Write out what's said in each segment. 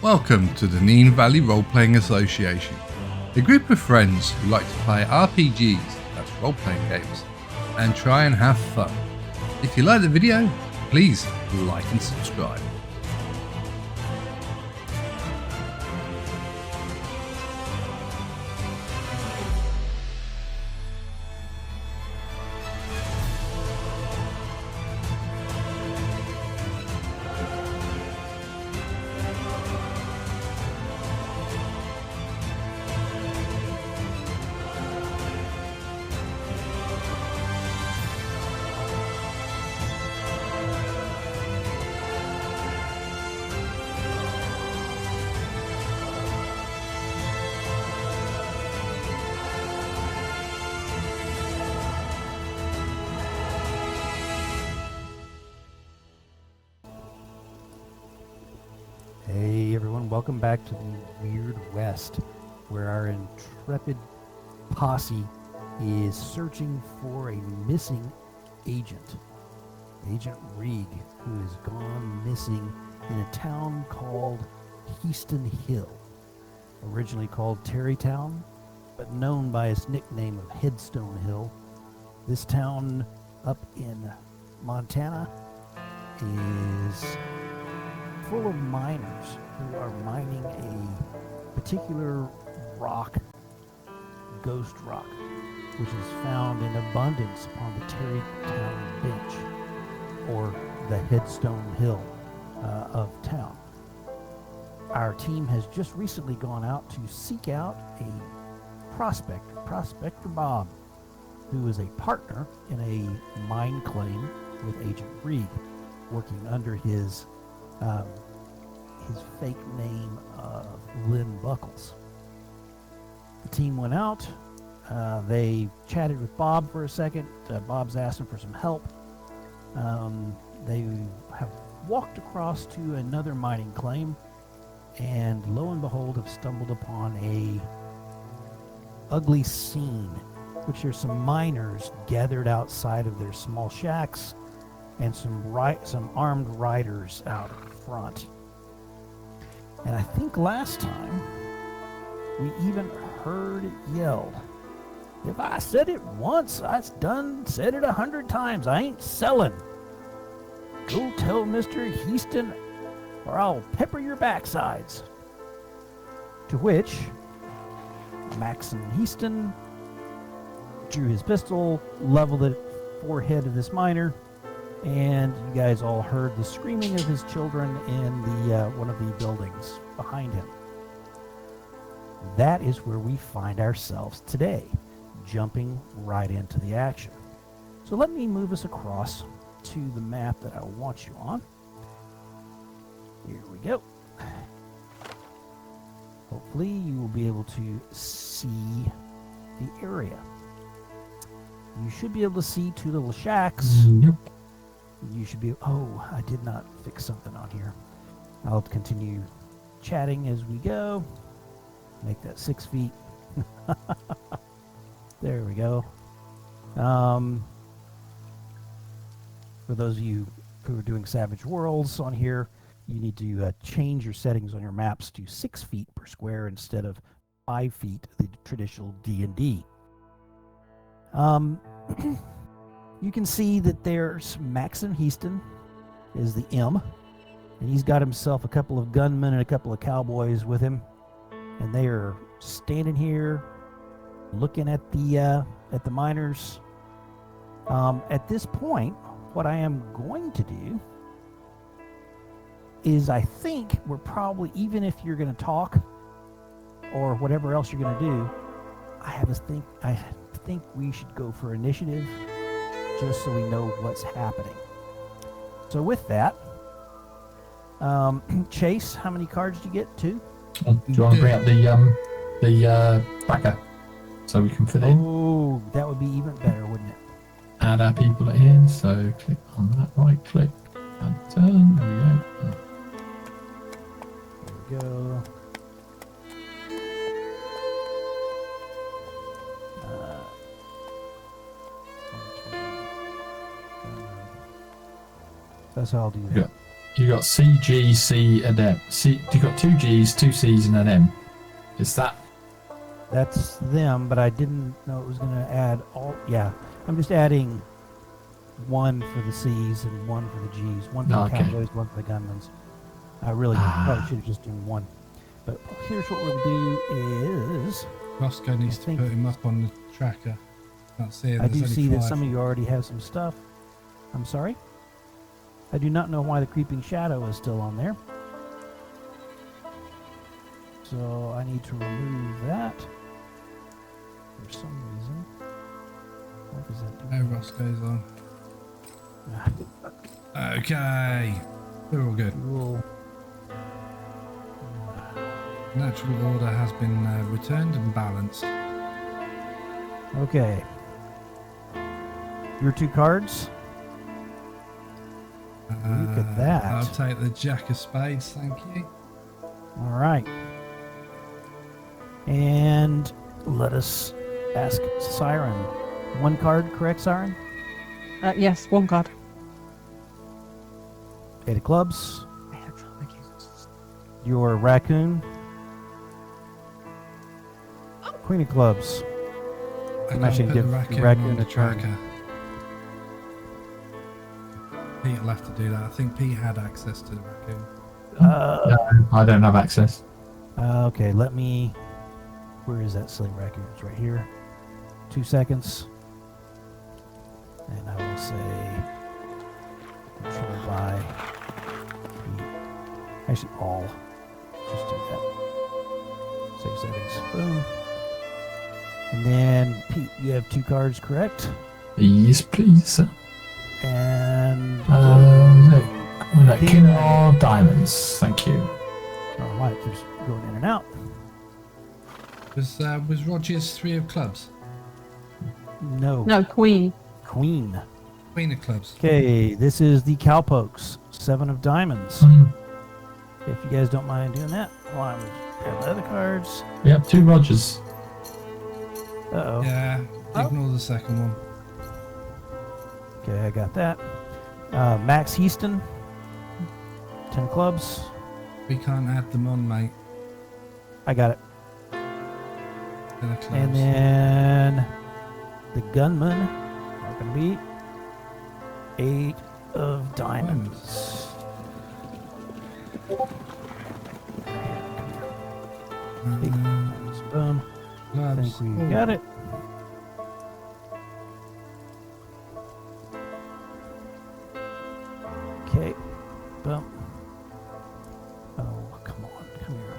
Welcome to the Neen Valley Role-Playing Association, a group of friends who like to play RPGs, that's role-playing games, and try and have fun. If you like the video, please like and subscribe. Hey everyone, welcome back to the Weird West, where our intrepid posse is searching for a missing agent. Agent Reeg, who has gone missing in a town called Heaston Hill, originally called Terrytown, but known by its nickname of Headstone Hill. This town up in Montana is full of miners who are mining a particular rock, ghost rock, which is found in abundance upon the Terrytown Bench, or the Headstone Hill of town. Our team has just recently gone out to seek out a Prospector Bob, who is a partner in a mine claim with Agent Reeg, working under his fake name of Lynn Buckles. The team went out. They chatted with Bob for a second. Bob's asked him for some help. They have walked across to another mining claim, and lo and behold, have stumbled upon a ugly scene, which there's some miners gathered outside of their small shacks, and some armed riders out front. And I think last time we even heard it yelled, "If I said it once, I said it 100 times. I ain't selling. Go tell Mr. Heaston or I'll pepper your backsides." To which Maxon Heaston drew his pistol, leveled it at the forehead of this miner, and you guys all heard the screaming of his children in the one of the buildings behind him. That is where we find ourselves today, jumping right into the action. So let me move us across to the map that I want you on. Here we go. Hopefully you will be able to see the area. You should be able to see two little shacks. Yep. You should be... Oh, I did not fix something on here. I'll continue chatting as we go. Make that 6 feet. There we go. For those of you who are doing Savage Worlds on here, you need to change your settings on your maps to 6 feet per square instead of 5 feet, the traditional D&D. You can see that there's Maxon Heaston is the M, and he's got himself a couple of gunmen and a couple of cowboys with him, and they are standing here looking at the miners. At this point, what I am going to do is, I think we're probably, even if you're going to talk or whatever else you're going to do, I think we should go for initiative, just so we know what's happening. So with that, Chase, how many cards did you get? 2? Do you want to bring up the backer so we can fit in? Oh, that would be even better, wouldn't it? Add our people in, so click on that, right click, and turn. There we go. That's how I'll do that. You got C, G, C, and M. C. You got 2 G's, 2 C's, and an M. Is that? That's them, but I didn't know it was going to add all. Yeah, I'm just adding 1 for the C's and 1 for the G's. 1 for the cowboys, 1 for the gunmen's. I really probably should have just done 1. But here's what we'll do is... Roscoe needs to put him up on the tracker. Can't see it. I do see that some of you already have some stuff. I'm sorry? I do not know why the creeping shadow is still on there. So I need to remove that for some reason. What does that do? No, Roscoe's on. Okay. We're all good. Cool. Natural order has been returned and balanced. Okay. Your 2 cards. Look at that. I'll take the Jack of Spades, thank you. All right. And let us ask Siren. 1 card, correct, Siren? Yes, 1 card. 8 of clubs. Thank you. Your raccoon. Queen of clubs. I'm actually put give the raccoon on a the turn. tracker. Pete will have to do that. I think Pete had access to the raccoon. No, I don't have access. Okay, let me... Where is that silly raccoon? It's right here. 2 seconds. And I will say... Control by... Pete. Actually, all. Just do that. Save settings. Boom. And then, Pete, you have 2 cards, correct? Yes, please. And... that king of diamonds. Thank you. Oh, why it keeps going in and out. Was Roger's 3 of clubs? No. No, Queen. Queen. Queen of clubs. Okay, this is the cowpokes. 7 of diamonds. If you guys don't mind doing that, well, I'm grab the other cards. Yep, 2 Rogers. Uh-oh. Yeah, ignore the second one. Okay, I got that. Max Heaston. 10 clubs. We can't add them on, mate. I got it. 10 of clubs. And then the gunman. Not gonna be 8 of diamonds. Big diamonds. Boom. I Clubs. think we got it. Okay. Boom. Oh, come on. Come here.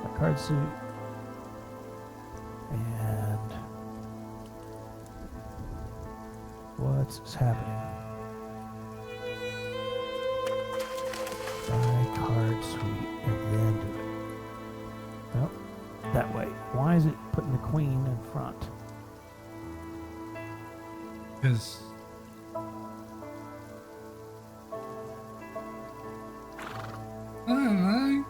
My card suit. And what's happening? Buy card suite and then do it. Nope. That way. Why is it putting the queen in front? Because I don't know.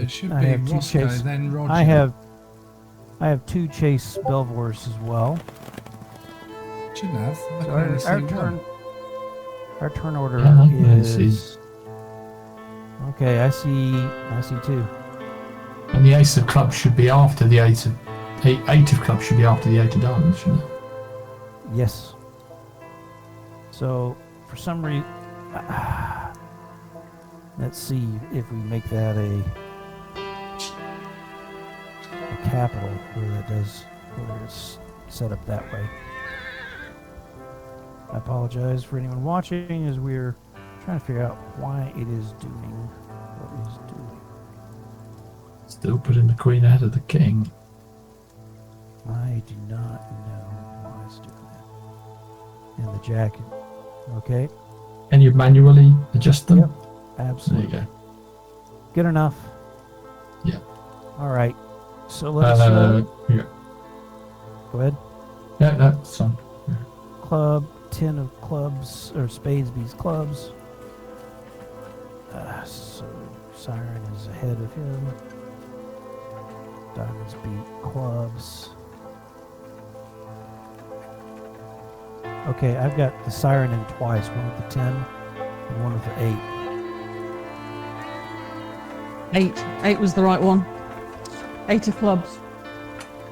It should I be have 2 Roscoe, chase. then Roger. I have 2 chase Belvors as well. Shouldn't have. I So can only see our one. turn. Our turn order Yeah, I see. is. Okay, I see 2. And the ace of clubs should be after the eight of clubs should be after the 8 of diamonds, shouldn't it? Yes. So for some reason, let's see if we make that a capital where it's set up that way. I apologize for anyone watching as we're trying to figure out why it is doing what it's doing. Still putting the queen ahead of the king. I do not know why it's doing that. And the jack, okay, Can you manually adjust them? Yep. There absolutely. you go. Good enough. Yeah. All right. So let's Yeah. go ahead. Yeah, that's fine. Club, 10 of clubs, or spades beats clubs. So Siren is ahead of him. Diamonds beat clubs. Okay, I've got the siren in twice. One with the 10 and one with the 8. 8 was the right one. 8 of clubs.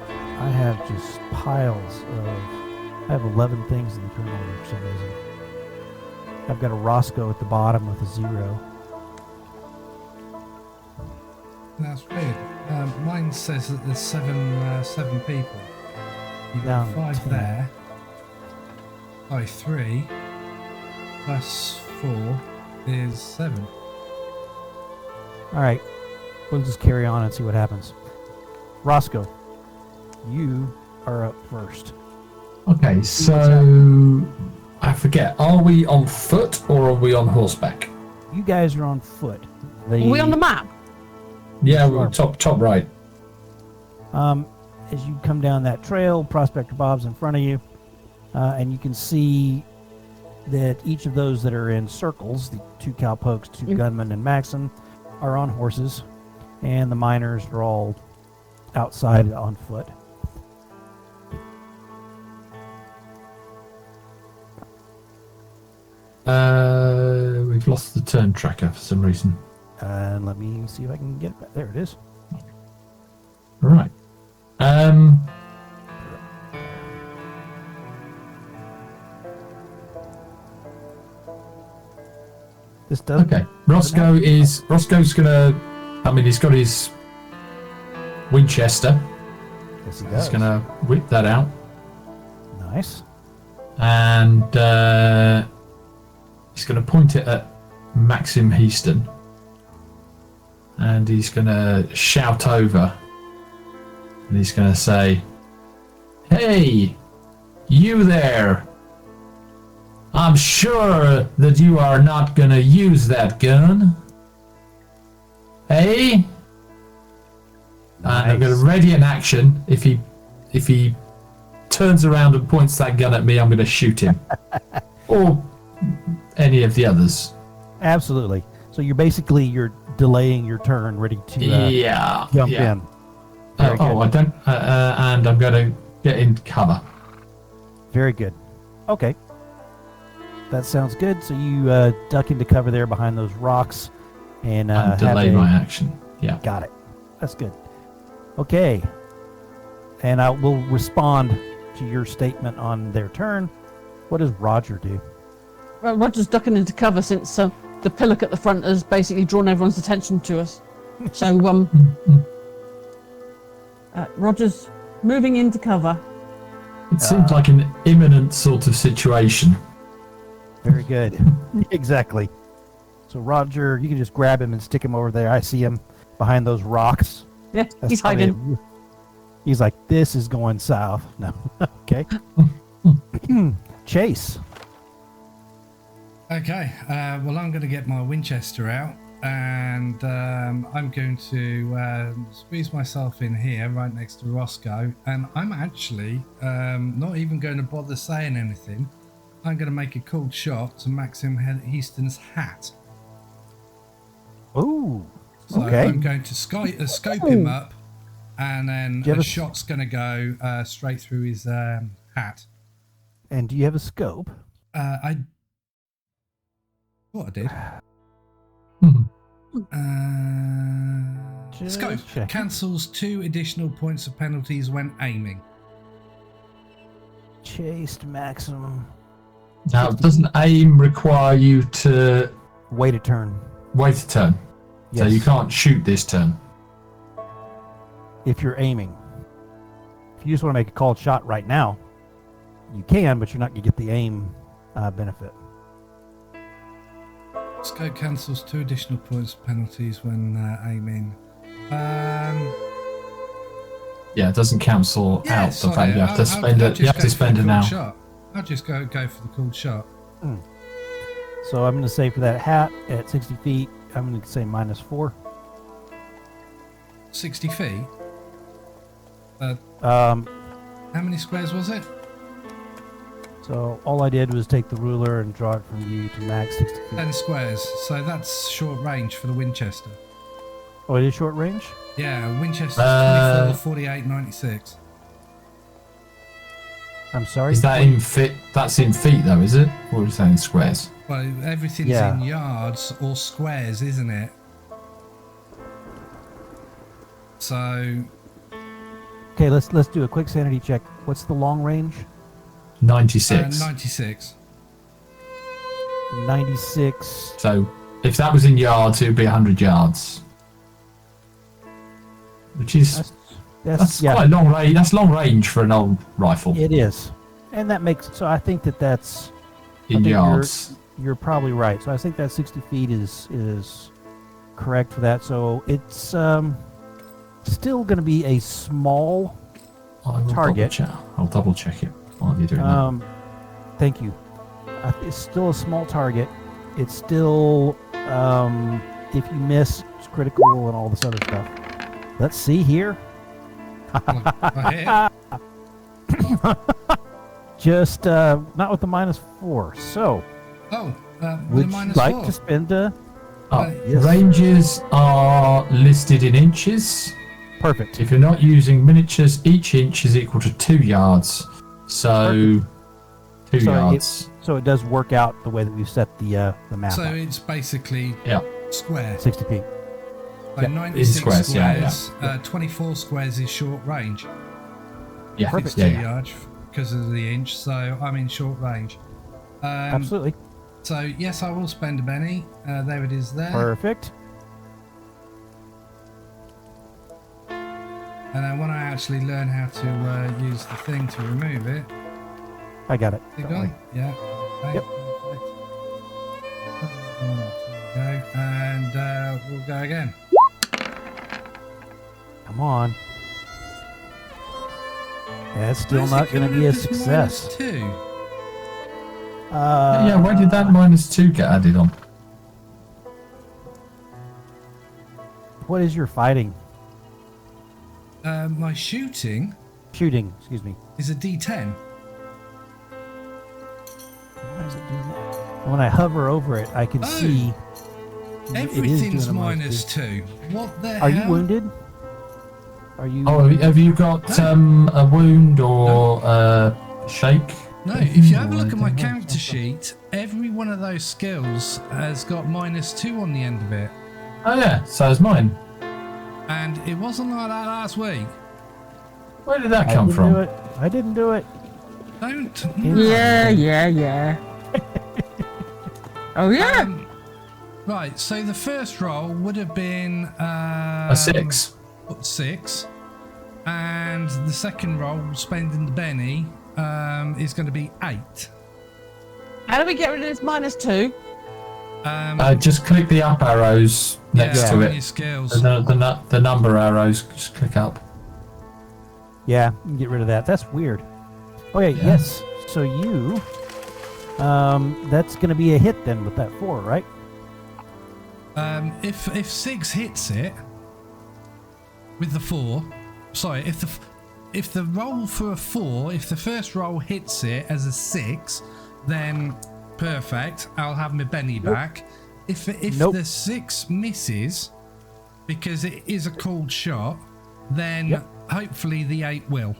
I have just piles of... I have 11 things in the turn order for some reason. I've got a Roscoe at the bottom with a 0. That's weird. Mine says that there's seven people. You've got Down 5 10. there. Oh, 3 plus 4 is 7. All right, we'll just carry on and see what happens. Roscoe, you are up first. Okay, so I forget. Are we on foot or are we on horseback? You guys are on foot. Are we on the map? Yeah, Sure. we're top right. As you come down that trail, Prospector Bob's in front of you, and you can see that each of those that are in circles, the 2 cowpokes, 2 gunmen, and Maxim, are on horses, and the miners are all outside on foot. We've lost the turn tracker for some reason. And let me see if I can get it back. There it is. Right. This does. Okay. Roscoe's gonna. I mean, he's got his Winchester. Yes, he He's does. gonna whip that out, Nice. and he's gonna point it at Maxim Heaston, and he's gonna shout over, and he's gonna say, "Hey, you there! I'm sure that you are not gonna use that gun. Hey?" And I'm going to ready an action. If he turns around and points that gun at me, I'm going to shoot him, or any of the others. Absolutely. So you're delaying your turn, ready to jump in. Very good. I don't. And I'm going to get in cover. Very good. Okay. That sounds good. So you duck into cover there behind those rocks and And delay my action. Yeah. Got it. That's good. Okay. And I will respond to your statement on their turn. What does Roger do? Well, Roger's ducking into cover since the pillock at the front has basically drawn everyone's attention to us. So Roger's moving into cover. It seems like an imminent sort of situation. Very good. Exactly. So Roger, you can just grab him and stick him over there. I see him behind those rocks. Yeah, That's he's probably hiding. He's like, this is going south. No. Okay. Chase. Okay, well, I'm going to get my Winchester out, and I'm going to squeeze myself in here right next to Roscoe, and I'm actually not even going to bother saying anything. I'm going to make a cold shot to Maxim Heaston's hat. Ooh. So Okay. I'm going to scope him up, and then Do you have a a- shot's going to go straight through his hat. And do you have a scope? I thought I did. Just Scope checking. cancels 2 additional points of penalties when aiming. Chased maximum. Now, doesn't aim require you to Wait a turn. wait a turn? So Yes. you can't shoot this turn. If you're aiming. If you just want to make a called shot right now, you can, but you're not going to get the aim benefit. Scope cancels 2 additional points of penalties when aiming. Yeah, it doesn't cancel out the fact you have to spend it. You have to spend it now. Shot. I'll just go for the cool shot. So I'm going to say for that hat at 60 feet, I'm going to say -4. 60 feet. Um, How many squares was it? so all I did was take the ruler and draw it from you to max 60 feet. 10 squares. So that's short range for the Winchester. Oh, it is short range? Yeah, Winchester's 24, 48, 96. I'm sorry. Is that in feet? That's in feet, though, is it? Or is that in squares? Well, everything's Yeah. in yards or squares, isn't it? So Okay, let's do a quick sanity check. What's the long range? 96. 96. 96. So if that was in yards, it would be 100 yards. Which is that's yeah, quite long range. That's long range for an old rifle it is, and that makes so. I think that's in I think yards. You're probably right. So I think that 60 feet is correct for that. So it's still going to be a small I will target. I'll double check it while you're doing that. Thank you. It's still a small target. It's still if you miss, it's critical and all this other stuff. Let's see here. Just not with the -4. So, would you like -4. to spend a yes. Ranges are listed in inches. perfect? If you're not using miniatures, each inch is equal to 2 yards. So, 2 So yards. So it does work out the way that we've set the map. So up. it's basically Yeah. square. 60 feet. So Yep. 96 squares, yeah, squares. 24 squares is short range. Yeah. Perfect. Yeah, 2 yeah. yards because of the inch. So I'm in short range. Absolutely. So yes, I will spend a penny. There it is there. Perfect. And then when I actually learn how to use the thing to remove it, I got it. you Don't gone? worry. Yeah. Okay, Yep. perfect. There we go. And we'll go again. Come on. That's still Where's not it going to coming be a up as success. -2? Yeah, where did that -2 get added on? What is your fighting? My shooting Shooting, excuse me. is a D10. Why is it doing that? And when I hover over it, I can Oh. see it is Everything's doing a -2. What the hell? Are you wounded? Are you? Oh, have you got a wound or a shake? No, if you have a look at my character sheet, every one of those skills has got -2 on the end of it. Oh yeah, so is mine. And it wasn't like that last week. Where did that I come didn't from? do it. I didn't do it. Don't. Yeah. Oh yeah. Right, so the first roll would have been A 6. 6, and the second roll, spending the Benny, is going to be 8. How do we get rid of this -2? Just click the up arrows next yeah, to on it. your skills. The number arrows, just click up. Yeah, you can get rid of that. That's weird. Okay, Yeah. yes. So you, that's going to be a hit then with that 4, right? If 6 hits it with the 4, sorry, if the roll for a 4, if the first roll hits it as a 6, then perfect. I'll have my Benny back. If Nope. the 6 misses, because it is a cold shot, then Yep. hopefully the 8 will.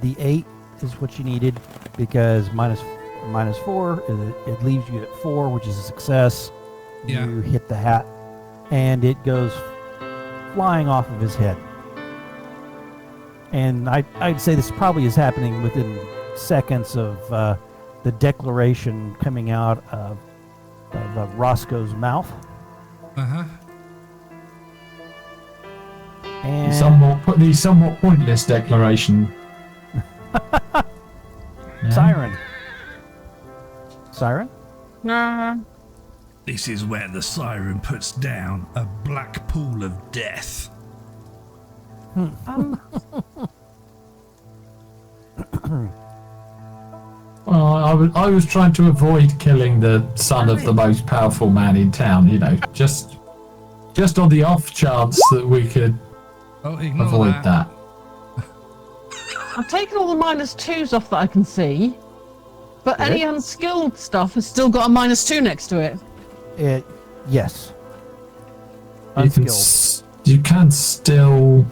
The 8 is what you needed because -4, it leaves you at 4, which is a success. Yeah. You hit the hat, and it goes flying off of his head. And I'd say this probably is happening within seconds of the declaration coming out of Roscoe's mouth. Uh-huh. And The somewhat pointless declaration. Yeah. Siren? Nah. This is where the siren puts down a black pool of death. Well, I was trying to avoid killing the son of the most powerful man in town, you know, just on the off chance that we could Oh, ignore avoid that. I've taken all the -2s off that I can see, but any unskilled stuff has still got a -2 next to it. Yes. You can, Unskilled. you can still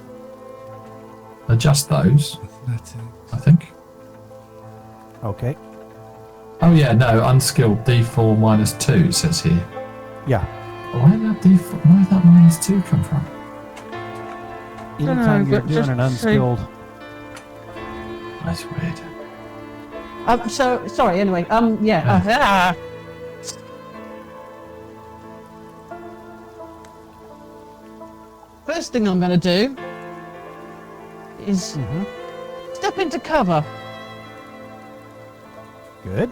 adjust those, I think. Okay. Oh yeah, no, unskilled D4 -2 it says here. Yeah. Where did that D4? Where did that -2 come from? Anytime you're but doing just an unskilled. That's weird. So sorry. Anyway. Yeah. First thing I'm going to do is step into cover. Good.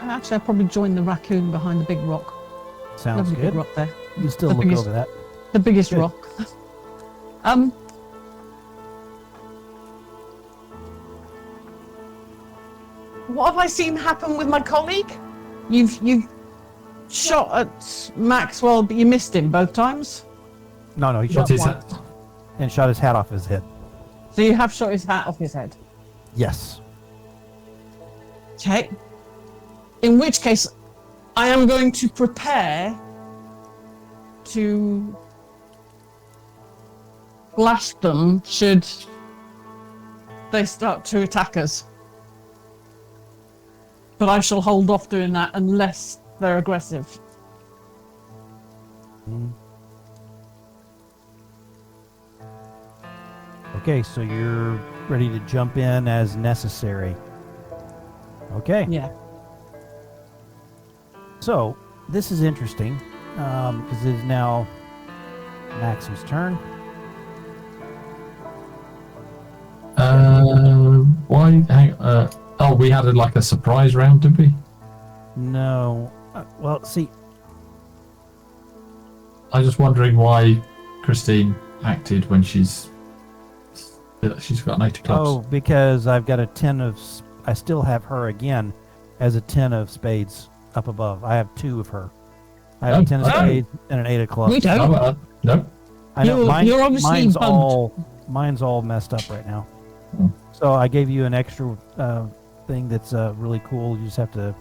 Actually, I'll probably join the raccoon behind the big rock. Sounds Lovely good. big rock there. You still The look biggest- over that. The biggest Good. rock. What have I seen happen with my colleague? You've shot at Maxwell, but you missed him both times. No, he What shot is one that? and shot his hat off his head. So you have shot his hat off his head. Yes. Okay. In which case, I am going to prepare to blast them should they start to attack us. But I shall hold off doing that unless they're aggressive. Okay, so you're ready to jump in as necessary. Okay. Yeah. So, this is interesting, because it is now Maxim's turn. Why? We had like a surprise round, did we? No. Well, see, I was just wondering why Christine acted when she's got an 8 of clubs. oh, because I've got a 10 of... I still have her again as a 10 of spades up above. I have 2 of her. I have a 10 of spades and an 8 of clubs. You don't? No. I know, You're obviously mine's bugged. mine's all messed up right now. Hmm. So I gave you an extra thing that's really cool. You just have to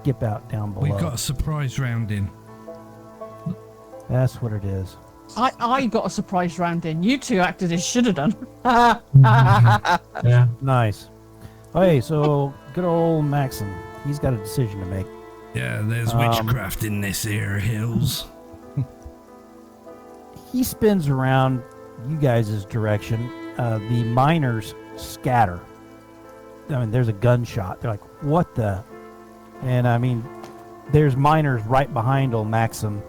skip out down below. We've got a surprise round in. That's what it is. I got a surprise round in. You two acted as should have done. Yeah. Nice. Okay, so good old Maxim. He's got a decision to make. Yeah, there's witchcraft in this here hills. He spins around you guys' direction. The miners scatter. I mean, there's a gunshot. They're like, what the? And I mean, there's miners right behind old Maxim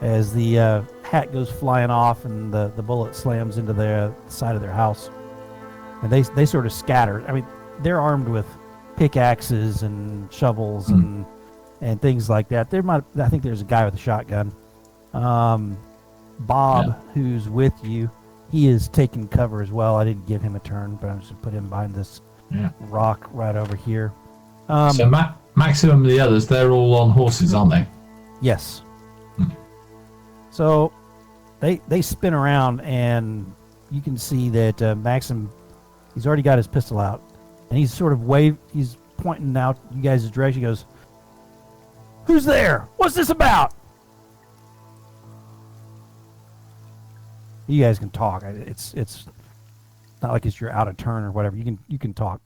as the hat goes flying off and the bullet slams into the side of their house. And they sort of scatter. I mean, they're armed with pickaxes and shovels and things like that. I think there's a guy with a shotgun. Bob, who's with you, he is taking cover as well. I didn't give him a turn, but I'm just going to put him behind this rock right over here. So Maximum and the others, they're all on horses, aren't they? Yes. So they spin around, and you can see that Maxim, he's already got his pistol out, and he's sort of he's pointing out you guys' direction. He goes, "Who's there? What's this about?" You guys can talk. It's not like you're out of turn or whatever. You can talk.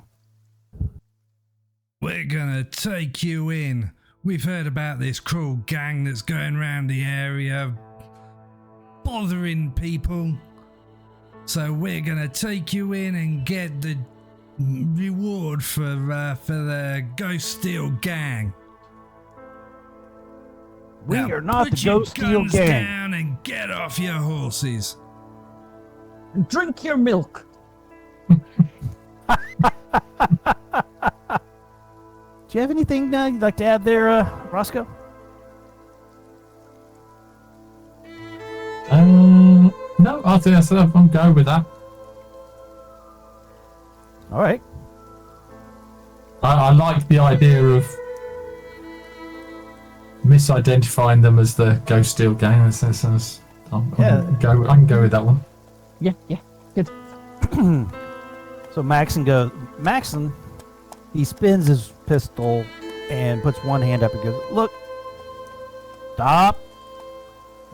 We're gonna take you in. We've heard about this cruel gang that's going around the area bothering people. So we're gonna take you in and get the reward for the Ghost Steel gang. We Now are not put the your Ghost Steel guns gang. down and get off your horses. Drink your milk. Do you have anything you'd like to add there, Roscoe? No, I think that's enough. I'm going with that. All right. I like the idea of misidentifying them as the Ghost Steel gang. I can go with that one. Yeah, good. So Maxon, he spins his pistol and puts one hand up and goes, "Look, stop.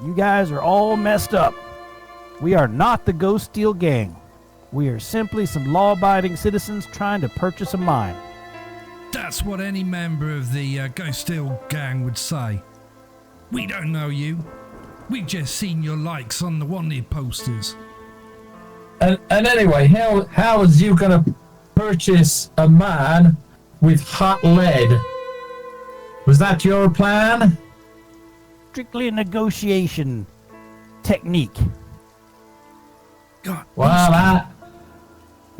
You guys are all messed up. We are not the Ghost Steel gang. We are simply some law-abiding citizens trying to purchase a mine. That's what any member of the Ghost Steel gang would say. We don't know you. We've just seen your likes on the wanted posters. And anyway, how is you gonna purchase a man with hot lead? Was that your plan? Strictly a negotiation technique. God, Well,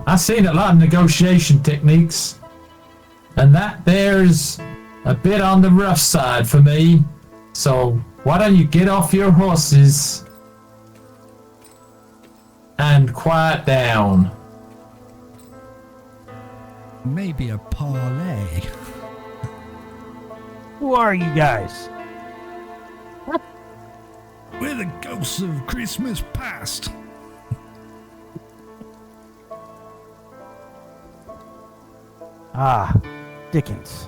I've seen a lot of negotiation techniques, and that there's a bit on the rough side for me. So why don't you get off your horses and quiet down? maybe a parlay. Who are you guys? We're the ghosts of Christmas past. Ah, Dickens.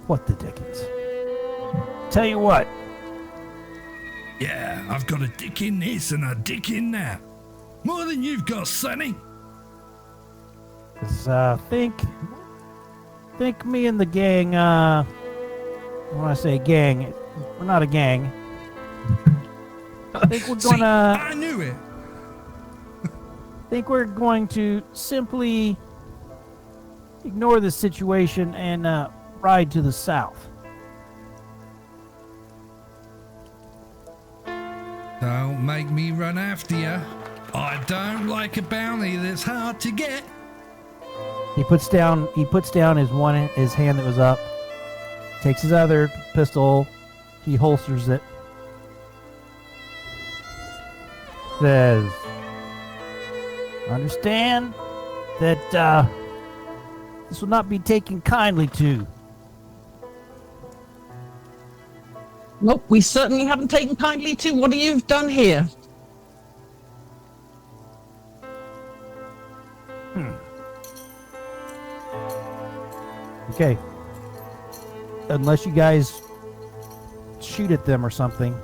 What the Dickens? Tell you what, Yeah, I've got a dick in this and a dick in that. More than you've got, Sonny. 'cause, think me and the gang, when I say gang, we're not a gang. I think we're See, gonna, I knew it. think we're going to simply ignore the situation and, ride to the south. Don't make me run after you. I don't like a bounty that's hard to get. He puts down his hand that was up, takes his other pistol, he holsters it, says, understand that this will not be taken kindly to. Nope, we certainly haven't taken kindly to what you've done here. Okay. Unless you guys shoot at them or something,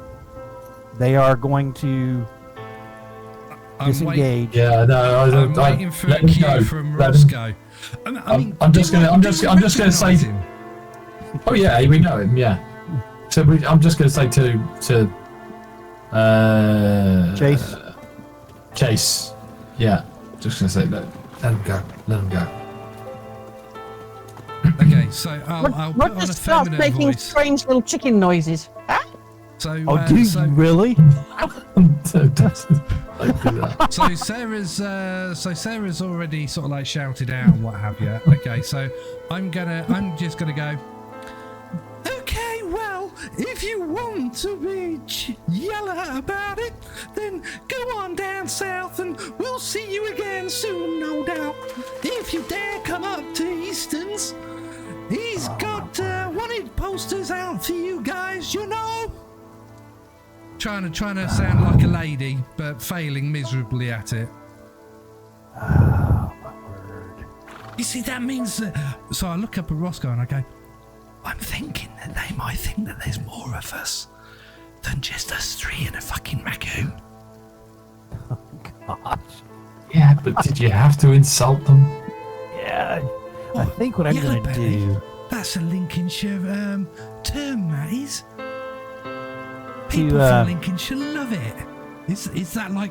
they are going to I'm waiting. disengage. Yeah, no, I'm waiting for a let him cue go. from Let him- Roscoe. I'm just gonna say. him. Oh yeah, we know him. Yeah. So I'm just gonna say to Chase. Chase. Yeah. Just gonna say let him go. Let him go. Okay, so I'll put on Roger a starts feminine making voice. strange little chicken noises. Ah, So, Oh, do so, you really? Don't do that. so Sarah's already sort of like shouted out and what have you. Okay, so I'm just gonna go. Okay, well, if you want to be yell at about it, then go on down south and we'll see you again soon, no doubt. If you dare come up to Easton's, he's got wanted posters out for you guys, you know. Trying to sound like a lady, but failing miserably at it. Oh, my word. You see, that means that. So I look up at Roscoe and I go, I'm thinking that they might think that there's more of us than just us three and a fucking raccoon. Gosh. Yeah, but did you have to insult them? Yeah. I think what I'm going to Yellowbelly? do... That's a Lincolnshire term, that is. People To, from Lincolnshire love it. Is that like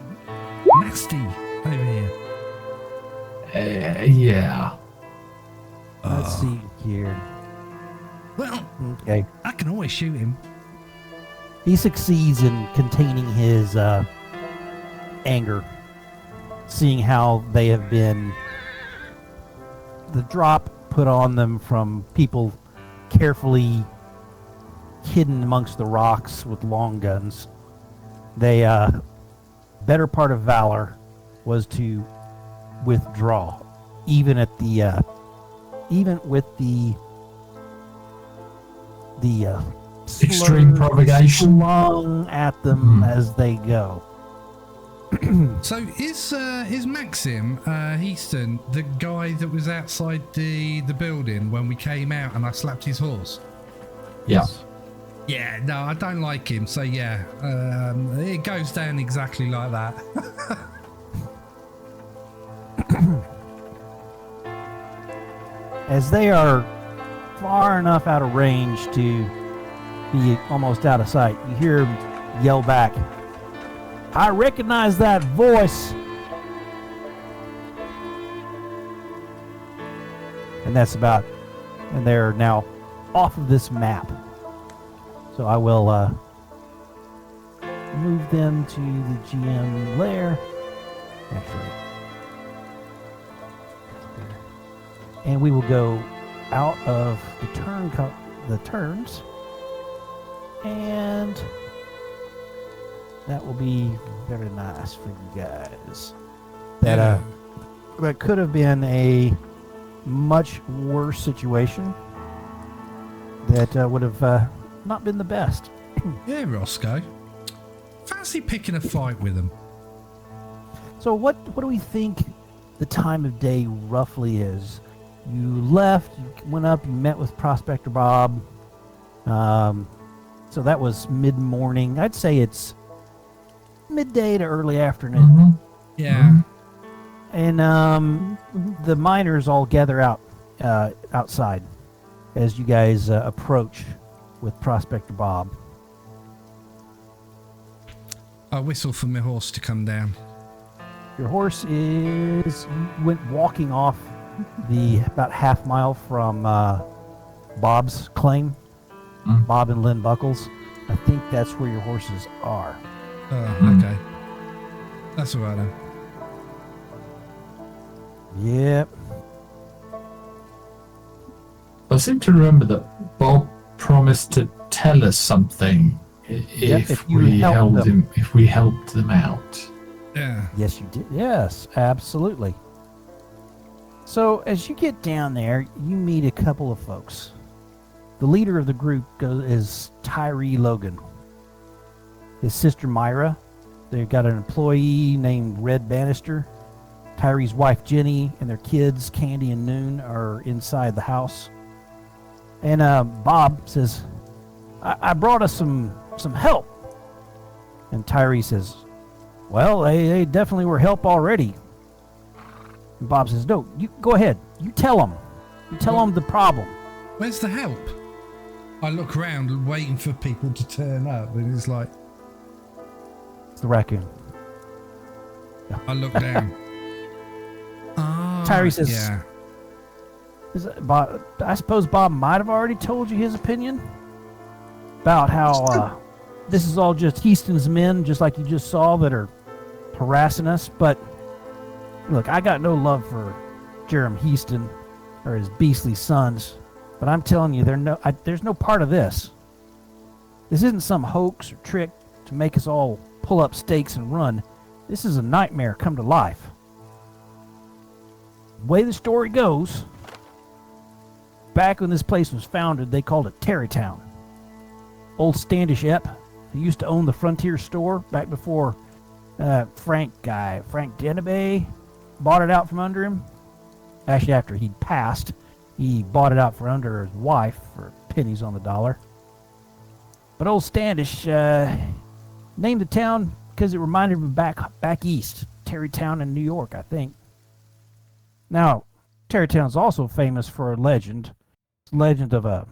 nasty over here? Yeah. Let's see here. Well, Okay. I can always shoot him. He succeeds in containing his anger, seeing how they have been the drop put on them from people carefully hidden amongst the rocks with long guns. They better part of valor was to withdraw, even at the even with the Extreme slurs provocation. slung at them as they go. So is Maxim Heaston the guy that was outside the building when we came out and I slapped his horse? Yeah. Yeah, no, I don't like him. So yeah, it goes down exactly like that. as they are far enough out of range to be almost out of sight, you hear him yell back, "I recognize that voice." And that's about, and they're now off of this map. So I will move them to the GM lair. Actually, and we will go out of the turns, and that will be very nice for you guys. That that could have been a much worse situation. That would have not been the best. Yeah, Roscoe. Fancy picking a fight with them. So what do we think the time of day roughly is? You left, you went up, you met with Prospector Bob. So that was mid-morning. I'd say it's midday to early afternoon. Mm-hmm. Yeah. And the miners all gather out outside as you guys approach with Prospector Bob. I whistle for my horse to come down. Your horse went walking off the about half mile from Bob's claim, Bob and Lynn Buckles. I think that's where your horses are. Oh, okay. That's all right then. Yep. I seem to remember that Bob promised to tell us something if we helped him. If we helped them out. Yeah. Yes, you did. Yes, absolutely. So as you get down there, you meet a couple of folks. The leader of the group is Tyree Logan. His sister Myra. They've got an employee named Red Bannister. Tyree's wife Jenny and their kids Candy and Noon are inside the house. And Bob says, I brought us some help. And Tyree says, well, they definitely were help already. And Bob says, no, you go ahead. You tell them. You tell them the problem. Where's the help? I look around and waiting for people to turn up, and it's like... It's the raccoon. I look down. Tyree says, yeah. Bob, I suppose Bob might have already told you his opinion about how this is all just Heaston's men, just like you just saw, that are harassing us. But look, I got no love for Jerem Heaston or his beastly sons. But I'm telling you, there's no part of this. This isn't some hoax or trick to make us all pull up stakes and run. This is a nightmare come to life. The way the story goes, back when this place was founded, they called it Tarrytown. Old Standish Epp, who used to own the Frontier store back before Frank Denebay bought it out from under him. Actually, after he'd passed, he bought it out from under his wife for pennies on the dollar. But old Standish named the town because it reminded him of back east, Tarrytown in New York, I think. Now, Tarrytown's also famous for a legend. It's a legend of a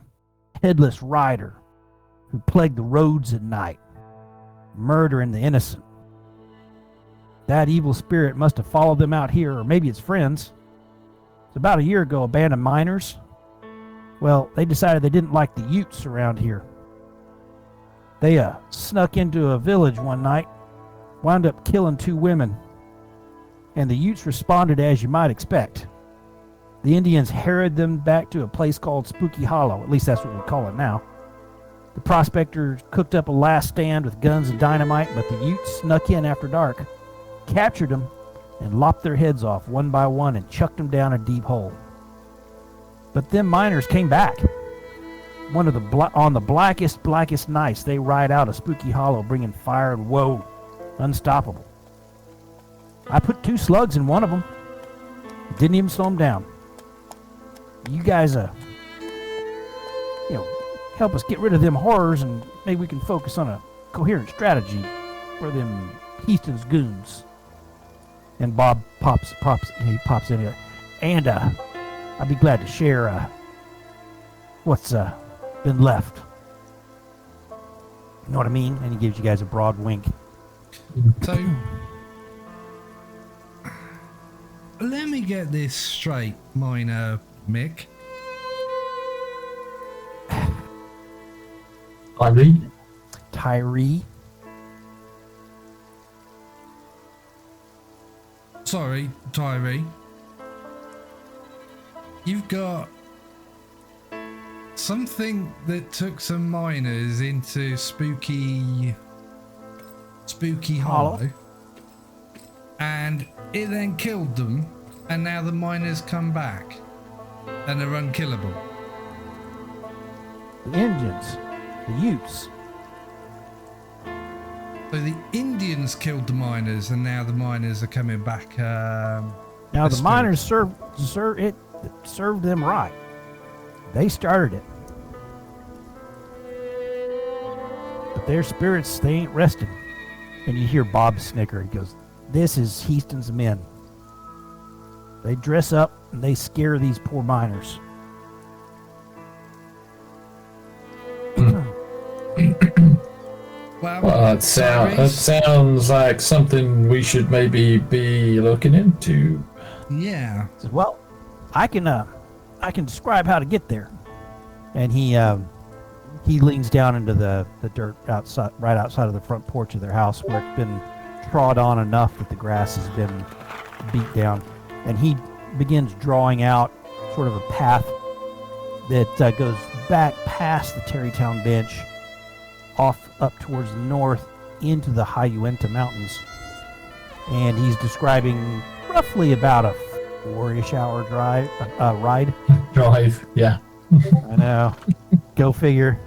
headless rider who plagued the roads at night, murdering the innocent. That evil spirit must have followed them out here, or maybe it's friends. It's about a year ago, a band of miners, well, they decided they didn't like the Utes around here. They snuck into a village one night, wound up killing 2 women, and the Utes responded as you might expect. The Indians harried them back to a place called Spooky Hollow, at least that's what we call it now. The prospectors cooked up a last stand with guns and dynamite, but the Utes snuck in after dark, captured them, and lopped their heads off one by one and chucked them down a deep hole. But them miners came back. On the blackest nights, they ride out of Spooky Hollow, bringing fire and woe, unstoppable. I put 2 slugs in one of them. Didn't even slow them down. You guys, help us get rid of them horrors, and maybe we can focus on a coherent strategy for them Heaston's goons. And Bob pops in here. And I'd be glad to share what's been left. You know what I mean? And he gives you guys a broad wink. So, let me get this straight, Miner Mick. Tyree. Sorry, Tyree. You've got something that took some miners into Spooky Hollow, and it then killed them, and now the miners come back and are unkillable. The Indians. The Utes. So the Indians killed the miners, and now the miners are coming back. Now the miners served them right. They started it. But their spirits, they ain't resting. And you hear Bob snicker. He goes, "This is Heaston's men. They dress up and they scare these poor miners." Well, that sounds like something we should maybe be looking into. Yeah. He says, "Well, I can describe how to get there." And he leans down into the dirt outside, right outside of the front porch of their house, where it's been trod on enough that the grass has been beat down. And he begins drawing out sort of a path that goes back past the Terrytown bench, off up towards the north into the High Uinta Mountains. And he's describing roughly about a 4-ish hour ride. Drive, yeah. I know. Go figure.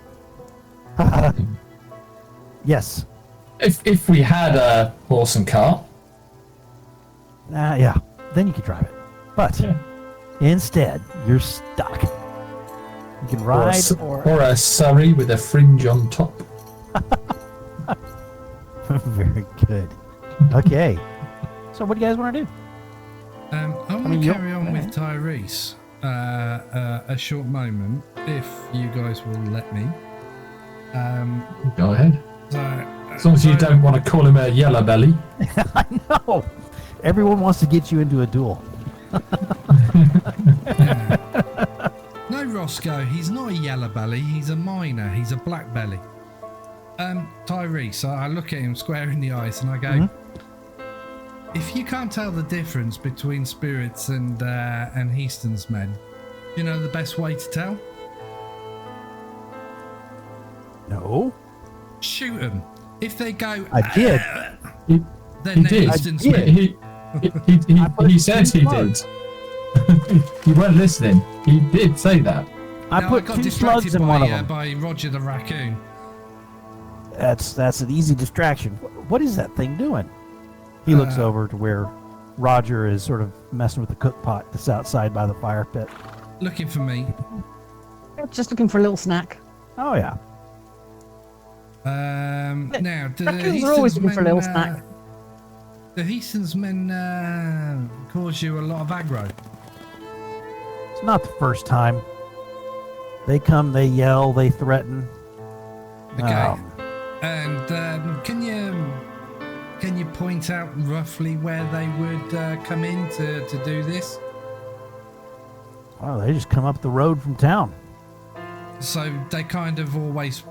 Yes. If we had a horse and cart. Yeah. Then you could drive it. But instead, you're stuck. You can ride or a surrey with a fringe on top. Very good. Okay. So what do you guys want to do? I want to carry on with Tyrese a short moment, if you guys will let me. Go ahead. So, as long as you don't want to call him a yellow belly. I know. Everyone wants to get you into a duel. No, Roscoe, he's not a yellow belly, he's a miner, he's a black belly. Tyrese, I look at him square in the eyes and I go, if you can't tell the difference between spirits and Heaston's men, you know the best way to tell? No. Shoot them. If they go, I did. Then they're Heaston's men. He said he did. You weren't listening. He did say that. I put 2 slugs in one of them. By Roger the raccoon. That's an easy distraction. What is that thing doing? He looks over to where Roger is sort of messing with the cook pot that's outside by the fire pit. Looking for me. Just looking for a little snack. Oh yeah. Now, do Raccoons are always looking for a little snack. The Heaston's men cause you a lot of aggro? It's not the first time. They come, they yell, they threaten. Okay. And can you point out roughly where they would come in to do this? Well, they just come up the road from town. So they kind of always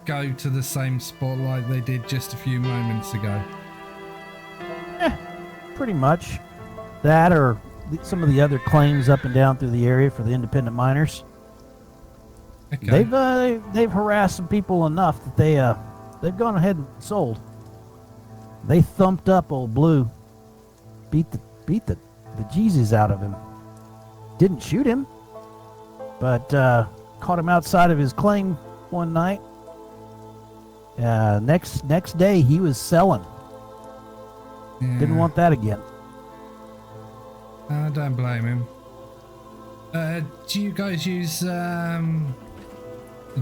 go to the same spot like they did just a few moments ago? Pretty much. That or some of the other claims up and down through the area for the independent miners. Okay. They've harassed some people enough that they've gone ahead and sold. They thumped up old Blue, beat the Jesus out of him. Didn't shoot him, but caught him outside of his claim one night. Next day he was selling. Yeah. Didn't want that again. I don't blame him. Do you guys use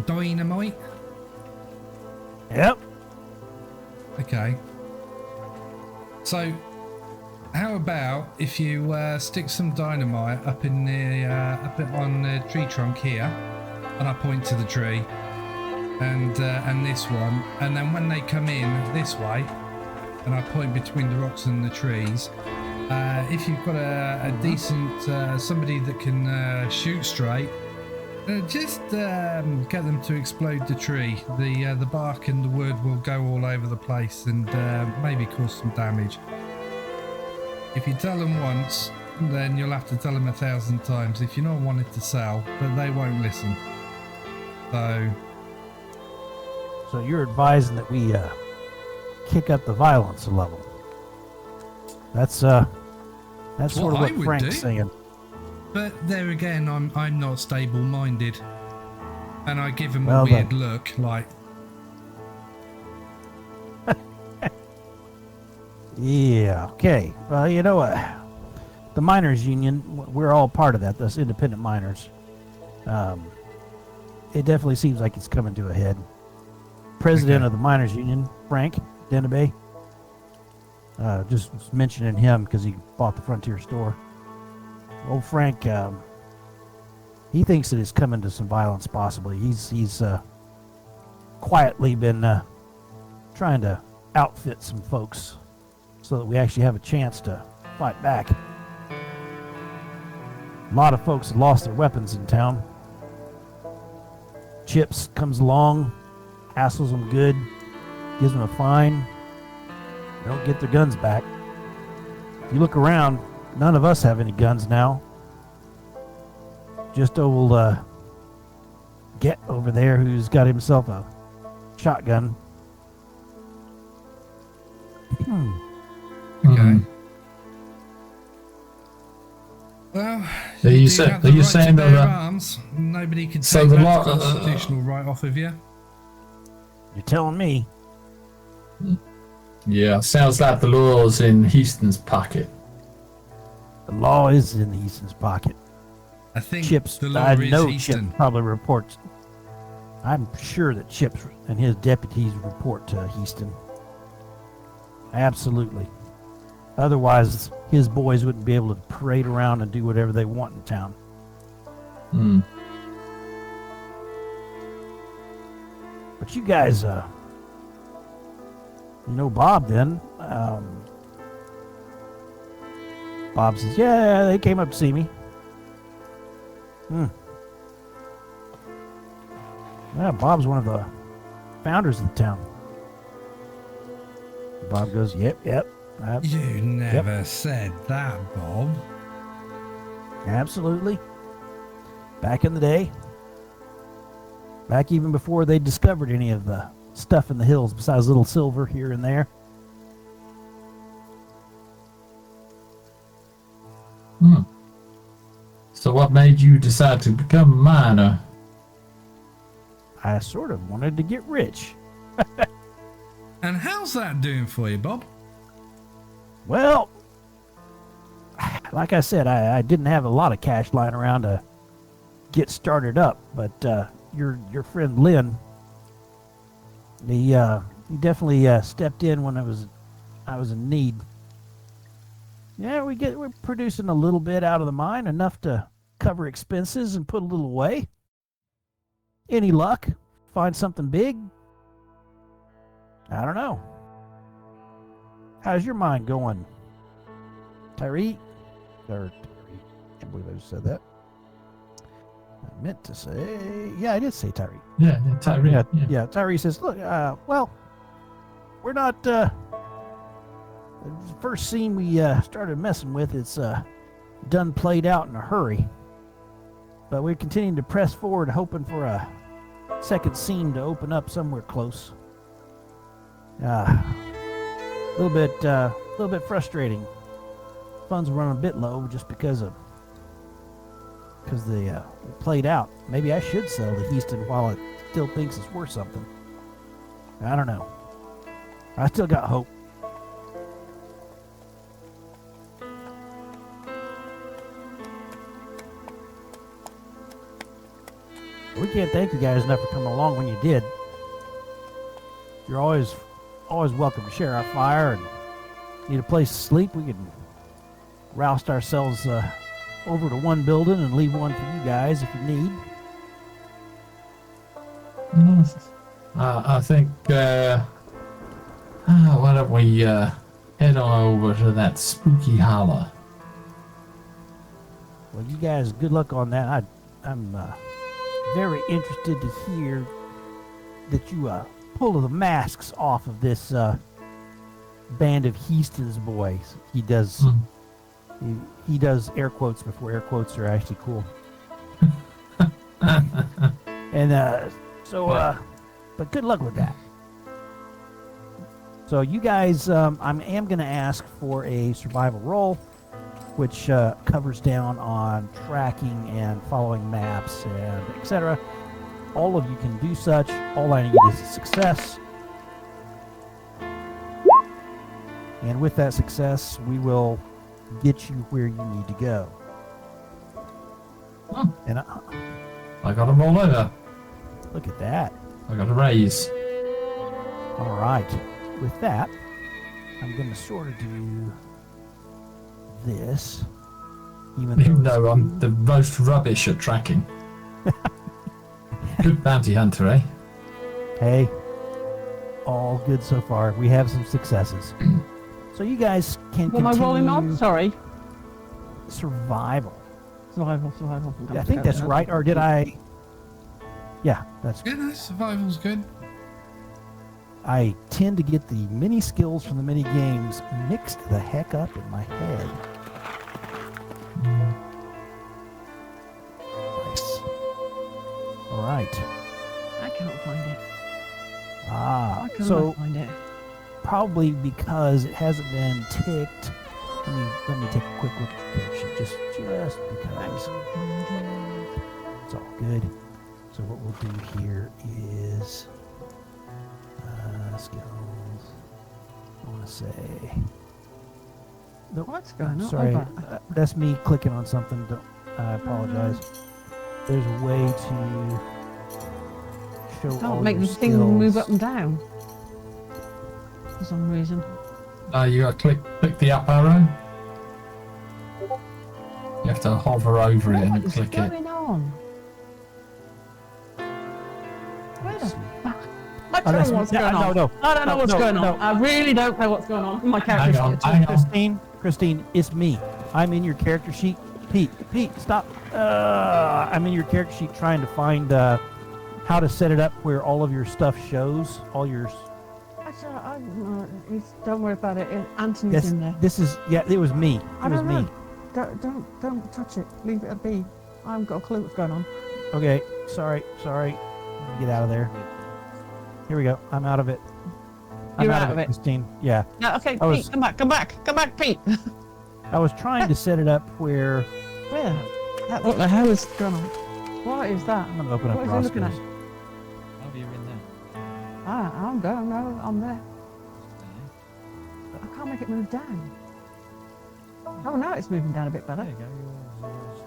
dynamite? Yep. Okay. So, How about if you stick some dynamite up in the on the tree trunk here, and I point to the tree, and this one, and then when they come in this way, and I point between the rocks and the trees. If you've got a decent somebody that can shoot straight, just get them to explode the tree. The bark and the wood will go all over the place and maybe cause some damage. If you tell them once, then you'll have to tell them 1,000 times if you not want it to sell, but they won't listen. So you're advising that we kick up the violence level. That's sort of what I what would Frank's do. saying. But there again, I'm not stable-minded, and I give him Well, a weird then. look, like. Yeah, okay. Well, you know what? The miners' union, we're all part of that, those independent miners. It definitely seems like it's coming to a head. President Okay. of the miners' union, Frank Denebay. Just was mentioning him because he bought the Frontier store. Old Frank, he thinks that it's coming to some violence possibly. He's quietly been trying to outfit some folks so that we actually have a chance to fight back. A lot of folks have lost their weapons in town. Chips comes along, hassles them good, gives them a fine. They don't get their guns back. If you look around, none of us have any guns now. Just old Get over there who's got himself a shotgun. Okay. Well, So you you do said- have the are you right saying to that bear the- arms. Nobody can So take the that law- constitutional right off of you. You're telling me. Yeah, sounds like the law's in Houston's pocket. The law is in Easton's pocket. I think Chips, the law I is know Easton. Chip probably reports. I'm sure that Chips and his deputies report to Easton. Absolutely. Otherwise, his boys wouldn't be able to parade around and do whatever they want in town. Hmm. But you guys, you know Bob then. Bob says, yeah, they came up to see me. Yeah, Bob's one of the founders of the town. Bob goes, yep. You never said that, Bob. Absolutely. Back in the day. Back even before they discovered any of the stuff in the hills besides little silver here and there. Hmm. So what made you decide to become a miner? I sort of wanted to get rich. And how's that doing for you, Bob? Well, like I said, I didn't have a lot of cash lying around to get started up, but your friend Lynn, he definitely stepped in when I was in need. Yeah, we're producing a little bit out of the mine, enough to cover expenses and put a little away. Any luck? Find something big? I don't know. How's your mind going, Tyree? Can't believe I just said that. I meant to say, yeah, I did say Tyree. Yeah, Tyree. Yeah, Tyree says, look, well, we're not, the first scene we started messing with, it's done played out in a hurry. But we're continuing to press forward, hoping for a second scene to open up somewhere close. A little bit frustrating. Funds run a bit low just because they played out. Maybe I should sell to Houston while it still thinks it's worth something. I don't know. I still got hope. We can't thank you guys enough for coming along when you did. You're always welcome to share our fire, and need a place to sleep, we can roust ourselves over to one building and leave one for you guys if you need. I think, why don't we head on over to that spooky holler? Well, you guys, good luck on that. I'm very interested to hear that you pull the masks off of this band of Heaston's boys. He does he does air quotes before air quotes are actually cool. And but good luck with that. So you guys, I am going to ask for a survival roll, which covers down on tracking and following maps and etc. All of you can do such. All I need is a success. And with that success, we will get you where you need to go. Oh, And I got them all over. look at that. I got a raise. All right. With that, I'm going to sort of do this. Even though I'm the most rubbish at tracking. Good bounty hunter, eh? Hey, all good so far. We have some successes. So you guys can What am I rolling on? continue Sorry. survival. Survival. I think that's right, or did I? Yeah, that's. Yeah, no, survival's good. I tend to get the mini skills from the mini games mixed the heck up in my head. Nice. All right. I can't find it. Ah, I can't so find it. probably because it hasn't been ticked. Let me take a quick look at the character sheet, just because. It's all good. So what we'll do here is skills. I want to say. Nope. What's going on? Sorry, Okay. that's me clicking on something. I apologize. There's a way to show all Can't make your the thing move skills. up and down. For some reason. You got to click the up arrow. You have to hover over it What and is click it. going on? Where the fuck? I Oh, don't that's know what's me. going on. No. I don't know what's going no. on. I really don't know what's going on. My character Hang on, sheet. hang on. Christine, it's me. I'm in your character sheet. Pete, stop. I'm in your character sheet trying to find how to set it up where all of your stuff shows. All your. Don't worry about it. Anthony's in there. It was me. I It was don't me. know. Don't touch it. Leave it be. I haven't got a clue what's going on. Okay, sorry. Let me get out of there. Here we go. I'm out of it. You're out of it. Christine. Yeah. No, okay, I was- Pete, come back, Pete. I was trying to set it up where Where? What the hell is going on? What is that? I'm gonna open up What is he looking Roscoe's. at? Oh, you're in there. I'm going. No, I'm there. I can't make it move down. Oh, now it's moving down a bit There better. you go. Yours.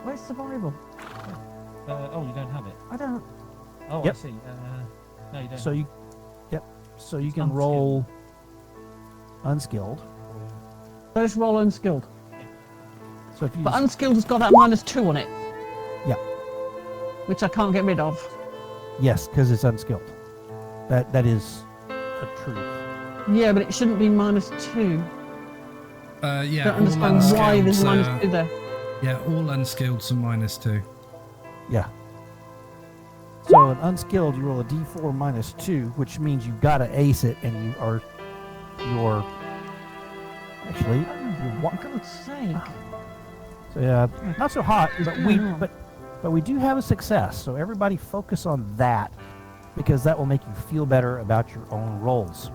Where's survival? Oh, you don't have it. I don't. Oh, Yep. I see. No, you don't. So you, So you can Unskilled. roll unskilled. Let's roll unskilled. So if you But unskilled has got that -2 on it. Yeah. Which I can't get rid of. yes, because it's unskilled. That is a truth. Yeah, but it shouldn't be -2. Yeah, Don't all understand why there's unskilled, -2 there. yeah, all unskilled are -2. Yeah. So an unskilled, you roll a d4 -2, which means you've got to ace it, and you're actually you're For God's sake. so yeah, not so hot, but Yeah. we do have a success. So everybody focus on that, because that will make you feel better about your own rolls.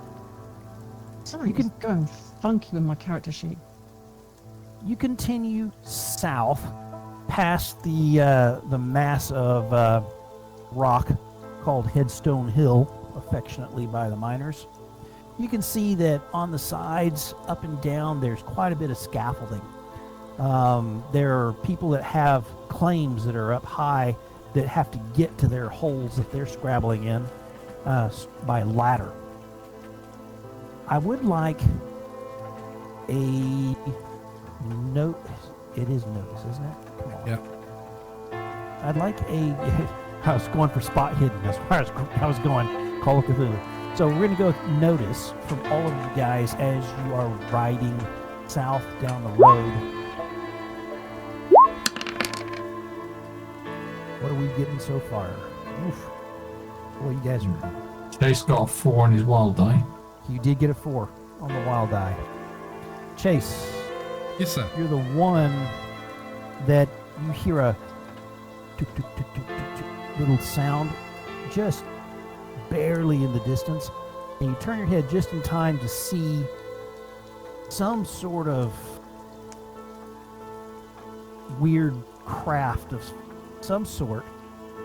Something is going funky with my character sheet. You continue south past the mass of rock called Headstone Hill, affectionately by the miners. You can see that on the sides, up and down, there's quite a bit of scaffolding. There are people that have claims that are up high that have to get to their holes that they're scrabbling in by ladder. I would like a No, it is notice, isn't it? Come on. Yep. I'd like a. I was going for spot hidden. That's where I was going. Call of Cthulhu. So we're going to go with notice from all of you guys as you are riding south down the road. What are we getting so far? Oof. Boy, you guys are. Chase got a 4 on his wild die. You did get a 4 on the wild die. Chase, Yes, sir. you're the one that you hear a tuk, tuk, tuk, tuk, tuk, tuk, little sound just barely in the distance, and you turn your head just in time to see some sort of weird craft of some sort.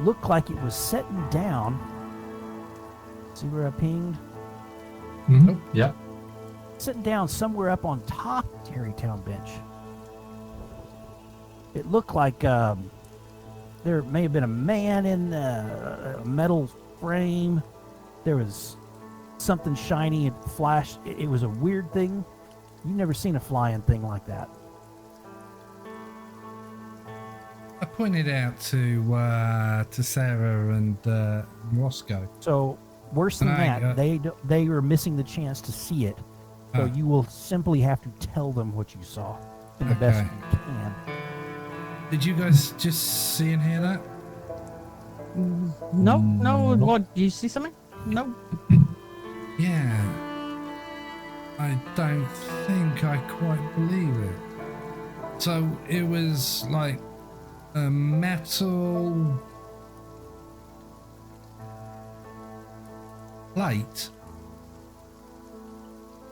Looked like it was setting down. See where I pinged? Mm-hmm. Yep. Sitting down somewhere up on top of Terrytown Bench. It looked like there may have been a man in a metal frame. There was something shiny. It flashed. It was a weird thing. You've never seen a flying thing like that. I pointed out to Sarah and Roscoe. So worse than And I, that, they were missing the chance to see it. So you will simply have to tell them what you saw in the best Okay. you can. Did you guys just see and hear that? No, no. What? Do you see something? No. Yeah. I don't think I quite believe it. So it was like a metal plate,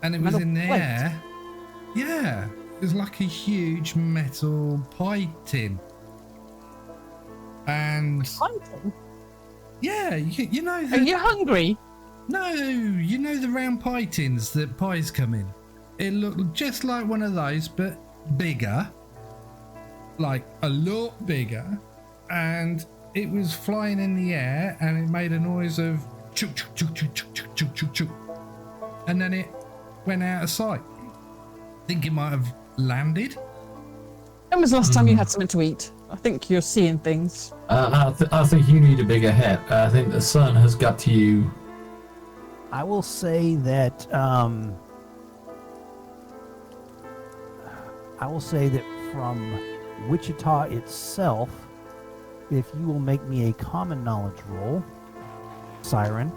and it was Metal in the plate? air. Yeah, it was like a huge metal pie tin. And Hunting? yeah, you know Are the you hungry? no, you know the round pie tins that pies come in. It looked just like one of those, but bigger, like a lot bigger, and it was flying in the air, and it made a noise of chuk chuk chuk chuk chuk chuk chuk chuk chuk, and then it went out of sight. Think it might have landed. When was the last time you had something to eat? I think you're seeing things. I think you need a bigger head. I think the sun has got to you. I will say that from Wichita itself, if you will make me a common knowledge roll, Siren,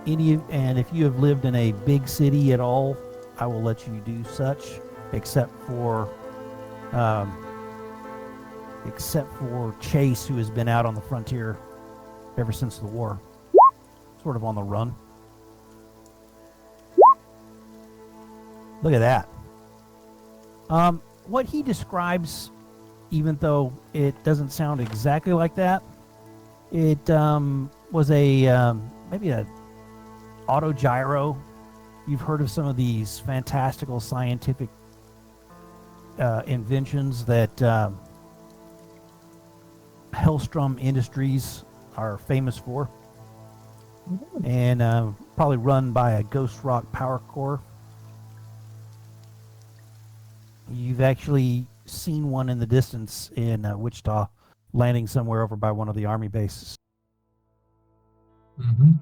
and if you have lived in a big city at all, I will let you do such, except for Chase, who has been out on the frontier ever since the war, sort of on the run. Look at that. What he describes, even though it doesn't sound exactly like that, it was a maybe a autogyro. You've heard of some of these fantastical scientific inventions that Hellstrom Industries are famous for, and probably run by a Ghost Rock power core. You've actually seen one in the distance in Wichita, landing somewhere over by one of the army bases. Mm-hmm.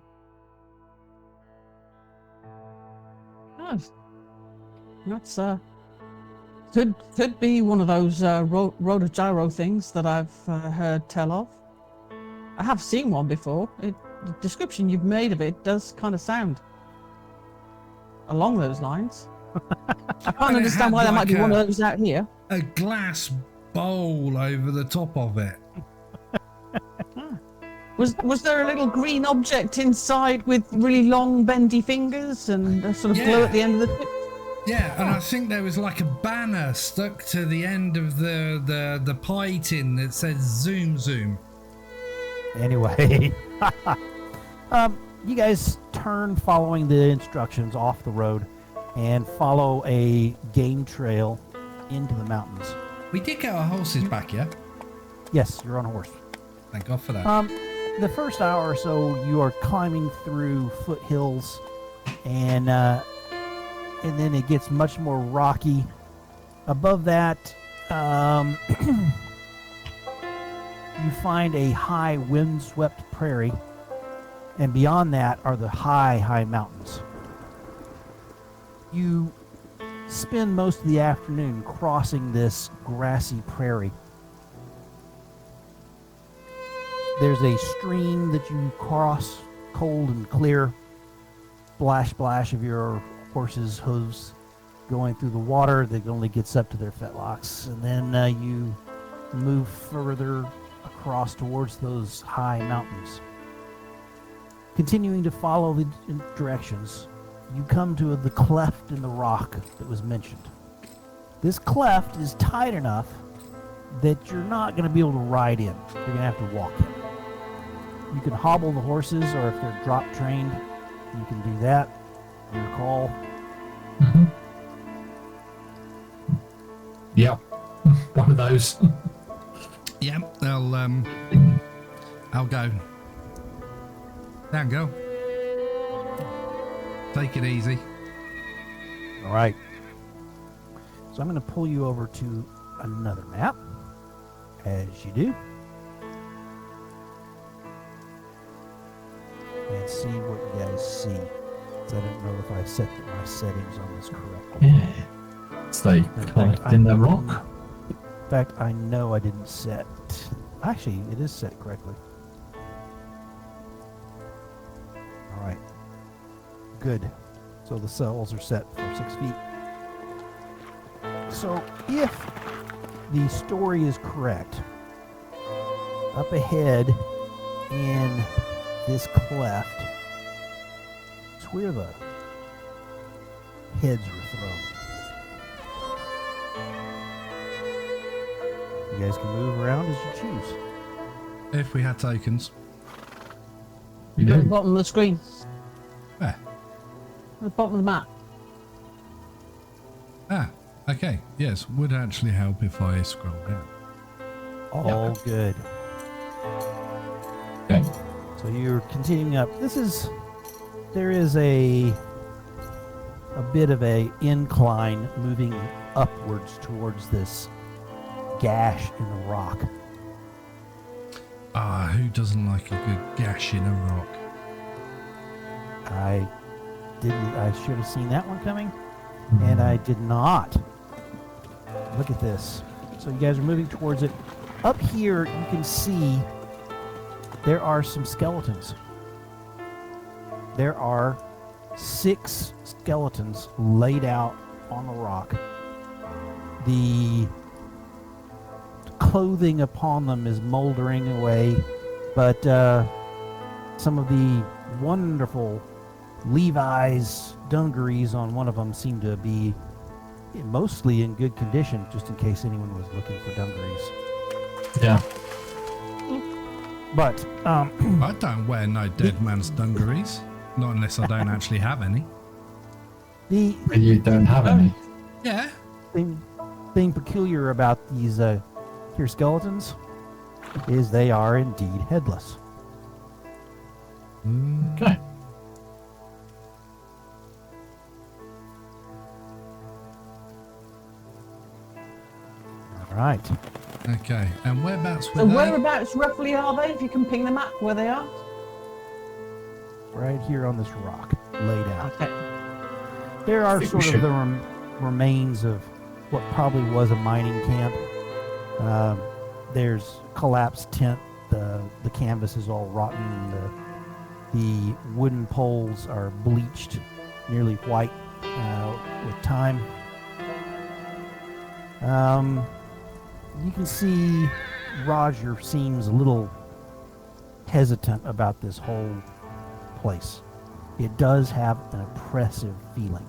Nice. That's could be one of those rotogyro things that I've heard tell of. I have seen one before. The description you've made of it does kind of sound along those lines. I can't it understand had why there might be like one of those out here. A glass bowl over the top of it. Was there a little green object inside with really long bendy fingers and a sort of glue at the end of the tip? Yeah, and I think there was like a banner stuck to the end of the pie tin that says Zoom Zoom. Anyway, you guys turn following the instructions off the road and follow a game trail into the mountains. We did get our horses back, yeah? Yes, you're on a horse. Thank God for that. The first hour or so, you are climbing through foothills, and then it gets much more rocky, Above that, you find a high windswept prairie, and beyond that are the high mountains. You spend most of the afternoon crossing this grassy prairie. There's a stream that you cross, cold and clear, splash of your horse's hooves going through the water that only gets up to their fetlocks, and then you move further across towards those high mountains. Continuing to follow the directions, you come to the cleft in the rock that was mentioned. This cleft is tight enough that you're not going to be able to ride in. You're going to have to walk in. You can hobble the horses, or if they're drop trained, you can do that. Your call. Mm-hmm. Yep. One of those. Yeah, I'll go. Down, go. Take it easy. All right. So I'm going to pull you over to another map, as you do, and see what you guys see. So I don't know if I set my settings on this correctly. Yeah. Stay collect in the rock. In fact, I know I didn't set. Actually, it is set correctly. All right. Good. So the cells are set for 6 feet. So if the story is correct, up ahead in this cleft, it's where the heads were thrown. You guys can move around as you choose. If we had tokens. We At the do. bottom of the screen. Where? At the bottom of the map. Ah, okay. Yes, would actually help if I scroll down. All good. Okay. So you're continuing up. There is a bit of a incline moving upwards towards this gash in the rock. Ah, who doesn't like a good gash in a rock? I should have seen that one coming, and I did not. Look at this. So you guys are moving towards it. Up here, you can see there are some skeletons. There are 6 skeletons laid out on the rock. The clothing upon them is moldering away, but some of the wonderful Levi's dungarees on one of them seem to be mostly in good condition, just in case anyone was looking for dungarees. Yeah. But I don't wear no dead man's dungarees. Not unless I don't actually have any. the You don't have any. Yeah. thing peculiar about these here skeletons is they are indeed headless. Okay. All right. Okay. And whereabouts were And they? whereabouts roughly are they? If you can ping the map where they are. Right here on this rock, laid out. Okay. There are think we sort of should- the remains of what probably was a mining camp. There's collapsed tent. The canvas is all rotten. The wooden poles are bleached, nearly white with time. You can see Roger seems a little hesitant about this whole place. It does have an oppressive feeling.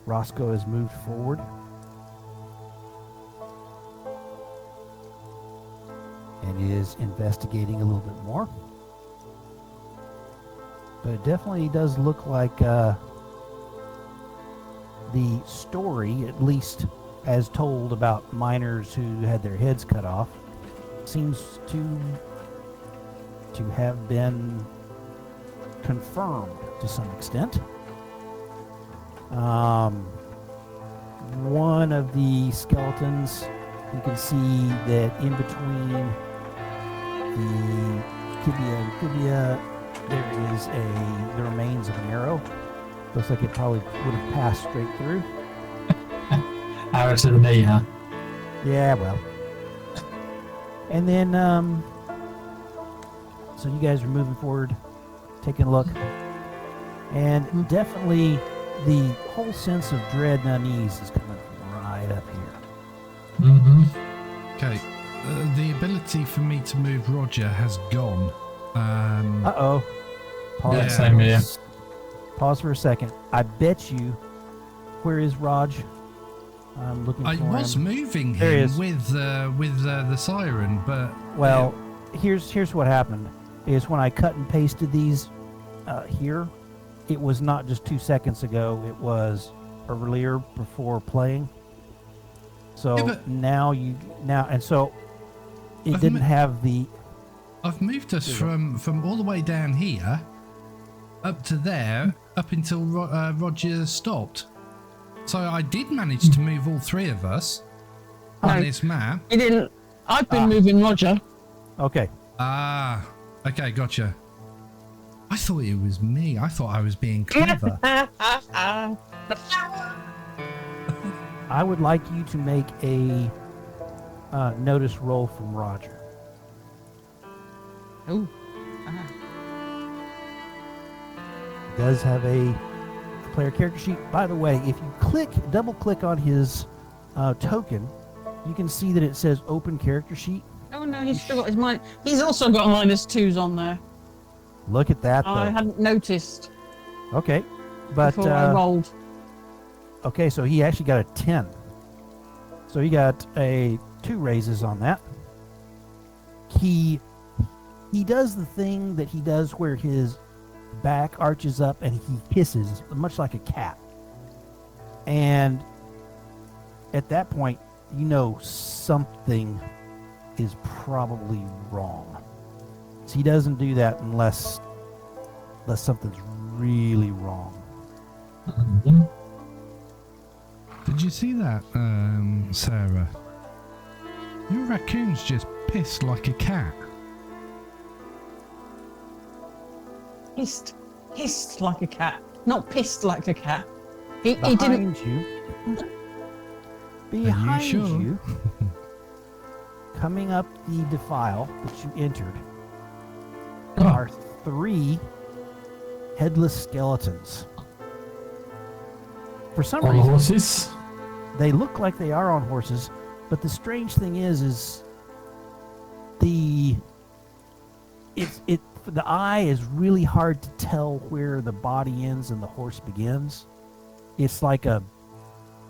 Roscoe has moved forward. And is investigating a little bit more. But it definitely does look like the story, at least as told about miners who had their heads cut off, seems to have been confirmed to some extent. One of the skeletons, you can see that in between the tibia, there is the remains of an arrow. Looks like it probably would have passed straight through. Arrow to the knee, huh? Yeah, well. And then, so you guys are moving forward, taking a look. And definitely the whole sense of dread and unease is coming from right up here. Mm-hmm. Okay. The ability for me to move Roger has gone. Uh-oh. Pause. Yeah, same here. Pause for a second. I bet you, where is Raj? I'm looking for I him. was moving There he him is. with the siren, but Well, here's what happened. Is when I cut and pasted these here, it was not just 2 seconds ago. It was earlier before playing. So Yeah, but- now and so it I've didn't mo- have the. I've moved us from all the way down here up to there, up until Roger stopped. So I did manage to move all three of us on No. this map. You didn't. I've been moving Roger. Okay. Ah, okay, gotcha. I thought it was me. I thought I was being clever. I would like you to make a notice roll from Roger. Oh. Does have a player character sheet. By the way, if you double click on his token, you can see that it says open character sheet. Oh no, he's still got his mind. He's also got -2s on there. Look at that, though. I hadn't noticed Okay, but before I rolled. okay, so he actually got a 10. So he got a 2 raises on that. He does the thing that he does where his back arches up and he hisses, much like a cat. And at that point, you know something is probably wrong. So he doesn't do that unless something's really wrong. Mm-hmm. Did you see that, Sarah? Your raccoon's just pissed like a cat. Hissed like a cat, not pissed like a cat. He didn't. Behind you. Behind sure? you. Coming up the defile that you entered are 3 headless skeletons. For some On the reason, horses. they look like they are on horses, but the strange thing is the eye is really hard to tell where the body ends and the horse begins. It's like a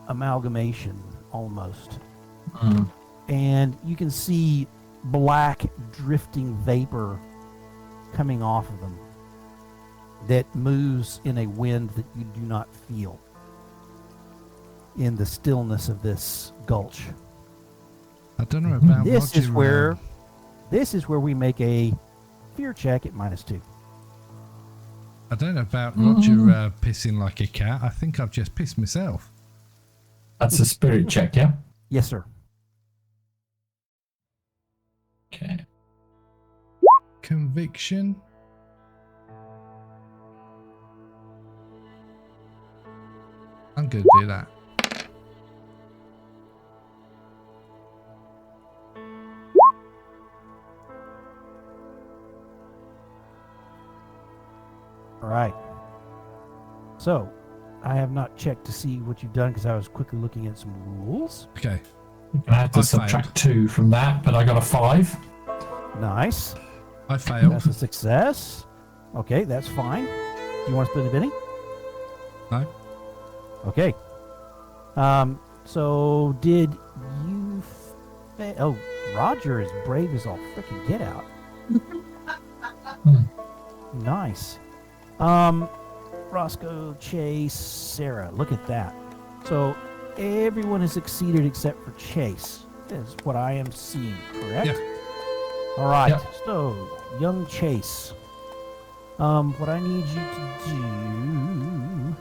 amalgamation almost. Mm. And you can see black drifting vapor coming off of them that moves in a wind that you do not feel in the stillness of this gulch. I don't know about This is Roger, where we make a fear check at -2. I don't know about Roger pissing like a cat. I think I've just pissed myself. That's a spirit check, yeah? Yes, sir. Okay. Conviction. I'm gonna do that. All right. So, I have not checked to see what you've done because I was quickly looking at some rules. Okay. You're gonna have to I subtract 2 from that, but I got a 5. Nice. I failed. That's a success. Okay, that's fine. Do you want to split a Benny? No. Okay. So did you oh, Roger is brave as all freaking get out. Nice. Roscoe, Chase, Sarah. Look at that. So everyone has succeeded except for Chase. Is what I am seeing, correct? Yeah. All right. Yep. So, young Chase. What I need you to do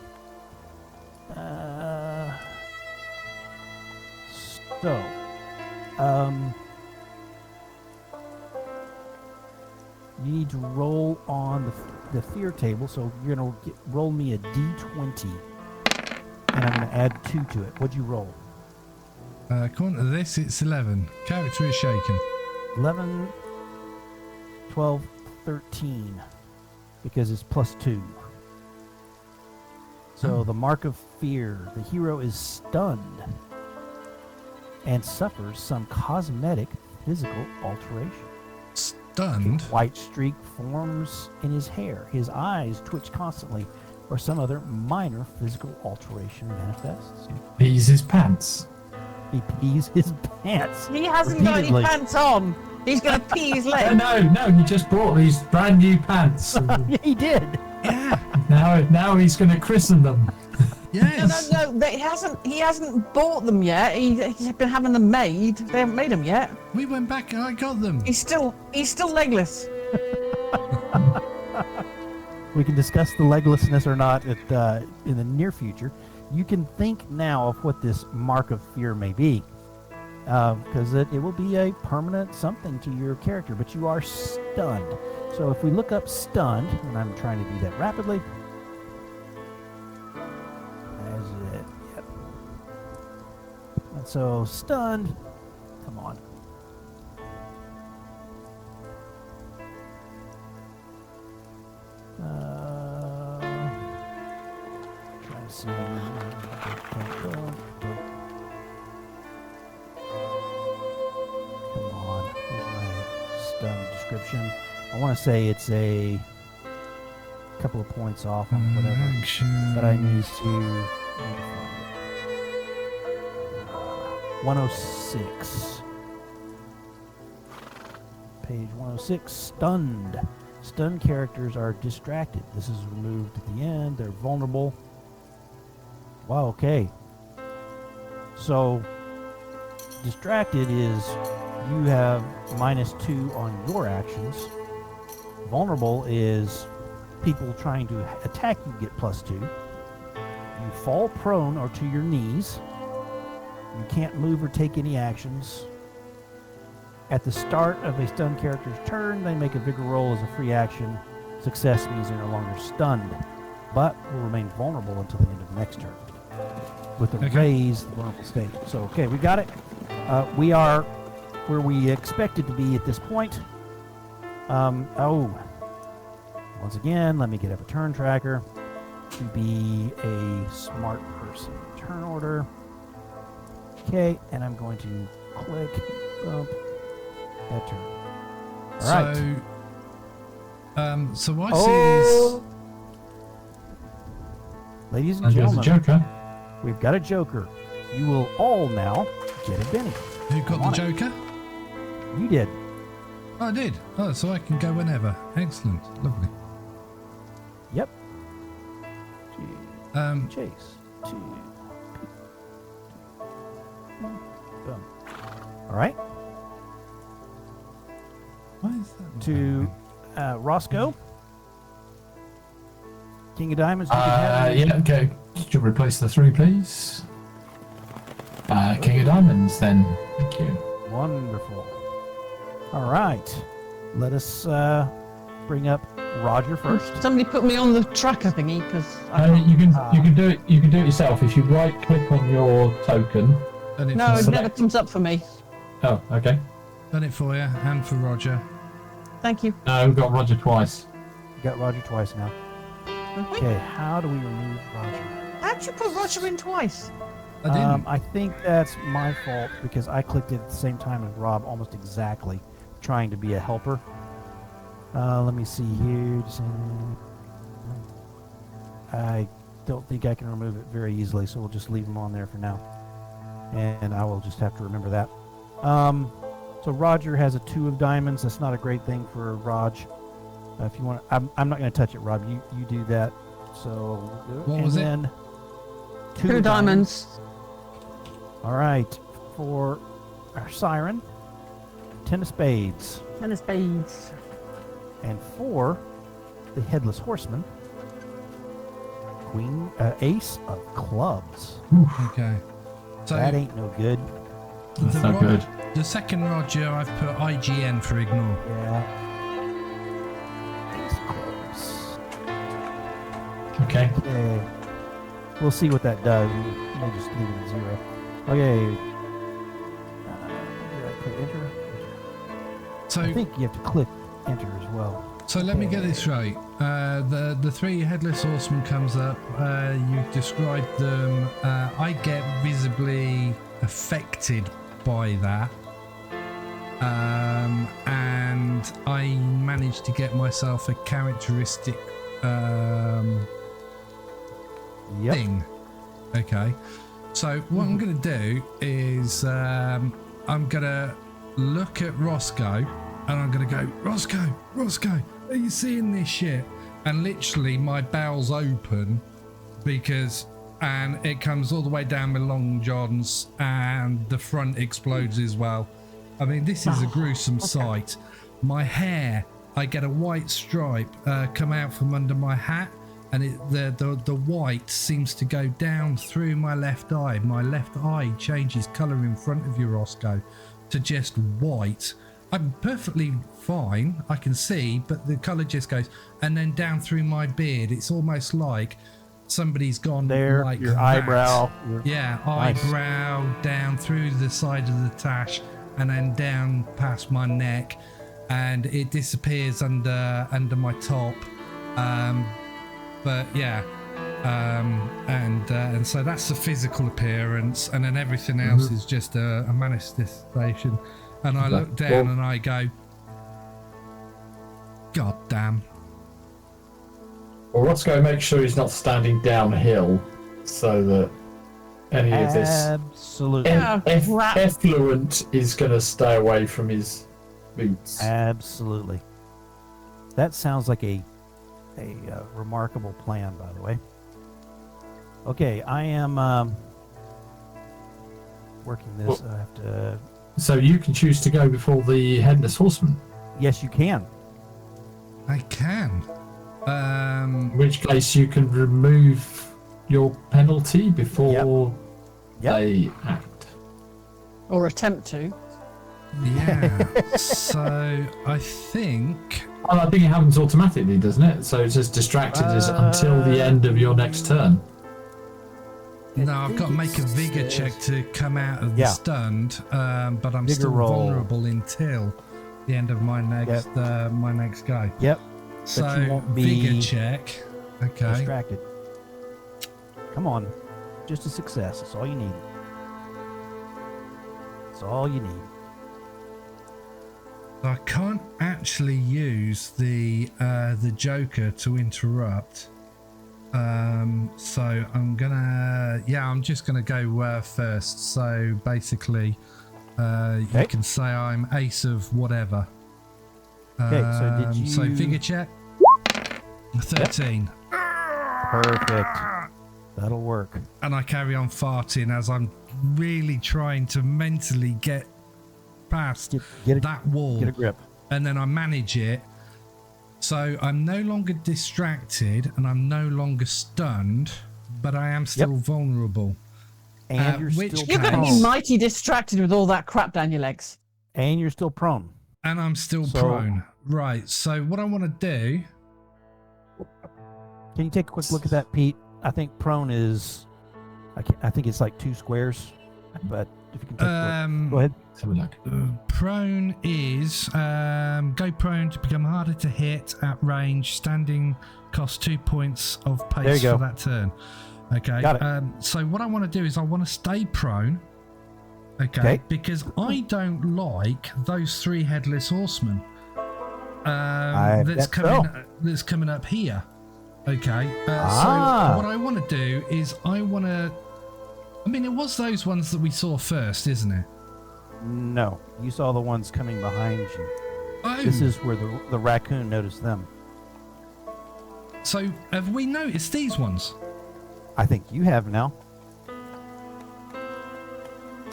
So, um, you need to roll on the fear table. So you're gonna roll me a d20, and I'm gonna add 2 to it. What'd you roll? According to this, it's 11. Character is shaken. 11, 12, 13, because it's +2. So the mark of fear, the hero is stunned and suffers some cosmetic physical alteration. Stunned? White streak forms in his hair. His eyes twitch constantly, or some other minor physical alteration manifests. Pees his pants. He pees his pants. He hasn't got any repeatedly. pants on. He's going to pee his leg. No, he just bought these brand new pants. Yeah, he did. Yeah. now he's going to christen them. Yes. No, he hasn't bought them yet. He's been having them made. They haven't made them yet. We went back and I got them. He's still legless. We can discuss the leglessness or not in the near future. You can think now of what this mark of fear may be, because it will be a permanent something to your character, but you are stunned. So if we look up stunned, and I'm trying to do that rapidly. That's it. Yep. And so stunned, come on. Trying to see. Come on. Where's my stun description? I want to say it's a couple of points off on whatever, but I need to. 106. Page 106. Stunned. Stunned characters are distracted. This is removed at the end. They're vulnerable. Wow, okay. So, distracted is you have -2 on your actions. Vulnerable is people trying to attack you get +2. You fall prone or to your knees. You can't move or take any actions. At the start of a stunned character's turn, they make a vigor roll as a free action. Success means they're no longer stunned, but will remain vulnerable until the end of the next turn with a raised vulnerable state. So, okay, we got it. We are where we expected to be at this point. Once again, let me get up a turn tracker to be a smart person. Turn order. Okay, and I'm going to click bump that turn. All right. So I see this. Ladies and And there's a gentlemen, joker. we've got a joker. You will all now get a Benny. Who got the Joker? You did. I did. Oh, so I can go whenever. Excellent. Lovely. Yep. Um, Chase. Boom. All right. why is that? To Roscoe. King of Diamonds. You can have Yeah, okay. Could you replace the 3, please? King of Diamonds, then. Thank you. Wonderful. All right. Let us bring up Roger first. Somebody put me on the tracker thingy because You can do it. You can do it yourself if you right click on your token. Done it no, for, it Select. never comes up for me. Oh, okay. done it for you, and for Roger. Thank you. No, we've got Roger twice. You got Roger twice now. Okay, how do we remove Roger? How'd you put Roger in twice? I didn't. I think that's my fault because I clicked it at the same time as Rob, almost exactly, trying to be a helper. Let me see here. I don't think I can remove it very easily, so we'll just leave him on there for now. And I will just have to remember that. So Roger has a 2 of diamonds. That's not a great thing for Raj. If you want, I'm not going to touch it, Rob. You do that. So What was it? then 2 diamonds. All right, for our siren, 10 of spades, And a spades. and for the headless horseman, Ace of clubs. Okay. So That ain't no good. That's the not Ro- good. The second Roger, I've put IGN for ignore. Yeah. Ace of clubs. Okay. Okay. We'll see what that does. We'll just leave it at 0. Okay. Did I put enter? So I think you have to click enter as well. So let me get this right. The 3 headless horsemen comes up. You described them. I get visibly affected by that, and I managed to get myself a characteristic Yep. thing. Okay. So what I'm going to do is I'm going to look at Roscoe, and I'm going to go, Roscoe, are you seeing this shit? And literally my bowels open and it comes all the way down my long johns, and the front explodes as well. I mean, this is a gruesome sight. My hair, I get a white stripe come out from under my hat, and the white seems to go down through my left eye. My left eye changes colour in front of you, Roscoe, to just white. I'm perfectly fine, I can see, but the colour just goes, and then down through my beard, it's almost like somebody's gone There, like your that. eyebrow. Yeah, Nice. eyebrow down through the side of the tash, and then down past my neck, and it disappears under my top. But yeah, and so that's the physical appearance, and then everything else is just a manifestation. And I look down and I go, God damn. Well, Roscoe makes sure he's not standing downhill so that any of this Absolutely. effluent is going to stay away from his boots. Absolutely. That sounds like a remarkable plan, by the way. Okay, I am working this. I have to. So you can choose to go before the headless horseman. Yes, you can. I can. In which case you can remove your penalty before Yep. they act. Or attempt to. Yeah. So I think. Well, I think it happens automatically, doesn't it? So it's just distracted until the end of your next turn. No, I've got to make a vigor check to come out of the Yeah. stunned, but I'm Vigor still roll. vulnerable until the end of my next go. Yep. So you won't be vigor check. Okay. distracted. Come on. Just a success. That's all you need. That's all you need. I can't actually use the Joker to interrupt. So I'm just gonna go first. So basically, you can say I'm ace of whatever. Okay, so did you? So vigor check. 13. Perfect. That'll work. And I carry on farting as I'm really trying to mentally get past Get a, that wall. Get a grip. And then I manage it. So I'm no longer distracted and I'm no longer stunned, but I am still vulnerable. And you're which still You're going to be prone. mighty distracted with all that crap down your legs. And you're still prone. And I'm still So- prone. Right. So what I want to do. Can you take a quick look at that, Pete? I think prone is. I think it's like 2 squares. But if you can take a look. Go ahead. Let's have a look. Prone is go prone to become harder to hit at range. Standing costs 2 points of There you pace go. for that turn. Okay. Got it. So what I want to do is I want to stay prone. Okay. Because I don't like those 3 headless horsemen. That's coming up here. Okay. So what I want to do is I want to. I mean, it was those ones that we saw first, isn't it? No, you saw the ones coming behind you. Oh. This is where the raccoon noticed them. So have we noticed these ones? I think you have now.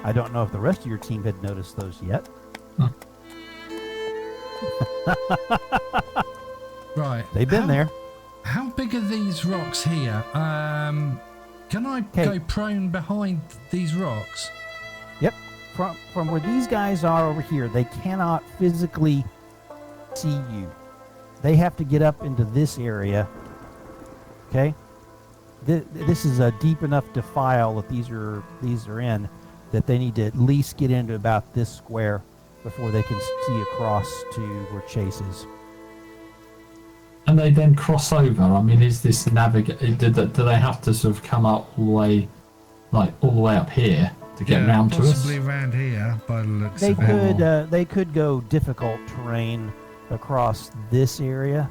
I don't know if the rest of your team had noticed those yet. Right. They've been there. How big are these rocks here? Can I go prone behind these rocks? Yep. From where these guys are over here, they cannot physically see you. They have to get up into this area. Okay. This is a deep enough defile that these are in, that they need to at least get into about this square before they can see across to where Chase is. And they then cross over. I mean, is this do they have to sort of come up all the way, like all the way up here to get round to us? Possibly around here by the looks of it. They could go difficult terrain across this area.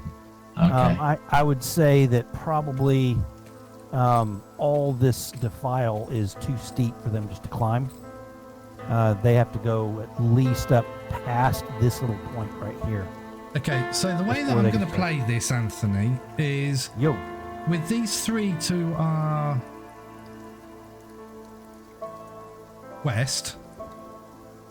Okay. I would say that probably all this defile is too steep for them just to climb. They have to go at least up past this little point right here. Okay, so the way that I'm going to play this, Anthony, is with these three to our west.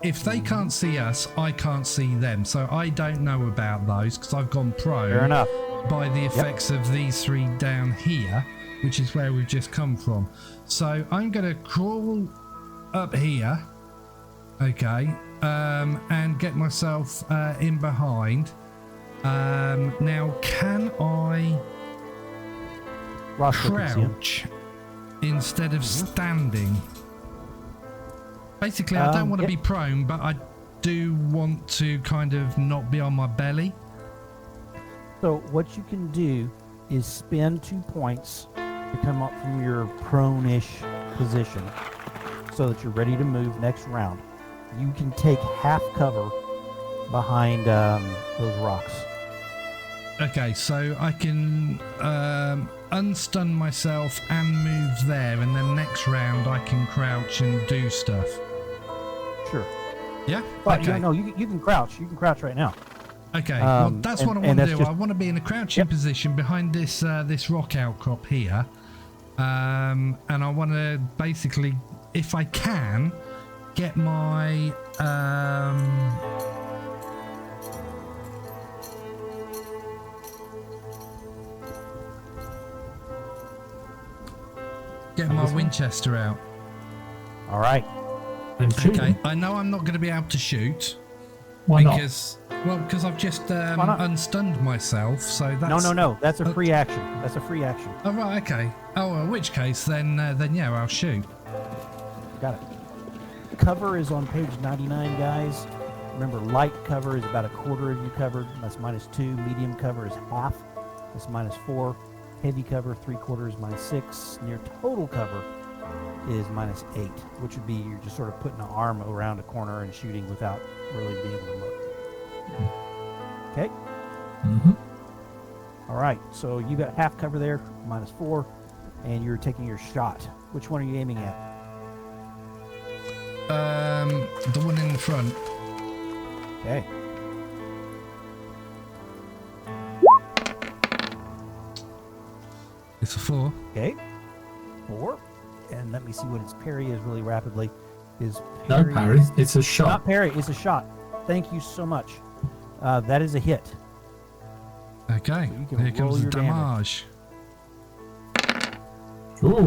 If they can't see us, I can't see them. So I don't know about those because I've gone prone. Fair enough. By the effects of these three down here, which is where we've just come from. So I'm going to crawl up here, okay, and get myself in behind. Now, can I Roscoe crouch instead of standing? Basically, I don't want to be prone, but I do want to kind of not be on my belly. So what you can do is spend 2 points to come up from your prone-ish position so that you're ready to move next round. You can take half cover behind those rocks. Okay, so I can unstun myself and move there, and then next round I can crouch and do stuff. Sure. Yeah? But okay. you can crouch. You can crouch right now. Okay, well, that's what I want to do. Just... I want to be in a crouching position behind this this rock outcrop here. And I want to basically, if I can, get my... get my Winchester out. All right. Okay, I know I'm not going to be able to shoot. Why because, not? Well, because I've just unstunned myself, so that's... No. That's a free action. That's a free action. Oh, right, okay. Oh, in which case, then yeah, I'll shoot. Got it. Cover is on page 99, guys. Remember, light cover is about a quarter of you covered. That's -2. Medium cover is half. That's -4. Heavy cover, 3/4 -6. Near total cover is -8, which would be you're just sort of putting an arm around a corner and shooting without really being able to look. Okay? Mm-hmm. All right, so you got half cover there, -4, and you're taking your shot. Which one are you aiming at? The one in the front. Okay. It's a 4. Okay. 4. And let me see what its parry is really rapidly. No parry, it's a shot. Not parry, it's a shot. Thank you so much. That is a hit. Okay, So here comes the damage. Ooh,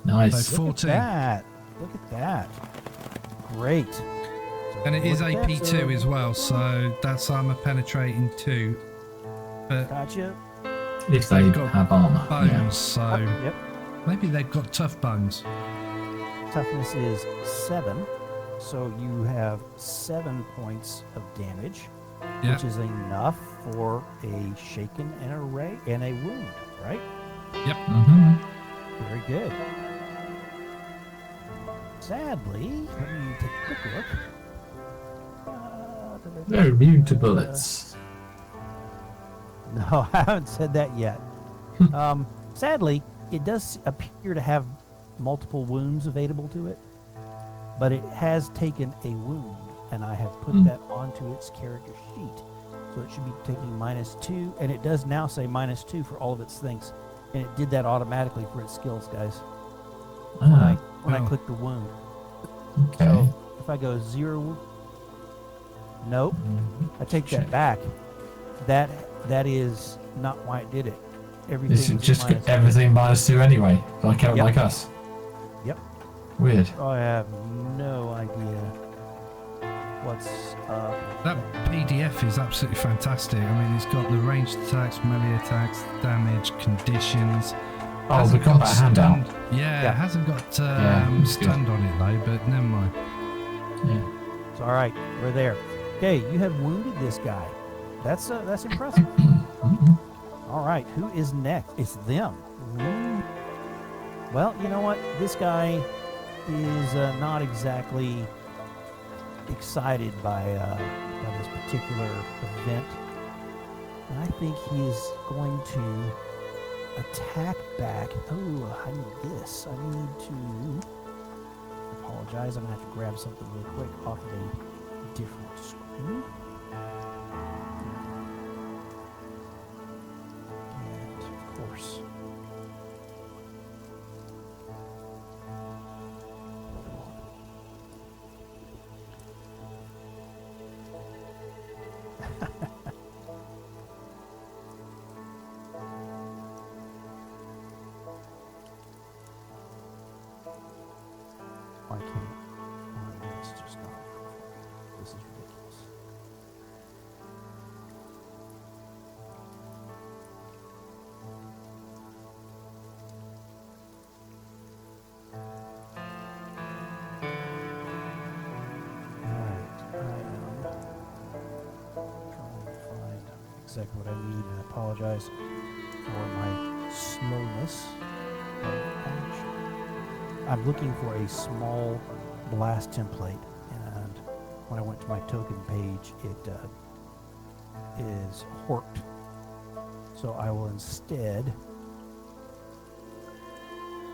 nice. So 14. Look at that. Great. So And it is look at that, AP2 so- as well, so that's armor penetrating 2. But Gotcha. If they They've got have armor. bones, Yeah. so Yep. maybe they've got tough bones. Toughness is 7. So you have 7 points of damage, Yeah. which is enough for a shaken and a wound, right? Yep. Mm-hmm. Very good. Sadly, let me take a quick look. They're immune to bullets. No, I haven't said that yet. Sadly, it does appear to have multiple wounds available to it, but it has taken a wound, and I have put that onto its character sheet. So it should be taking -2, and it does now say -2 for all of its things. And it did that automatically for its skills, guys. When I click the wound. Okay. So if I go 0, nope, I take that back. That is not why it did it. It's just minus everything -2 anyway, like Yep. like us. Yep. Weird. I have no idea what's up. That PDF is absolutely fantastic. I mean, it's got the ranged attacks, melee attacks, damage, conditions. Oh, the Hasn't got combat handout. stunned. Yeah, Yeah. it hasn't got it's good. stunned on it though, but never mind. Yeah. It's all right. We're there. Okay, you have wounded this guy. That's impressive. All right, who is next? It's them. Ooh. Well, you know what? This guy is not exactly excited by this particular event. And I think he is going to attack back. Oh, I need this. I need to apologize. I'm going to have to grab something real quick off of a different screen. And of course, why can't why it's just not working for me? This is ridiculous. Alright, I am trying to find exactly what I need, and I apologize for my slowness of action. I'm looking for a small blast template, and when I went to my token page, it is horked. So I will instead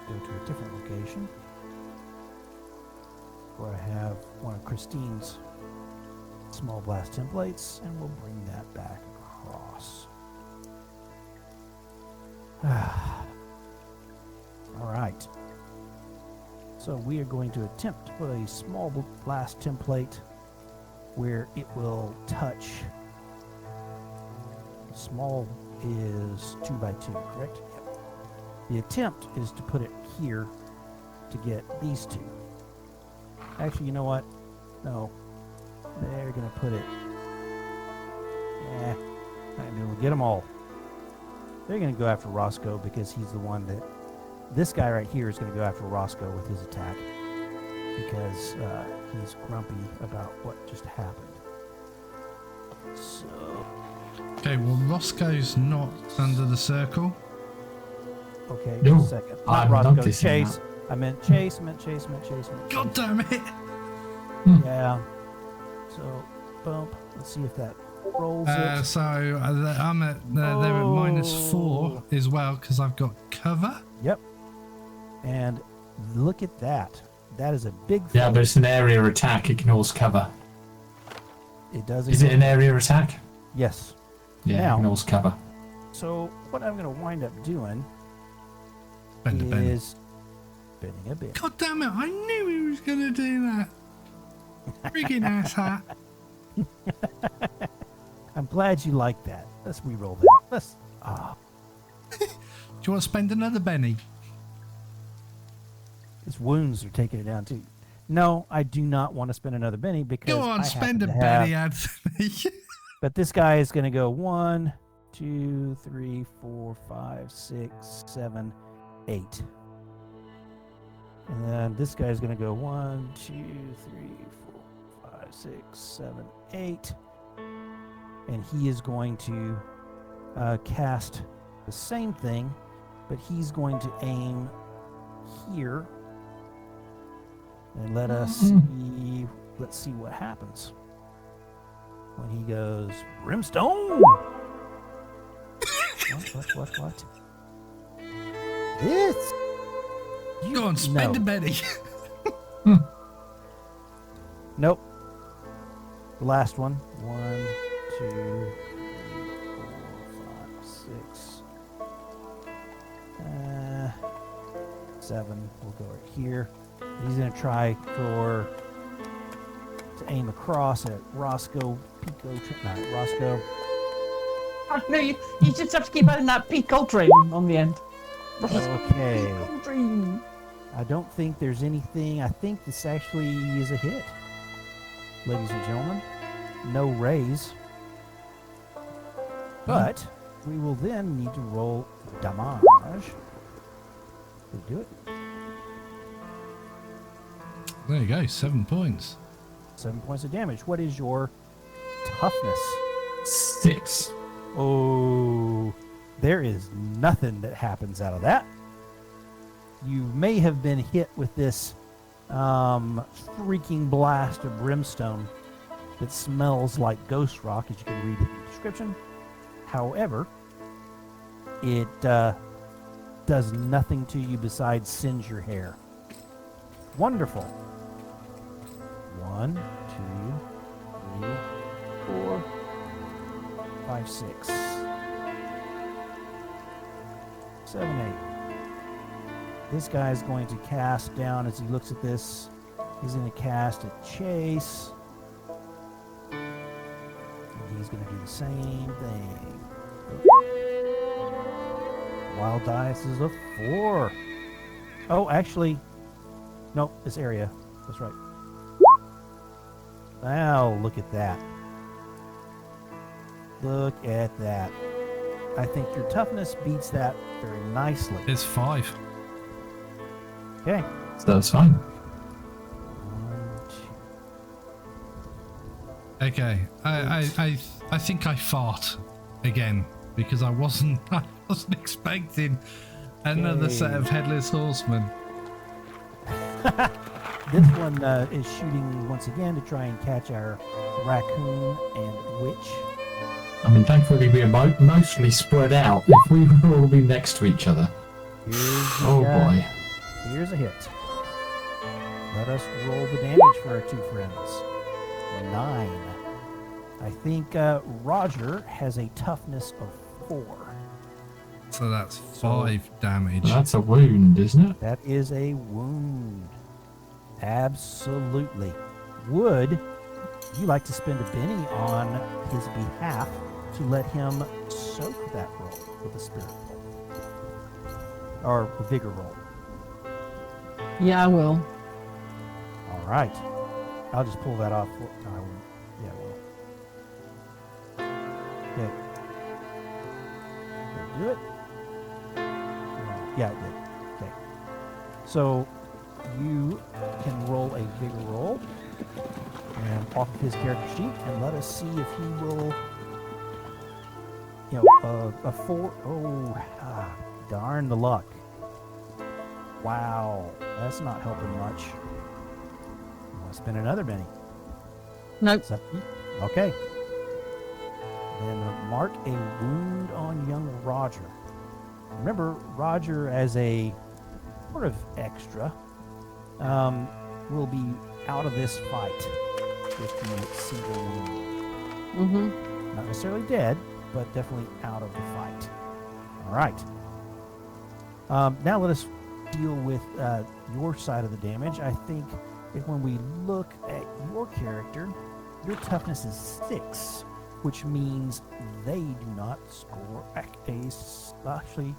go to a different location where I have one of Christine's small blast templates, and we'll bring that back across. All right. So we are going to attempt to put a small blast template where it will touch. Small is 2 by 2, correct? Yep. The attempt is to put it here to get these two. Actually, you know what? No. They're going to put it... we'll get them all. They're going to go after Roscoe because he's the one that... This guy right here is going to go after Roscoe with his attack because he's grumpy about what just happened. So... Okay, well, Roscoe's not under the circle. Okay, No, just a second. Not I'm Roscoe, noticing Chase. that. I meant Chase, Chase. God damn it! Yeah. So, bump. Let's see if that rolls it. So I'm at they're at -4 as well because I've got cover. Yep. And look at that. That is a big Yeah, fail. but it's an area attack. Ignores cover. It does. Is it an area attack? Yes. Yeah, Now- ignores cover. So what I'm going to wind up doing Bend a bend. is bending a bit. God damn it! I knew he was gonna do that. Freaking asshat. I'm glad you like that. Let's re-roll that. Let's. Do you want to spend another penny? His wounds are taking it down too. No, I do not want to spend another penny because Go on, I spend a happen to have- penny, Anthony. But this guy is going to go 1, 2, 3, 4, 5, 6, 7, 8. And then this guy is going to go 1, 2, 3, 4, 5, 6, 7, 8. And he is going to cast the same thing, but he's going to aim here. And let us see. Let's see what happens when he goes brimstone. What? This. Go on, spend a No. penny. Nope. The last one. 1, 2, 3, 4, 5, 6. 7. We'll go right here. He's going to try to aim across at Roscoe. Roscoe. No, you just have to keep adding that Pete Coltrane on the end. Okay. Coltrane. I don't think there's anything. I think this actually is a hit, ladies and gentlemen. No raise. But we will then need to roll damage. Did we do it? There you go, 7 points. 7 points of damage. What is your toughness? 6. Oh, there is nothing that happens out of that. You may have been hit with this freaking blast of brimstone that smells like ghost rock, as you can read in the description. However, it does nothing to you besides singe your hair. Wonderful. 1, 2, 3, 4, 5, 6, 7, 8. This guy is going to cast down as he looks at this. He's going to cast a chase. And he's going to do the same thing. Wild dice is a 4. Oh, actually, nope, it's area. That's right. Wow, look at that. Look at that. I think your toughness beats that very nicely. It's 5. Okay. So that's fine. 1, 2. Okay, I think I fart again because I wasn't expecting another set of headless horsemen. This one is shooting once again to try and catch our raccoon and witch. I mean, thankfully we are mostly spread out. If we would all be next to each other. Oh boy. Here's a hit. Let us roll the damage for our 2 friends. 9. I think Roger has a toughness of 4. So that's 5 damage. That's a wound, isn't it? That is a wound. Absolutely. Would you like to spend a penny on his behalf to let him soak that roll with a spirit roll? Or a vigor roll? Yeah, I will. All right. I'll just pull that off. I will. Yeah, I will. Okay. Did it do it? Yeah, it did. Okay. So you can roll a vigor roll and off of his character sheet, and let us see if he will. You know, a 4. Oh, darn the luck. Wow, that's not helping much. You want to spend another penny? Nope. Okay. Then mark a wound on young Roger. Remember, Roger as a sort of extra will be out of this fight with the single wound. Mm-hmm. Not necessarily dead, but definitely out of the fight. All right. Now let us deal with your side of the damage. I think if when we look at your character, your toughness is 6, which means they do not score a actually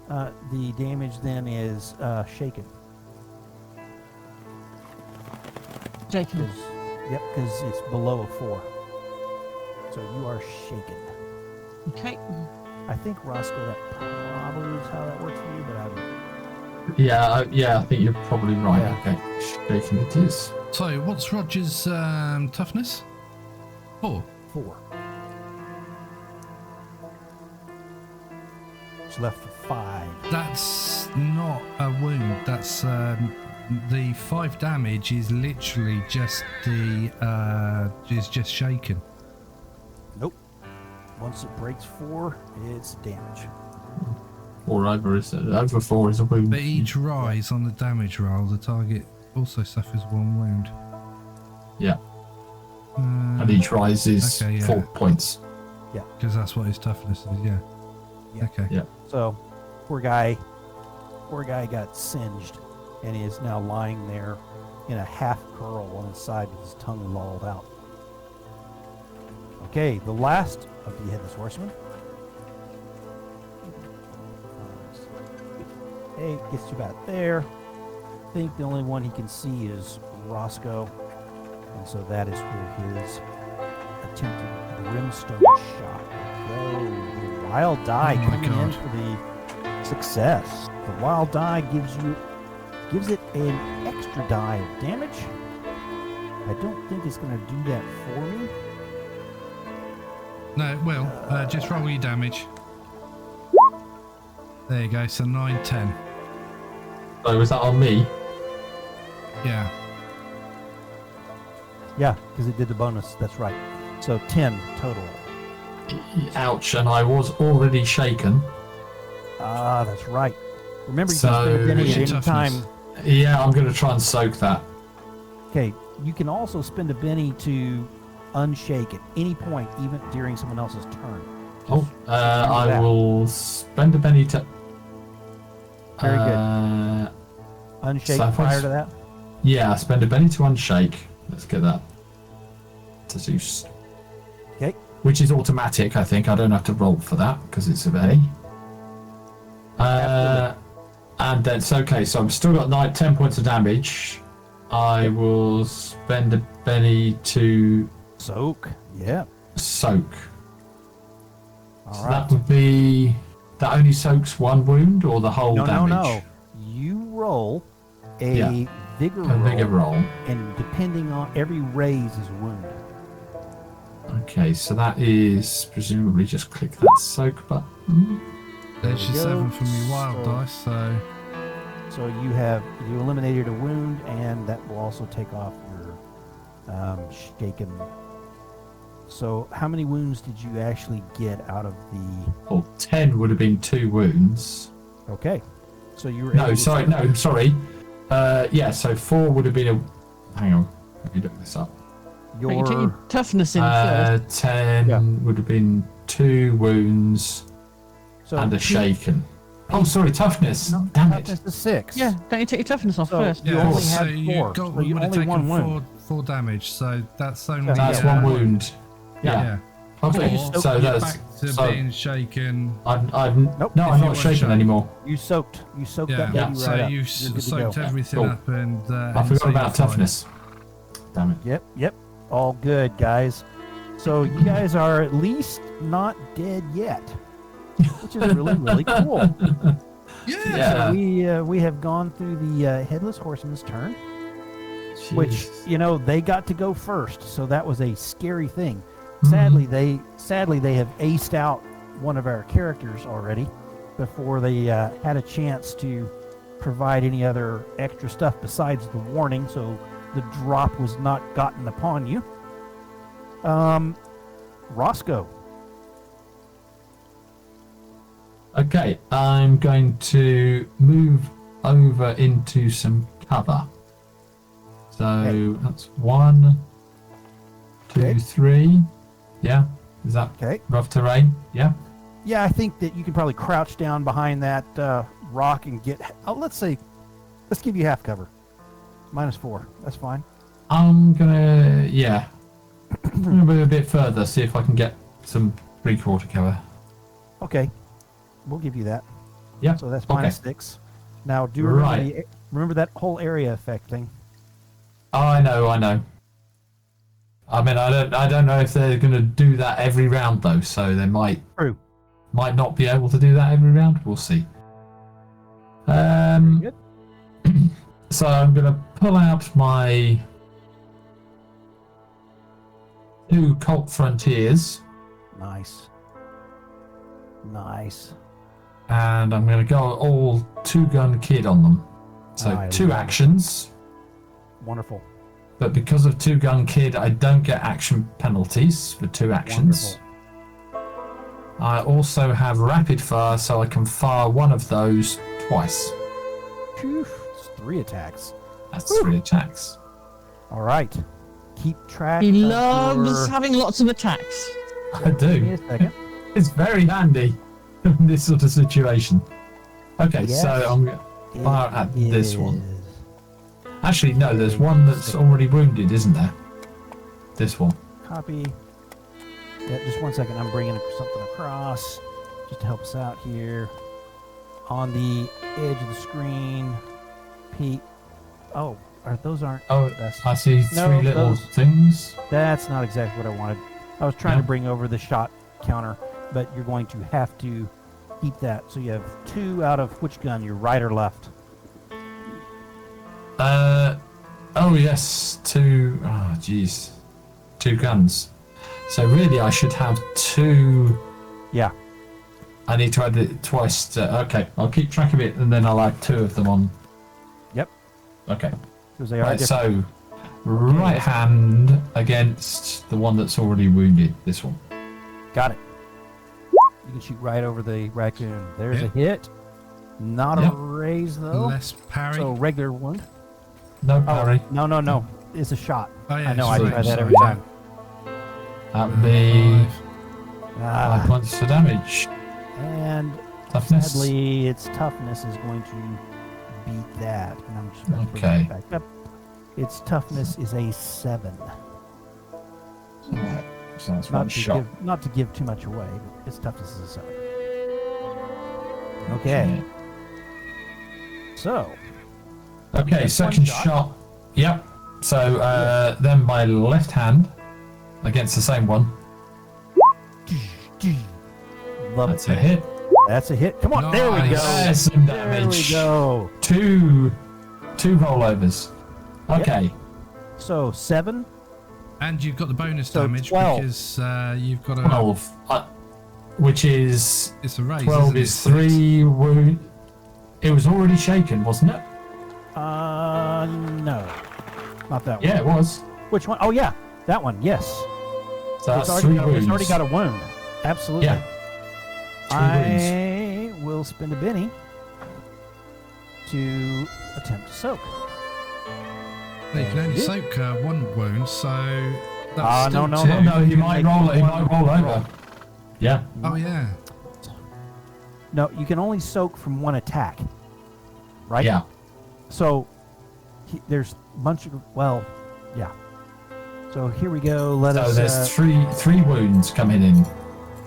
the damage then is shaken. Shaken. Yep, because it's below a 4. So you are shaken. Okay. I think, Roscoe, that probably is how that works for you, but I don't. Yeah, I think you're probably right. Yeah. Okay, shaking it is. So, what's Roger's toughness? 4. 4. She's left for 5. That's not a wound. That's the 5 damage is literally just the is just shaken. Nope. Once it breaks 4, it's damage. Or over 4 is a wound. But each rise on the damage roll, the target also suffers 1 wound. Yeah. And each rise is okay, yeah. 4 points. Because that's what his toughness is. Yeah. Yeah. Okay. Yeah. So, poor guy got singed, and he is now lying there in a half curl on his side with his tongue lolled out. Okay, the last of the headless horsemen. Hey, gets to about there. I think the only one he can see is Roscoe, and so that is where his attempted brimstone shot will go. The wild die Oh my coming in God. for the success. The wild die gives it an extra die of damage. I don't think it's going to do that for me. No, it will. Just roll your damage. There you go. So 9, 10. So was that on me? Yeah. Yeah, because it did the bonus. That's right. So 10 total. Ouch, and I was already shaken. Ah, that's right. Remember, you So- can spend a penny at any Toughness. time. Yeah, I'm going to try and soak that. Okay, you can also spend a penny to unshake at any point, even during someone else's turn. Oh, I that. will spend a penny to... Very good. Unshake so if I prior s- to that. Yeah, spend a penny to unshake. Let's get that to Zeus. Okay. Which is automatic, I think. I don't have to roll for that because it's a penny. And then, so okay, so I've still got 10 points of damage. I will spend a penny to Soak. Yeah. soak. All So right. that would be... That only soaks one wound or the whole No, damage? no. You roll a Yeah. vigor A roll, bigger roll. and depending on every raise is a wound. Okay, so that is presumably just click that soak button. There's we your go. 7 from your wild So- dice. So So you eliminated a wound, and that will also take off your shaken. So how many wounds did you actually get out of the? Well, 10 would have been 2 wounds. Okay, so you were No, able to- sorry. Yeah, so 4 would have been a... Hang on, let me look this up. But you your take your toughness in first. 10 Yeah. would have been 2 wounds so and a two- shaken. Oh, sorry, toughness. No, Damn it. toughness is 6. Yeah, don't you take your toughness off So- first? You yeah, only so had you 4, got so you would have only taken one wound. 4 damage. So that's only That's Yeah. one wound. Yeah. Yeah. Okay, Or so you're that's... back to So being shaken. Nope. No, If I'm you not weren't shaken shaken. anymore. You soaked Yeah. that baby So right up. you You're good to soaked go. everything Cool. up, and I and forgot so you're about fine. toughness. Damn it. Yep, all good, guys. So you guys are at least not dead yet, which is really, really cool. Yeah. Yeah. We have gone through the headless horseman's turn, which Jeez. they got to go first, so that was a scary thing. Mhm. Sadly they have aced out one of our characters already before they had a chance to provide any other extra stuff besides the warning, so the drop was not gotten upon you. Roscoe. Okay, I'm going to move over into some cover. So Okay. that's 1, 2, Okay. 3. Yeah, is that Okay. rough terrain? Yeah. Yeah, I think that you can probably crouch down behind that rock and get. Let's give you half cover. -4. That's fine. I'm gonna, yeah. I'm gonna move a bit further, see if I can get some 3/4 cover. Okay, we'll give you that. Yeah. So that's Okay. -6. Now, do remember, Right. remember that whole area effect thing. Oh, I know. I mean, I don't know if they're gonna do that every round though, so they might True. not be able to do that every round. We'll see. Very good. So I'm going to pull out my 2 Colt Frontiers, Nice. Nice. and I'm going to go all 2-gun kid on them. So I 2 love it. actions, Wonderful. but because of 2-gun kid, I don't get action penalties for 2 actions. I also have rapid fire, so I can fire one of those twice. Phew, it's 3 attacks. That's 3 attacks. All right. Keep track. He of loves your- having lots of attacks. I Give me do. a second. It's very handy in this sort of situation. Okay, Yes. so I'm going to fire at this one. is. Actually, no, there's one that's already wounded, isn't there? This one. Copy. Yeah, just 1 second. I'm bringing something across just to help us out here. On the edge of the screen, Pete. Oh, those aren't. Oh, that's, I see No, three little those- things. that's not exactly what I wanted. I was trying No. to bring over the shot counter, but you're going to have to keep that. So you have 2 out of which gun? Your right or left? Oh yes, 2. Oh jeez, 2 guns. So really, I should have 2. Yeah. I need to add it twice. Okay, I'll keep track of it, and then I'll add 2 of them on. Yep. Okay. Because they are Right. different. So, right hand against the one that's already wounded. This one. Got it. You can shoot right over the raccoon. There's Yep. a hit. Not Yep. a raise though. Less parry. So regular wound. No parry. No, no, no. It's a shot. Oh, yeah, I know. I sorry, try that sorry, every yeah. time. That would be 5 Ah, points for damage. and Toughness. sadly, its toughness is going to beat that. And I'm just going to bring Okay. it back up. Its toughness is a 7. Right. So that's one shot. Not to give too much away, but its toughness is a 7. Okay. So, Okay, That's one second shot. shot. Yep. So then my left hand against the same one. love That's it. a hit. That's a hit. Come on, there we Nice. go. There's some There we damage. go. Two rollovers. Okay. So 7. And you've got the bonus So damage 12. because you've got a. 12. Which is It's a raise. 12 isn't is it? 3 wound. It was already shaken, wasn't it? No. Not that one. Yeah, it was. Which one? Oh, yeah. That one. Yes. So that's It's 3 already, wounds. it's already got a wound. Absolutely. Yeah. 3 wounds. I will spend a Benny to attempt to soak. You can only Yeah. soak 1 wound, so that's Ah, still no, 2. no, No, he You might make roll. He one might roll roll. over. Yeah. Oh yeah. No, you can only soak from 1 attack. Right? Yeah. So there's a bunch of, well, yeah. So here we go. Let So us. there's three wounds coming in.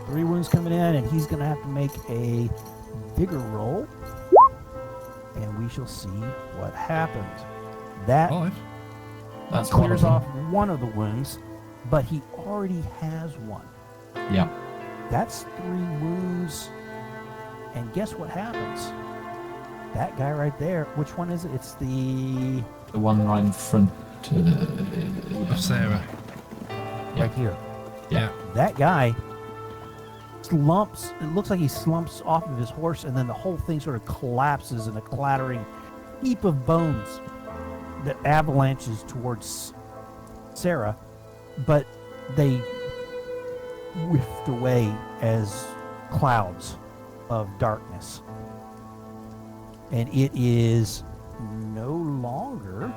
3 wounds coming in, and he's going to have to make a vigor roll. And we shall see what happens. That 5. That's one of clears them. off one of the wounds, but he already has 1. Yeah. That's 3 wounds. And guess what happens? That guy right there, which one is it? It's the The one right in front. Of Sarah. right here. Yeah. That guy slumps. It looks like he slumps off of his horse, and then the whole thing sort of collapses in a clattering heap of bones that avalanches towards Sarah, but they whiffed away as clouds of darkness. And it is no longer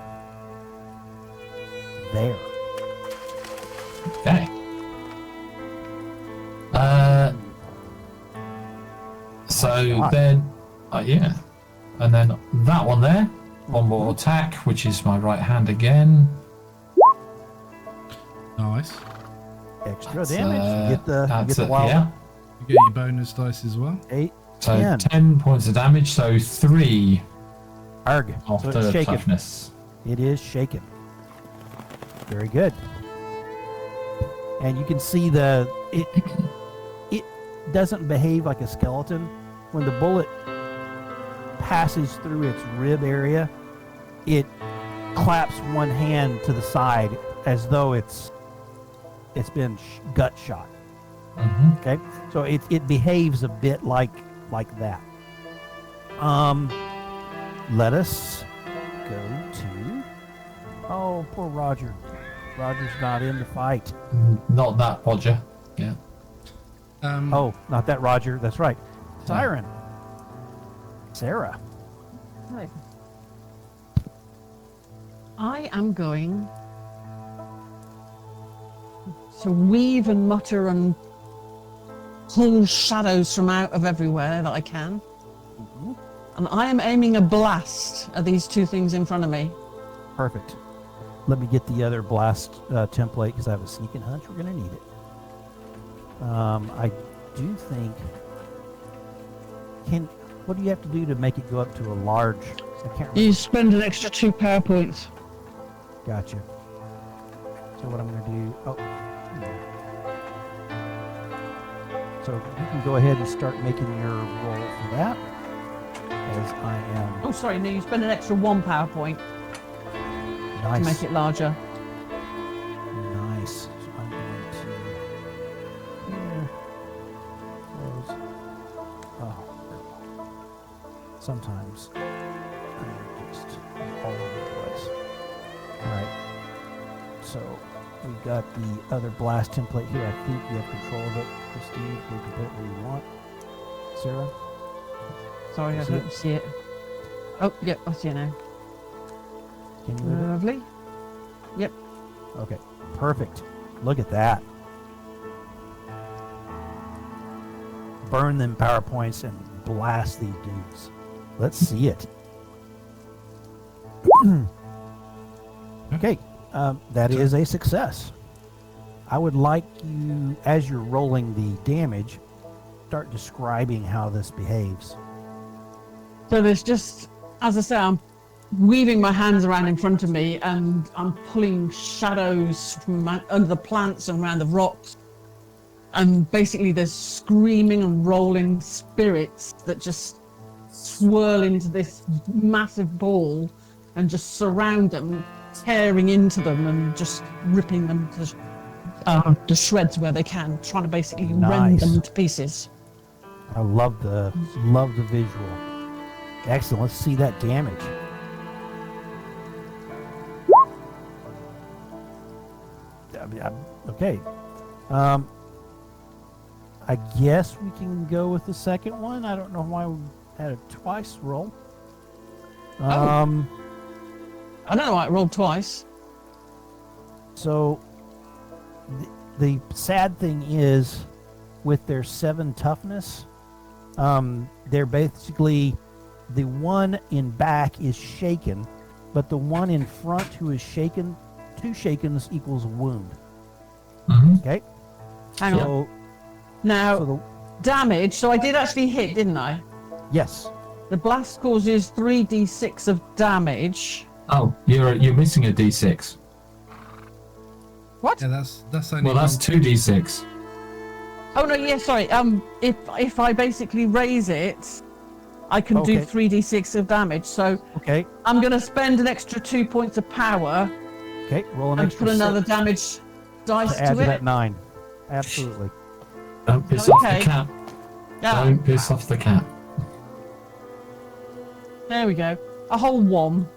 there. Okay. So God. then, yeah, and then that one there, one more attack, which is my right hand again. Nice. Extra That's, damage. You get the that's wild yeah. You get your bonus dice as well. 8, So 10. 10 points of damage. So 3 Arg. off So the it's shaken. toughness. It is shaken. Very good. And you can see it doesn't behave like a skeleton. When the bullet passes through its rib area, it claps one hand to the side as though it's been gut shot. Hmm. Okay, so it behaves a bit like that. Let us go to. Oh, poor Roger. Roger's not in the fight. Not that, Roger. Yeah. Oh, not that Roger. That's right. Siren. Sarah. Right. I am going to weave and mutter and pull shadows from out of everywhere that I can. And I am aiming a blast at these 2 things in front of me. Perfect. Let me get the other blast template because I have a sneaking hunch we're going to need it. I do think. What do you have to do to make it go up to a large? I can't remember. You spend an extra 2 power points. Gotcha. So what I'm going to do? Oh. So you can go ahead and start making your roll for that, as I am. Oh, sorry, no, you spend an extra 1 power point Nice. to make it larger. Nice. So I'm going to here. Close. Oh. Sometimes I'm just all over the place. All right. So we've got the other blast template here. I think you have control of it, Christine. You can put it where you want. Sarah. Sorry, I See don't it? see it. Oh, yep, I see it now. Can you move it? Lovely. Yep. Okay, perfect. Look at that. Burn them PowerPoints and blast these dudes. Let's see it. Okay, that is a success. I would like you, as you're rolling the damage, start describing how this behaves. So there's just, as I say, I'm weaving my hands around in front of me and I'm pulling shadows from under the plants and around the rocks. And basically there's screaming and rolling spirits that just swirl into this massive ball and just surround them, tearing into them and just ripping them to shreds where they can, trying to basically rend them to pieces. I love the visual. Excellent. Let's see that damage. Okay. I guess we can go with the second one. I don't know why we had a twice roll. I don't know why it rolled twice. So the sad thing is, with their 7 toughness, they're basically, the one in back is shaken, but the one in front who is shaken, 2 shakens equals a wound. Mm-hmm. Okay. Hang on. So Now, damage. So I did actually hit, didn't I? yes. The blast causes 3d6 of damage. Oh, you're missing a d6. What? Yeah, that's only. Well, that's one. 2d6. Oh no, yeah, sorry. If I basically raise it, I can do Okay. 3d6 of damage. So Okay. I'm gonna spend an extra 2 points of power Okay. Roll an and extra put another 6 damage dice to add to it. that 9. Absolutely. Don't piss off Okay. the cat. Yeah, Don't piss off the cat. there we go. A whole 1.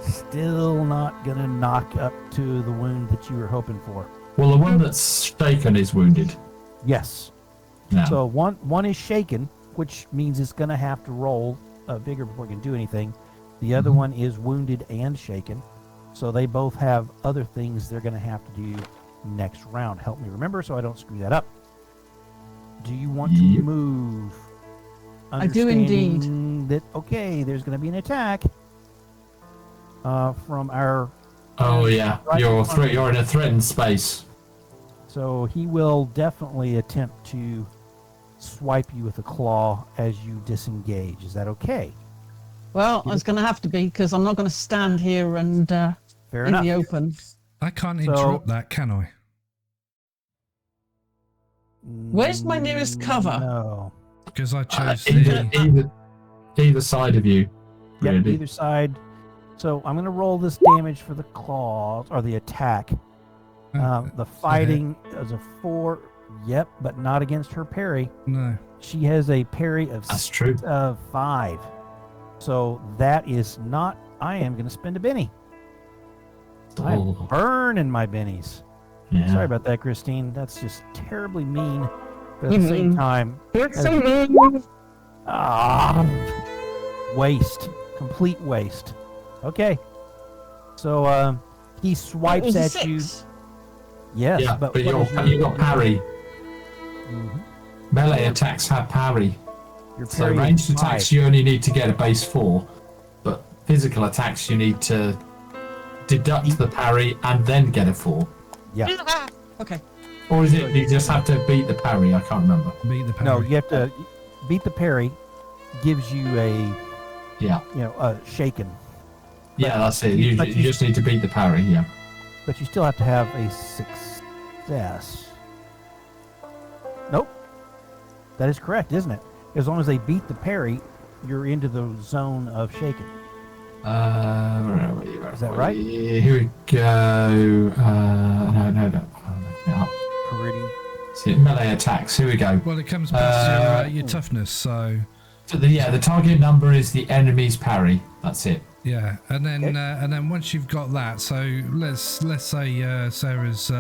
Still not gonna knock up to the wound that you were hoping for. Well, the one that's shaken is wounded. Yes. Now, So one is shaken, which means it's gonna have to roll bigger before it can do anything. The other one is wounded and shaken. So they both have other things they're gonna have to do next round. Help me remember so I don't screw that up. Do you want to Yep. move? I do indeed. Understanding that, okay, there's gonna be an attack from our. oh yeah, Right in front of you're in a threatened space. So he will definitely attempt to swipe you with a claw as you disengage. Is that okay? Well, it's gonna have to be because I'm not gonna stand here and Fair in enough. the open. I can't So- interrupt that, can I? Where's my nearest cover? No. Because I chose the. Either side of you, Yep, really. either side. So I'm going to roll this damage for the claws, or the attack. The fighting is a 4. Yep, but not against her parry. No. She has a parry of That's true. 5. So that is not. I am going to spend a Benny. I'm Oh, burning my bennies. yeah. Sorry about that, Christine. That's just terribly mean. But at the same time, waste. Complete waste. Okay. So he swipes at you. Yes, Yeah, but but what you got parry. Mhm. Melee attacks have parry. Your So parry is ranged 5. attacks you only need to get a base 4, but physical attacks you need to deduct the parry and then get a 4. Yeah. Okay. Or is it you just have to beat the parry? I can't remember. Beat the parry. No, you have to beat the parry. Gives you a Yeah. a shaken, Yeah, that's it. You just need to beat the parry, yeah. but you still have to have a success. Nope. That is correct, isn't it? As long as they beat the parry, you're into the zone of shaken. Where are we? Is that right? Here we go. No. Pretty. See, melee attacks. Here we go. Well, it comes past your toughness, so So the target number is the enemy's parry. That's it. yeah. And then once you've got that, so let's say Sarah's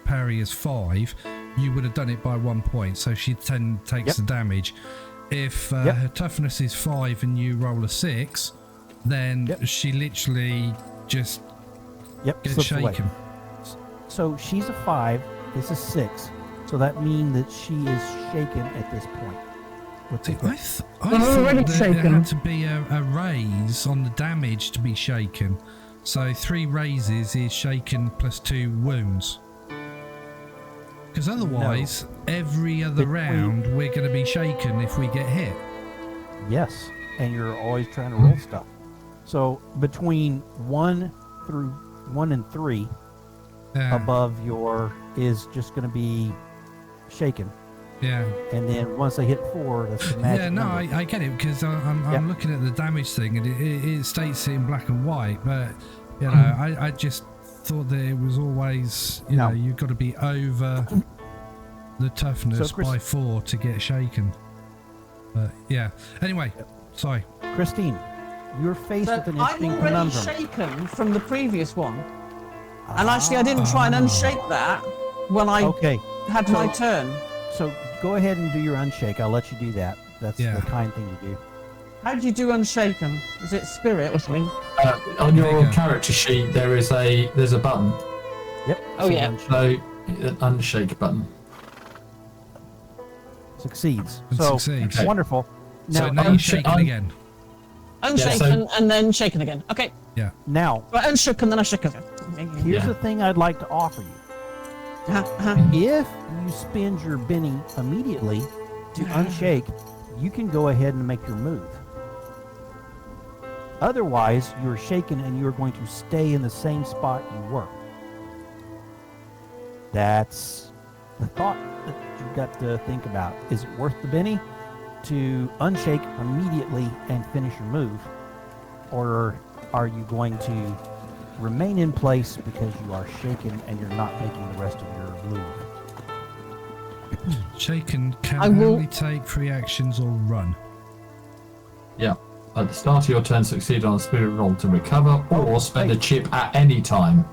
parry is 5, you would have done it by 1 point, so she then takes the damage. If her toughness is 5 and you roll a 6, then she literally just gets slips away. shaken. So she's a 5. This is 6. So that means that she is shaken at this point. What's See, it? I thought already that shaken. there had to be a raise on the damage to be shaken. So 3 raises is shaken plus 2 wounds. Because otherwise, every other round we're going to be shaken if we get hit. Yes, and you're always trying to roll stuff. So between 1 and 3 Yeah, above your is just going to be shaken, yeah. and then once they hit 4, that's the magic Yeah, no, number. I get it because I'm looking at the damage thing and it states it in black and white, but you know, I just thought that it was always, you know, you've got to be over the toughness So, Chris- by 4 to get shaken. But yeah, anyway, sorry. Christine, you're faced So with an I'm interesting already conundrum. shaken from the previous one. And actually, I didn't try and unshake that when I Okay, had my turn. so go ahead and do your unshake. I'll let you do that. That's Yeah. the kind thing to do. How do you do unshaken? Is it spirit or something? On your Vigor. character sheet, there's a button. Yep. Oh, yeah. unshake. So an unshake button. Succeeds. It So succeeds. Okay. wonderful. So now I'm you're sh- shaken I'm- again. Unshaken and then shaken again. Okay. Now, Right, unshook and then I shook again. here's Yeah. the thing I'd like to offer you. If you spend your Benny immediately to unshake, you can go ahead and make your move. Otherwise, you're shaken and you're going to stay in the same spot you were. That's the thought that you've got to think about. Is it worth the Benny to unshake immediately and finish your move? Or are you going to remain in place because you are shaken and you're not making the rest of your move? Shaken can I will- only take 3 actions or run. Yeah. At the start of your turn, succeed on a spirit roll to recover, or spend a wait. chip at any time.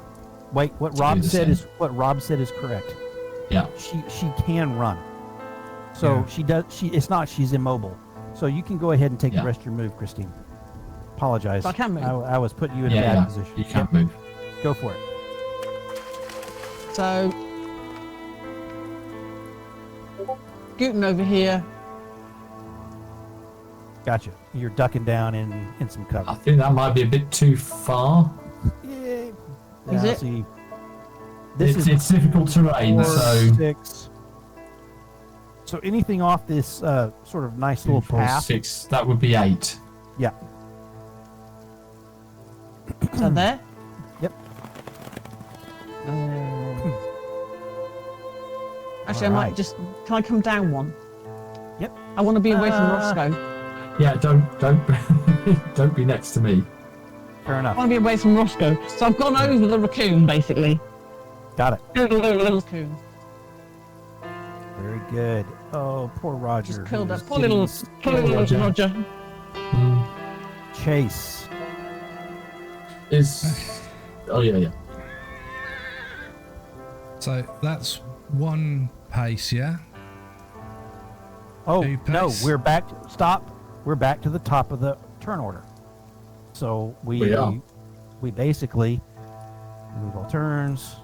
Wait, what To do Rob the said same. is correct. Yeah. She can run. So Yeah. she's immobile. So you can go ahead and take Yeah. the rest of your move, Christine. Apologize. So I can move. I was putting you in a Yeah, bad position. You can't Yep, move. go for it. So, Gooten over here. Gotcha. You're ducking down in some cover. I think that might be a bit too far. Yeah. Is Now, it? see, this is It's difficult terrain, 4, so 6. So anything off this sort of nice 2, little 4, path. 6. That would be 8. Yeah. So there. Yep. Actually, I Alright. might just. Can I come down one? Yep. I want to be away from Roscoe. Yeah, don't don't be next to me. Fair I enough. want to be away from Roscoe. So I've gone over the raccoon, basically. Got it. Little raccoon. Very good. Oh, poor Roger. Just killed who's that poor little getting Roger. Chase. Is oh yeah. So that's 1 pace, yeah? Oh, Two no, pace. we're back. Stop. We're back to the top of the turn order. So We are. we basically move all turns.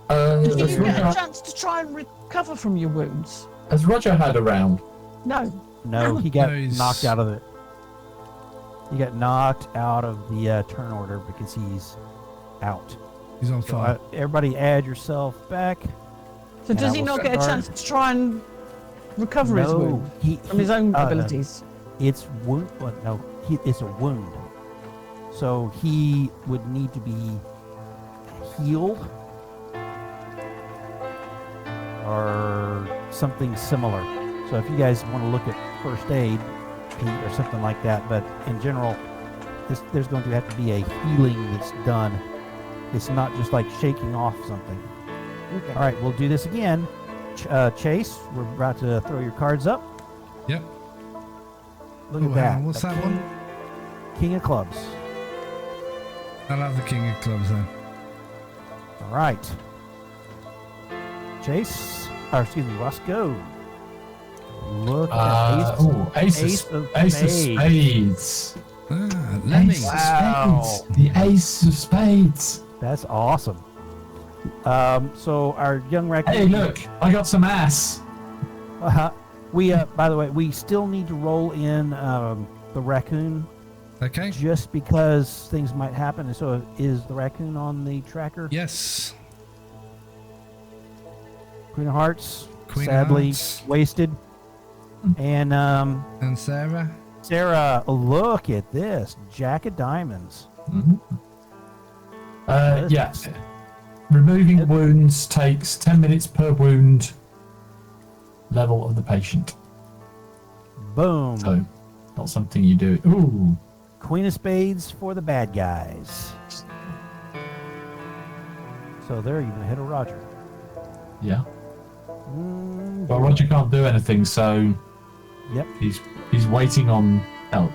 Did Has you get a Roger, chance to try and recover from your wounds? has Roger had a round? No. No, he got No, he's- knocked out of it. He got knocked out of the turn order because he's out. He's on So, fire. everybody add yourself back. So And does I he will not get a start- chance to try and recover his wound from his own abilities? It's wound. Well, no, it's a wound. So he would need to be healed or something similar. So if you guys want to look at first aid, Pete, or something like that, but in general, there's going to have to be a healing that's done. It's not just like shaking off something. Okay. All right, we'll do this again. Chase, we're about to throw your cards up. Yep. Look Oh, at that. hang on, what's The that one? King of clubs. I'll have the king of clubs then. All right. Chase, or excuse me, Roscoe. Look at Ace of Spades. Ah, let me. Ace of Wow. Spades. The Ace of Spades. That's awesome. So our young raccoon. Hey, look, I got some ass. We, by the way, we still need to roll in the raccoon Okay. just because things might happen. And so, is the raccoon on the tracker? Yes. Queen of Hearts, Queen of sadly Hearts. wasted. And And Sarah. Sarah, look at this, Jack of Diamonds. Mhm. Yeah. Removing wounds takes 10 minutes per wound level of the patient. Boom. So, not something you do. Ooh. Queen of Spades for the bad guys. So they're even ahead of Roger. Yeah. Well, Roger can't do anything, so Yep. he's waiting on help.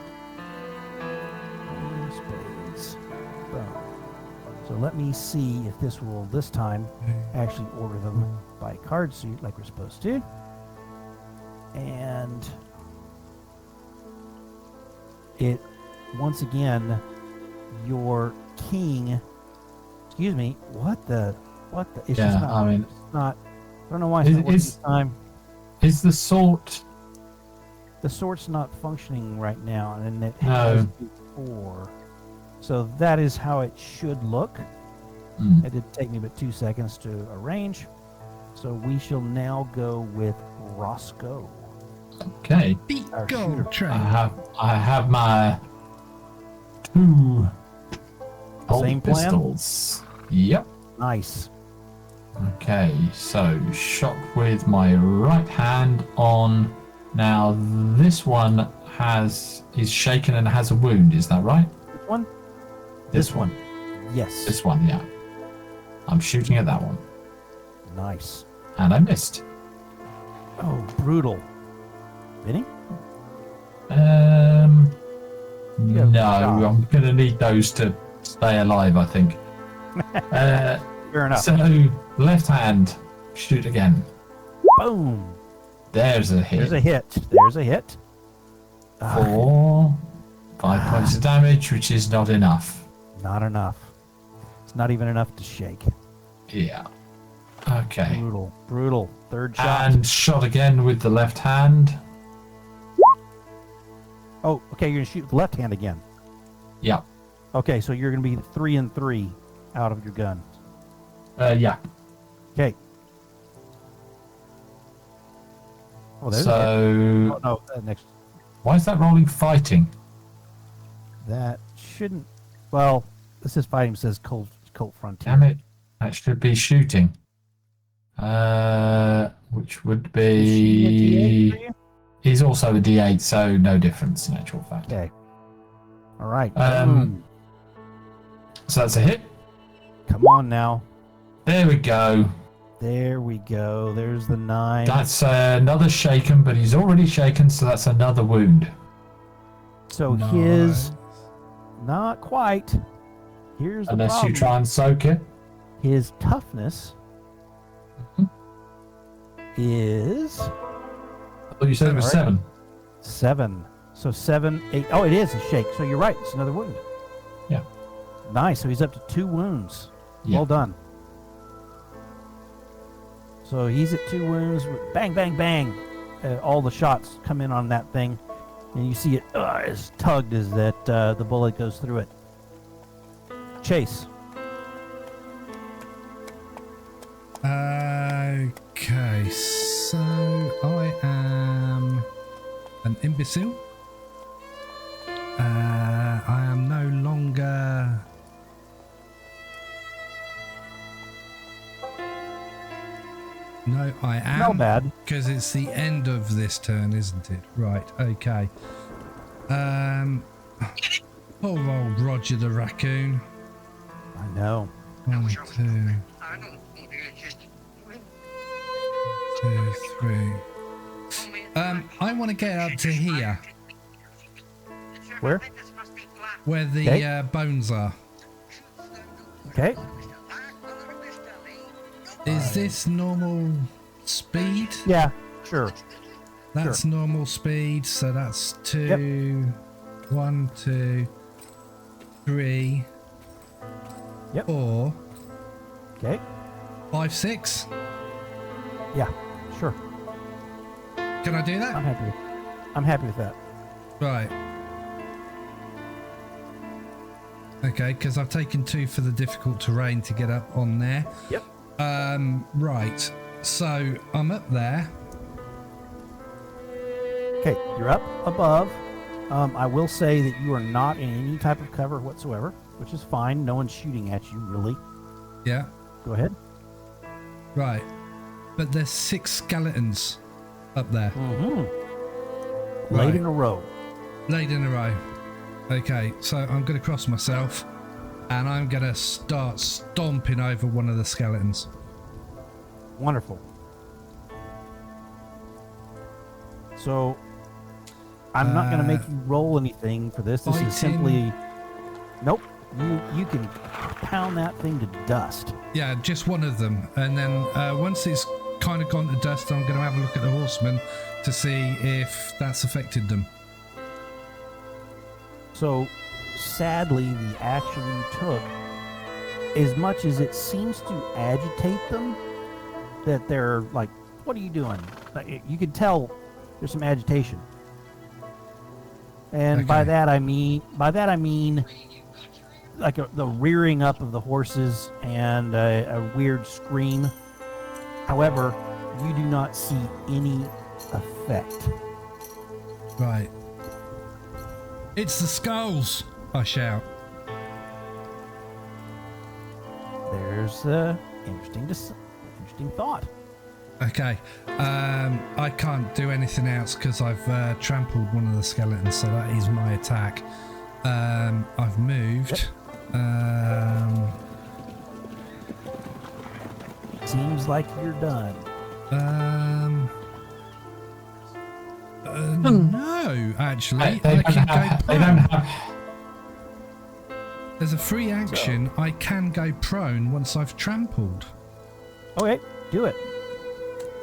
Queen of Spades. Boom. So let me see if this will this time actually order them by card suit like we're supposed to. And it once again your king. Excuse me. What the? It's Yeah, just not. I mean, It's not. I don't know why it's not working this time. is the sort? The sword's not functioning right now, and it No. has before. So that is how it should look. Mm. It did take me but 2 seconds to arrange. So we shall now go with Roscoe. Okay. Our Go shooter. train. I have my two bolt Same plan? pistols. Yep. Nice. Okay, so shot with my right hand on. Now this one is shaken and has a wound. Is that right? This one? This one. Yes. This one. Yeah. I'm shooting at that one, Nice. and I missed. Oh, brutal. Vinny? No, You got a shot. I'm gonna need those to stay alive. I think. Fair enough. So left hand, shoot again. Boom. There's a hit. There's a hit. There's a hit. For 5 points of damage, which is not enough. Not enough. It's not even enough to shake. Yeah. Okay. Brutal. Brutal. Third shot. And shot again with the left hand. Oh, okay. You're going to shoot with the left hand again. Yeah. Okay, so you're going to be 3 and 3 out of your gun. Yeah. Okay. Oh, there's a hit. So Oh, no, next. why is that rolling fighting? That shouldn't. Well, this is fighting. Says Colt Frontier. Damn it. That should be shooting. Which would Is she a D8 for be. you? He's also a D8, so no difference in actual fact. Okay. All right. Um, So that's a hit. Come on now. There we go. There we go. There's the 9. That's another shaken, but he's already shaken, so that's another wound. So his. Not quite. Here's the Unless problem. you try and soak it. His toughness is I thought you said it was All right. 7. 7. So 7, 8. Oh, it is a shake. So you're right. It's another wound. Yeah. Nice. So he's up to 2 wounds. Yeah. Well done. So he's at 2 wounds. Bang, bang, bang. All the shots come in on that thing. And you see it as tugged as that the bullet goes through it. Chase. Okay, so I am an imbecile. I am no longer... No, I am. Not bad. Because it's the end of this turn, isn't it? Right, okay. Poor old Roger the raccoon. I know. 1, 2, 2, 3. I want to get up to here, Where? where the Okay. bones are. Okay. Is this normal speed? Yeah, sure. That's normal speed, so that's 2, 1, 2, 3, Yep. 4, Okay. 5, 6. Yeah, sure. Can I do that? I'm happy with that. Right. Okay, because I've taken 2 for the difficult terrain to get up on there. Yep. Right. So I'm up there. Okay, you're up above. I will say that you are not in any type of cover whatsoever, which is fine. No one's shooting at you, really. Yeah. Go ahead. Right. But there's 6 skeletons up there. Mm-hmm. Right. Laid in a row. Laid in a row. Okay, so I'm going to cross myself and I'm going to start stomping over one of the skeletons. Wonderful. So, I'm not going to make you roll anything for this. This is Fighting. simply... Nope. You can pound that thing to dust. Yeah, just one of them. And then once it's kind of gone to dust, I'm going to have a look at the horsemen to see if that's affected them. So, sadly, the action you took, as much as it seems to agitate them, that they're like, what are you doing? Like, you can tell there's some agitation. And by Okay. that I mean like the rearing up of the horses and a weird scream. However, you do not see any effect. Right. It's the skulls, I shout. There's interesting thought. Okay. I can't do anything else because I've trampled one of the skeletons, so that is my attack. I've moved. Seems like you're done. No, actually. They I don't can go have- they prone. don't have. There's a free action. I can go prone once I've trampled. Okay, do it.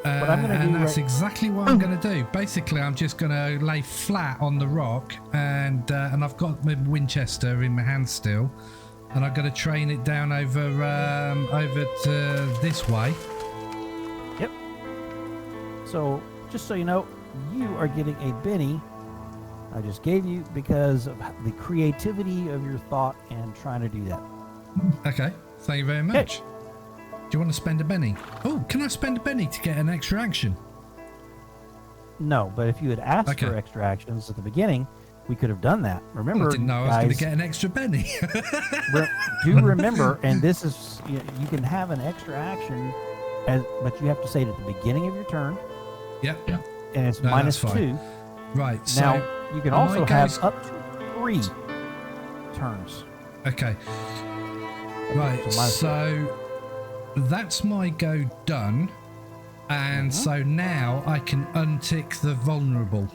What I'm gonna And do that's right- exactly what I'm going to do. Basically, I'm just going to lay flat on the rock, and I've got my Winchester in my hand still, and I'm going to train it down over to this way. Yep. So, just so you know, you are getting a Benny I just gave you because of the creativity of your thought and trying to do that. Okay, thank you very much. Do you want to spend a penny? Oh, can I spend a penny to get an extra action? No, but if you had asked Okay. for extra actions at the beginning, we could have done that. Remember, Well, I didn't know I was going to guys, get an extra penny. do remember, and this is, you can have an extra action, but you have to say it at the beginning of your turn, Yep. and it's No, minus that's fine. 2. Right. So, Now, you can am also I have goes- up to 3 turns. okay. Right. So minus So that's my go done, and so now I can untick the vulnerable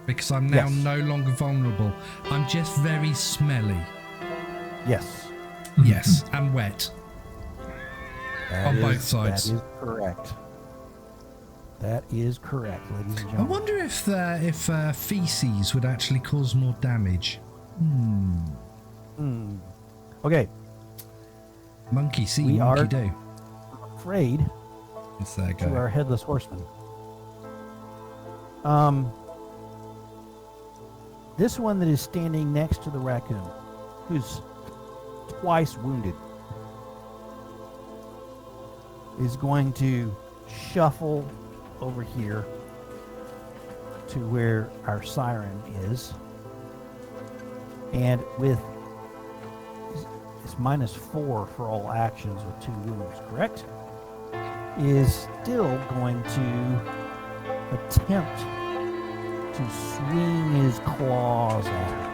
because I'm now Yes. no longer vulnerable. I'm just very smelly. Yes. Yes, and wet. That On both is- sides. That is correct. That is correct, ladies and I gentlemen. wonder if feces would actually cause more damage. Okay, Monkey see, We monkey are- do. afraid It's there to our go. headless horseman. This one that is standing next to the raccoon, who's twice wounded, is going to shuffle over here to where our siren is. And with it's -4 for all actions with 2 wounds, correct? Is still going to attempt to swing his claws at her.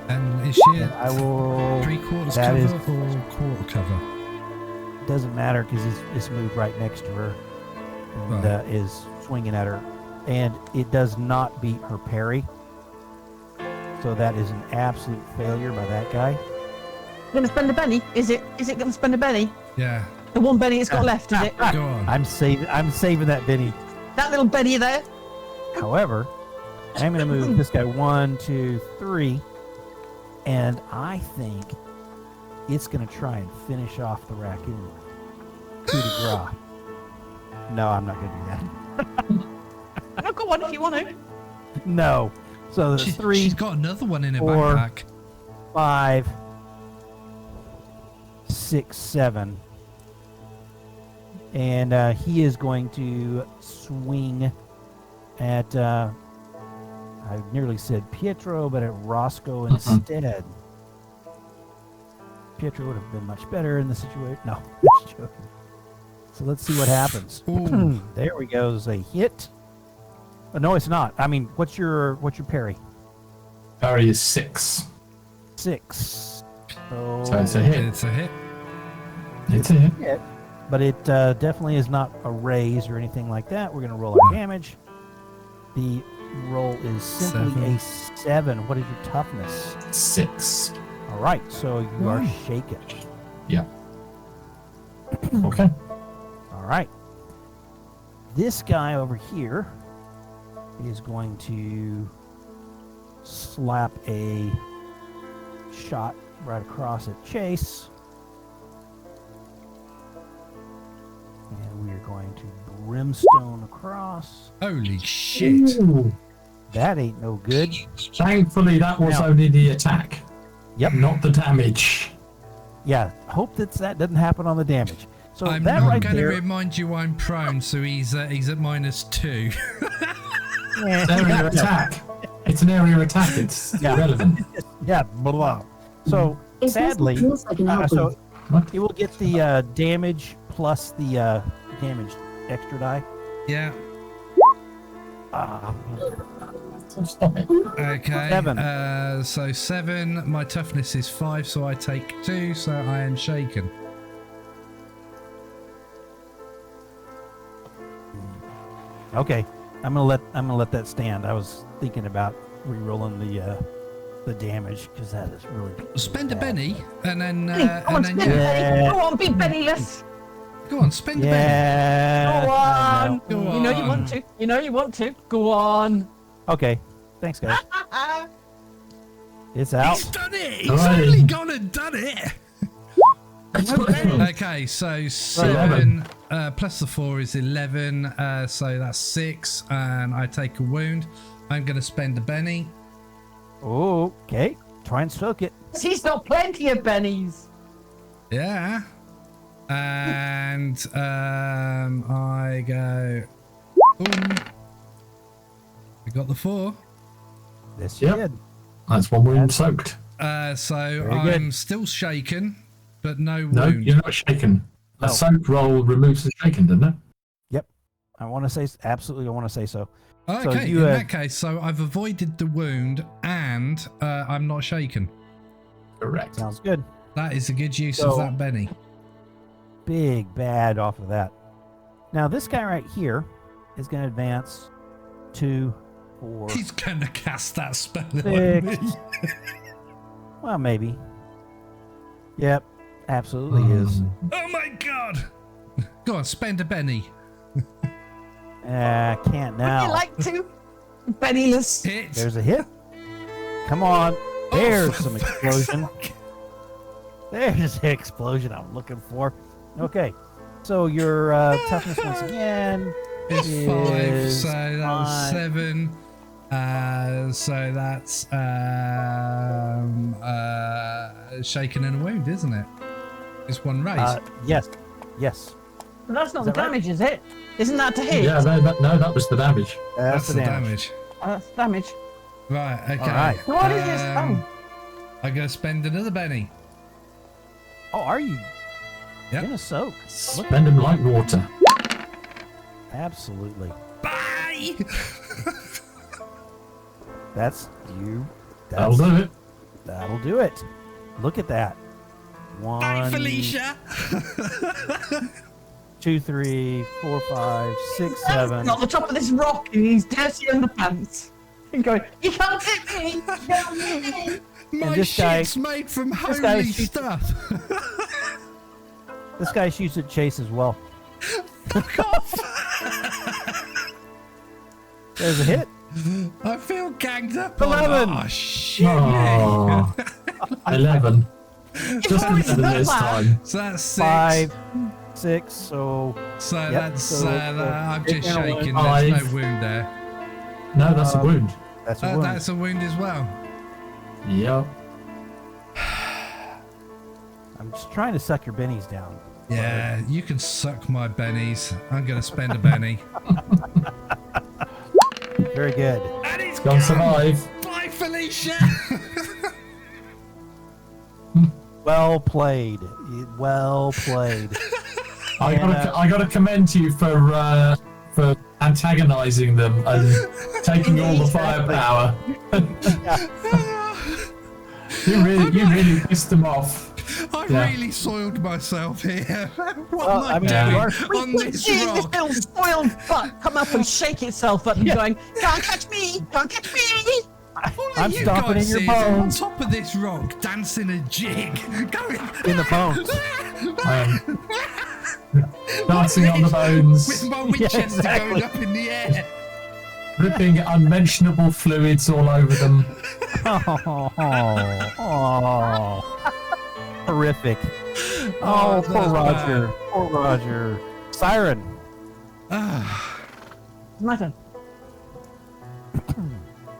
And is she And I will. 3/4 that cover is- or quarter cover? Doesn't matter because he's moved right next to her and Right. is swinging at her, and it does not beat her parry. So that is an absolute failure by that guy. Gonna spend a penny? Is it gonna spend a penny? Yeah. The one penny it's got left, is it? Go on. I'm saving that Benny. That little penny there? However, I'm going to move this guy 1, 2, 3, and I think it's going to try and finish off the raccoon. Coup de grace. No, I'm not going to do that. No, go on if you want to. No. So there's She's 3, got another one in her 4, backpack. 5, 6, 7. And he is going to swing at, I nearly said Pietro, but at Roscoe instead. Pietro would have been much better in the situation. No, just joking. So let's see what happens. Ooh. There we go. Is a hit. No, it's not. I mean, what's your parry? Parry is 6. 6. So it's a hit. It's a hit. It's a hit. hit, but it definitely is not a raise or anything like that. We're going to roll our damage. The roll is simply a 7. What is your toughness? 6. All right, so you are shaken. Yeah. Okay. All right. This guy over here is going to slap a shot right across at Chase. And we are going to brimstone across. Holy shit. Ooh. That ain't no good. Thankfully, that was Now- only the attack. Yep. Not the damage. Yeah, hope that doesn't happen on the damage. So I'm that not right going to there. remind you I'm prone, so he's at -2. It's an area attack. It's an area attack. It's Yeah. irrelevant. Yeah, blah, blah. So Is this sadly, the tools I can help so with? What? it will get the damage plus the damage extra die. Yeah. Ah, Stop it. Okay. 7. So 7. My toughness is 5, so I take 2, so I am shaken. okay, I'm gonna let that stand. I was thinking about re-rolling the damage because that is really Spend a bad. penny, and then Go on, spend a yeah. penny. Yeah. Go on, be penniless. Go on, spend a penny. Yeah. Go on. Go You know you on. want to. You know you want to. Go on. Okay. Thanks, guys. It's out. He's done it. He's Hooray. only gone and done it. Okay. Okay, so 7 plus the 4 is 11. So that's 6, and I take a wound. I'm going to spend a penny. Okay. Try and soak it. He's got plenty of pennies. Yeah. And I go. Boom. I got the 4. This you Yep. did. That's one wound soaked. So Very good. I'm still shaken, but no No, wound. you're not shaken. A No. soak roll removes the shaken, doesn't it? I want to say absolutely. I want to say so. So Okay, you, in that case, so I've avoided the wound and I'm not shaken. Correct. Sounds good. That is a good use of So- that Benny. Big bad off of that. Now this guy right here is going to advance 2, 4. He's going to cast that spell on 6. me. Well, maybe. Yep, absolutely is. Oh my god! Go on, spend a Benny. Can't now. Would you like to? Penniless. Hit. There's a hit. Come on. There's some explosion. There's the explosion I'm looking for. Okay. So your toughness once again It's 5, is so that was 5. 7. So that's shaken and a wound, isn't it? It's one raise. Yes. Yes. That's not Is the that right? damage, is it? Isn't that to hit? Yeah, no, that was the damage. That's the damage. That's damage. Right, okay. All right. What is this? Oh. I'm going to spend another penny. Oh, are you? Yep. Gonna soak. Spend them like water. Absolutely. Bye! That's you. That'll do it. That'll do it. Look at that. Bye, 1, Felicia! 2, 3, 4, 5, 6, 7. On the top of this rock in his dirty underpants. And going, you can't hit me! You can't hit me! My this guy- shit's made from guy holy shoots- stuff. This guy shoots at Chase as well. Fuck off! There's a hit. I feel ganged up 11. on. Oh, shit. Oh, 11. Just 11 this time. So that's 6. 5, 6, so So Yep, that's, so, I'm take just down shaking. one. There's no 5. wound there. No, that's a wound. that's a wound. That's a wound as well. Yep. I'm just trying to suck your bennies down. Yeah, you can suck my bennies. I'm going to spend a penny. Very good. And it's Gonna survive. Bye, Felicia! Well played. Well played. I gotta commend you for antagonizing them and taking all the firepower. you really pissed them off. I Yeah. really soiled myself here. What Well, am I I mean, doing you are- on this See this rock? little spoiled butt come up and shake itself up and going, can't catch me! Can't catch me! All I'm you stomping guys in your see is I'm bones. on top of this rock, dancing a jig, going In the bones. Dancing on the bones, with my Winchester exactly. going up in the air. dripping unmentionable fluids all over them. Oh, horrific. Oh, Oh, that poor was Roger. bad. Poor Roger. Siren. Ah, It's my turn.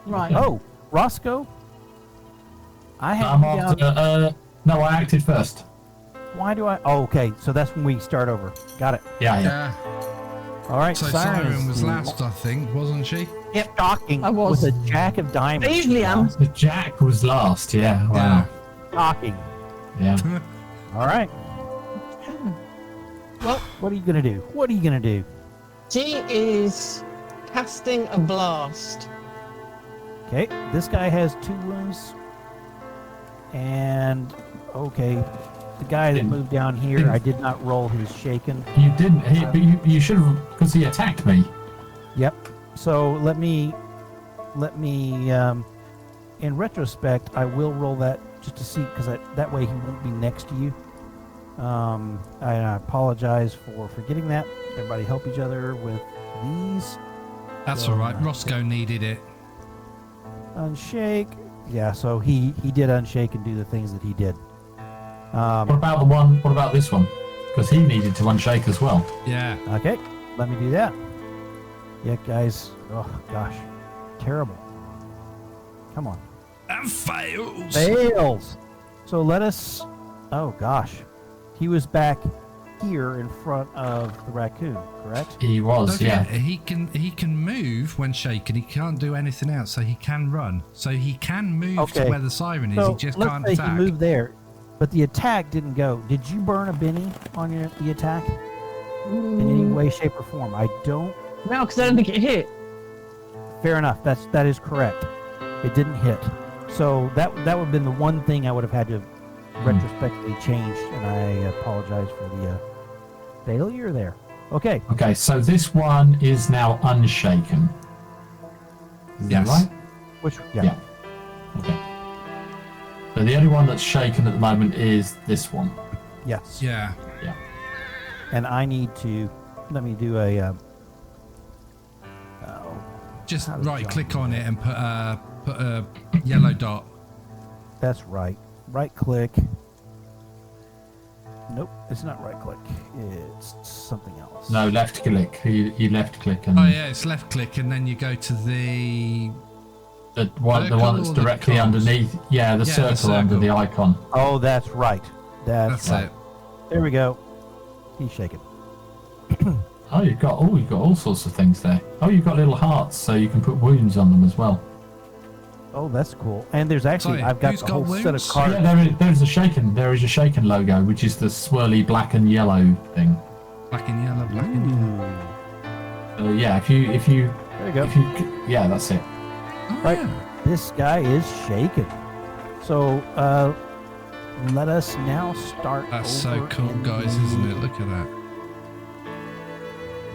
Right. Oh, Roscoe. I have I'm you down. after. No, I acted first. Why do I? Oh, okay. So that's when we start over. Got it. Yeah. yeah. All right. So Siren Siren is was last, I think, wasn't she? Shocking. I was. With a jack of diamonds. I usually am. The Jack was last. Yeah. Wow. Shocking. Yeah. All right. Well, What are you gonna do? What are you gonna do? she is casting a blast. Okay. This guy has 2 wounds. And okay, the guy that moved down here, I did not roll his shaken. You didn't. But you should have, because he attacked me. Yep. So let me, in retrospect, I will roll that just to see, because that way he won't be next to you. I apologize for forgetting that. Everybody help each other with these. That's all right. Roscoe needed it. Unshake. Yeah, so he did unshake and do the things that he did. What about the one? What about this one? Because he needed to unshake as well. Yeah. Okay, let me do that. Yeah, guys. Oh, gosh. Terrible. Come on. And fails. Fails. So let us. Oh gosh, he was back here in front of the raccoon, correct? He was. Don't Yeah. forget, he can move when shaken. He can't do anything else, so he can run. So he can move Okay. to where the siren is. So He just let's can't say attack. he moved there, but the attack didn't go. Did you burn a Benny on the attack in any way, shape, or form? I don't. No, because I don't think it hit. Fair enough. That is correct. It didn't hit. So that would have been the one thing I would have had to retrospectively change, and I apologize for the failure there. Okay. Okay. So this one is now unshaken. Is Yes. that right? Which Yeah. Okay. So the only one that's shaken at the moment is this one. Yes. Yeah. And I need to let me do a. Just How does right John click do on that? it and put a yellow dot. That's right. Right click. Nope, it's not right click. It's something else. No, left click. You left click and Oh yeah, it's left click and then you go to the the one Circle that's or the directly cross? underneath. Yeah, the Yeah, the circle under circle. the icon. Oh, that's right. That's That's right. it. There we go. He's shaking. Oh, you've got all sorts of things there. Oh, you've got little hearts, so you can put wounds on them as well. Oh, that's cool. And there's actually, Sorry, I've got who's the got whole set of wounds? cards. Yeah, there is a shaken. There is a shaken logo, which is the swirly black and yellow thing. Black and yellow, black and yellow. Yeah, if you There you go. yeah, that's it. Oh, Right. yeah. This guy is shaken. So, let us now start. That's so over cool, in guys, the isn't it? Look at that.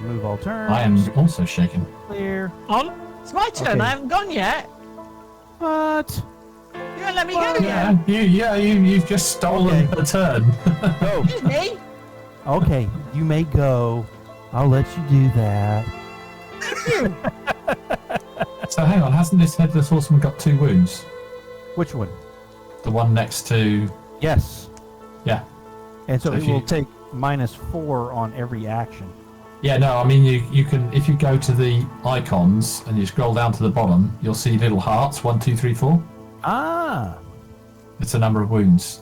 Move all turns. I am also shaken. Clear. Oh, it's my turn. Okay. I haven't gone yet. What? You won't let me go yet. You've just stolen Okay. a turn. Go. Excuse me. Okay, you may go. I'll let you do that. So hang on, hasn't this headless horseman got 2 wounds? Which one? The one next to Yes. yeah. And so So it if will you- take -4 on every action. Yeah, no, I mean you can if you go to the icons and you scroll down to the bottom, you'll see little hearts 1, 2, 3, 4. Ah. It's a number of wounds.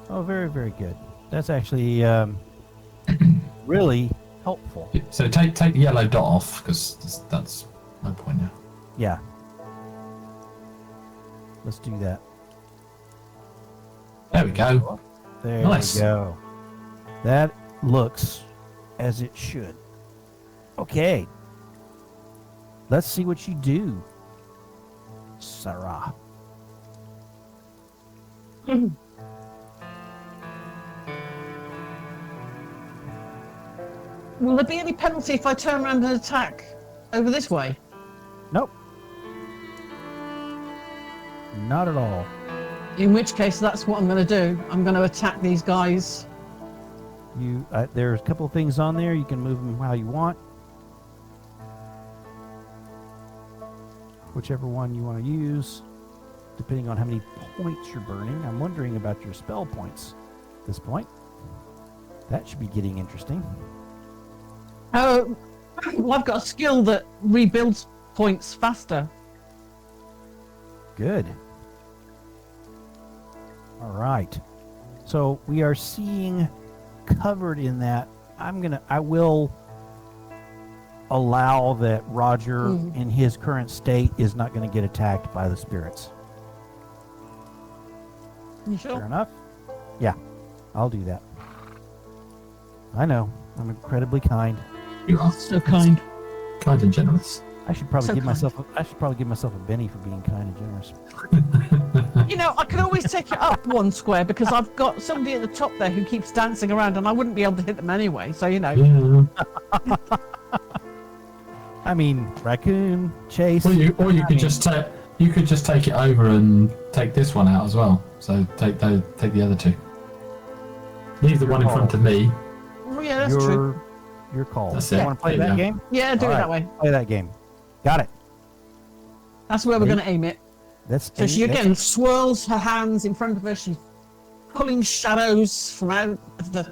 Oh, very, very good. That's actually really helpful. So take the yellow dot off because that's no point now. Yeah. Let's do that. There we go. There Nice. we go. That looks as it should. Okay. Let's see what you do, Sarah. Will there be any penalty if I turn around and attack over this way? Nope. Not at all. In which case, that's what I'm going to do. I'm going to attack these guys. You, there's a couple of things on there. You can move them how you want. Whichever one you want to use, depending on how many points you're burning. I'm wondering about your spell points at this point. That should be getting interesting. Oh, well, I've got a skill that rebuilds points faster. Good. All right. So we are seeing covered in that. I will allow that Roger in his current state is not going to get attacked by the spirits. You Fair sure? enough? Yeah, I'll do that. I know. I'm incredibly kind. You are So kind. kind and generous. I should probably So give kind. myself a Benny for being kind and generous. You know, I could always take it up one square because I've got somebody at the top there who keeps dancing around and I wouldn't be able to hit them anyway. So, you know. Yeah. I mean, raccoon, chase. Or you could just take it over and take this one out as well. So take the other 2. Leave the one in front of me. Oh, yeah, that's true. Your call. That's You it. want to play There you that go. game? Yeah, do All it right. that way. Play that game. Got it. That's where we're Ready? going to aim it. That's So she again swirls her hands in front of her. She's pulling shadows from out of the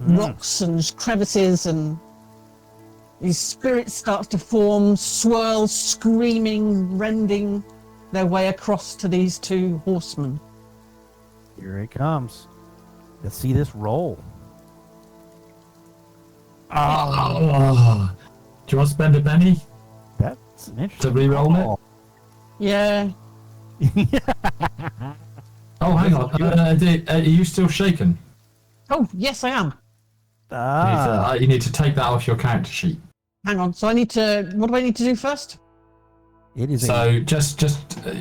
rocks and crevices, and these spirits start to form, swirl, screaming, rending their way across to these 2 horsemen. Here it comes. Let's see this roll. Oh. Do you want to spend a penny? That's an interesting. To re-roll it? call. Yeah. Oh, hang on. Are you still shaken? Oh, yes, I am. You need to take that off your character sheet. Hang on. So I need to. What do I need to do first? It is a So just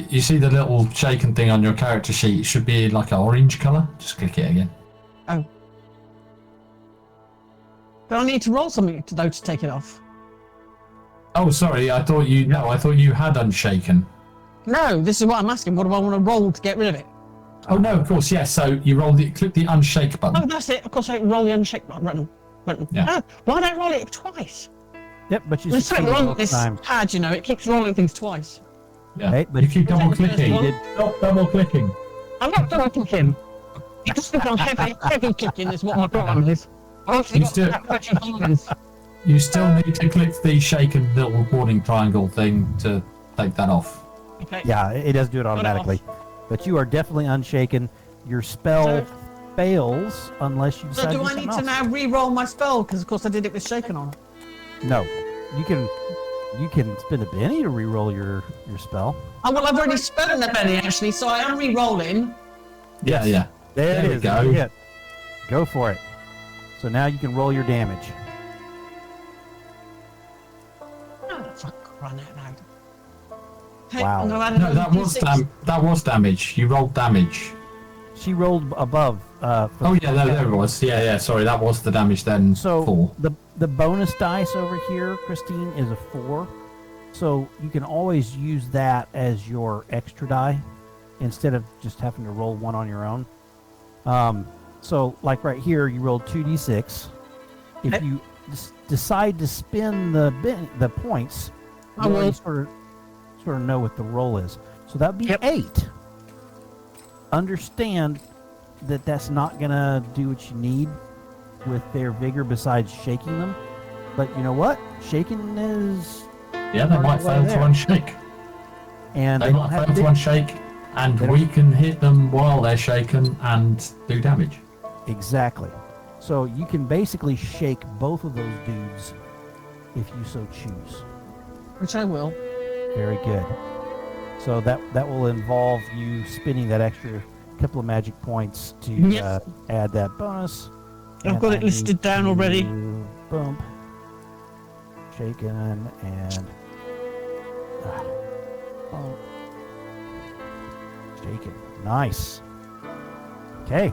you see the little shaken thing on your character sheet. It should be like an orange colour. Just click it again. Oh. But I need to roll something to take it off. Oh, sorry. I thought you had unshaken. No, this is what I'm asking. What do I want to roll to get rid of it? Oh no, of course, yes. So you click the unshake Oh, button. that's it. Of course, I roll the unshake button. Yeah. Ah, why don't I roll it twice? Yep, but you There's succeeded something wrong both with this times. pad, you know. It keeps rolling things twice. Yeah. Right, but you keep double clicking. You did- Stop double clicking. I'm not double clicking. You just think I'm heavy clicking is what my problem is. I've actually You got still- that much intelligence. You still need to click the shaken little warning triangle thing to take that off. Okay. Yeah, it does do it automatically. But you are definitely unshaken. Your spell fails unless you decide So do to do I need to something now else. re-roll my spell? Because of course I did it with shaken on. No, you can spend a penny to re-roll your spell. Oh well, I've already spent the penny actually, so I am re-rolling. Yeah, yeah. There it we is. go. Good hit. Go for it. So now you can roll your damage. Oh, fuck, run it now. Hey, Wow. I'm gonna add No, another that was damage. You rolled damage. She rolled above. Oh yeah, there it was. Yeah. Sorry, that was the damage then. So 4. the bonus dice over here, Christine, is a 4. So you can always use that as your extra die instead of just having to roll one on your own. So like right here, you rolled 2d6. If you decide to spend the points, I you will. already sort of know what the roll is. So that'd be 8. Understand that that's not gonna do what you need with their vigor besides shaking them. But you know what? Shaking is Yeah, they might fail to unshake. and They might fail to unshake, and we can hit them while they're shaken and do damage. Exactly. So you can basically shake both of those dudes if you so choose. Which I will. Very good. So that will involve you spending that extra couple of magic points to Yes. add that bonus. I've And got I it listed need down already. to Bump. Shaken and bump. Shaken. Nice. Okay.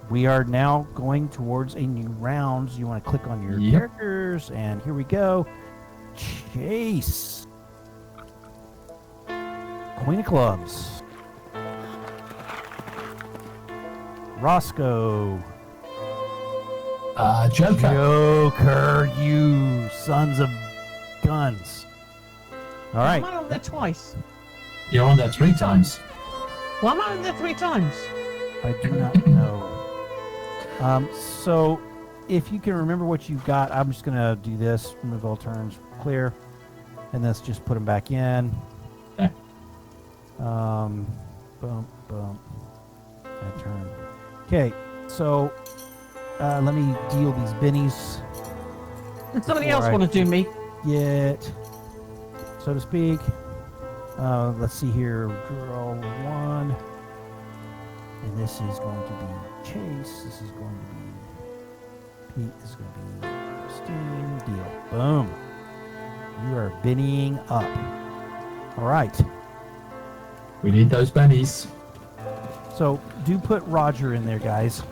We are now going towards a new round. You want to click on your Yep. characters, and here we go. Chase. Queen of Clubs. Roscoe. Joker. Joker, you sons of guns. All right. Am I on there twice? You're on there 3 times. Why am I on there 3 times? I do not know. So, if you can remember what you've got, I'm just going to do this. Remove all turns. Clear. And let's just put them back in. Okay. Bump. That turn. Okay, so let me deal these bennies. Did somebody Before else I want to do me? Get, so to speak. Let's see here. Draw 1. And this is going to be Chase. This is going to be Pete. This is going to be Steam. Deal. Boom. You are binnying up. All right. We need those bennies. So do put Roger in there, guys.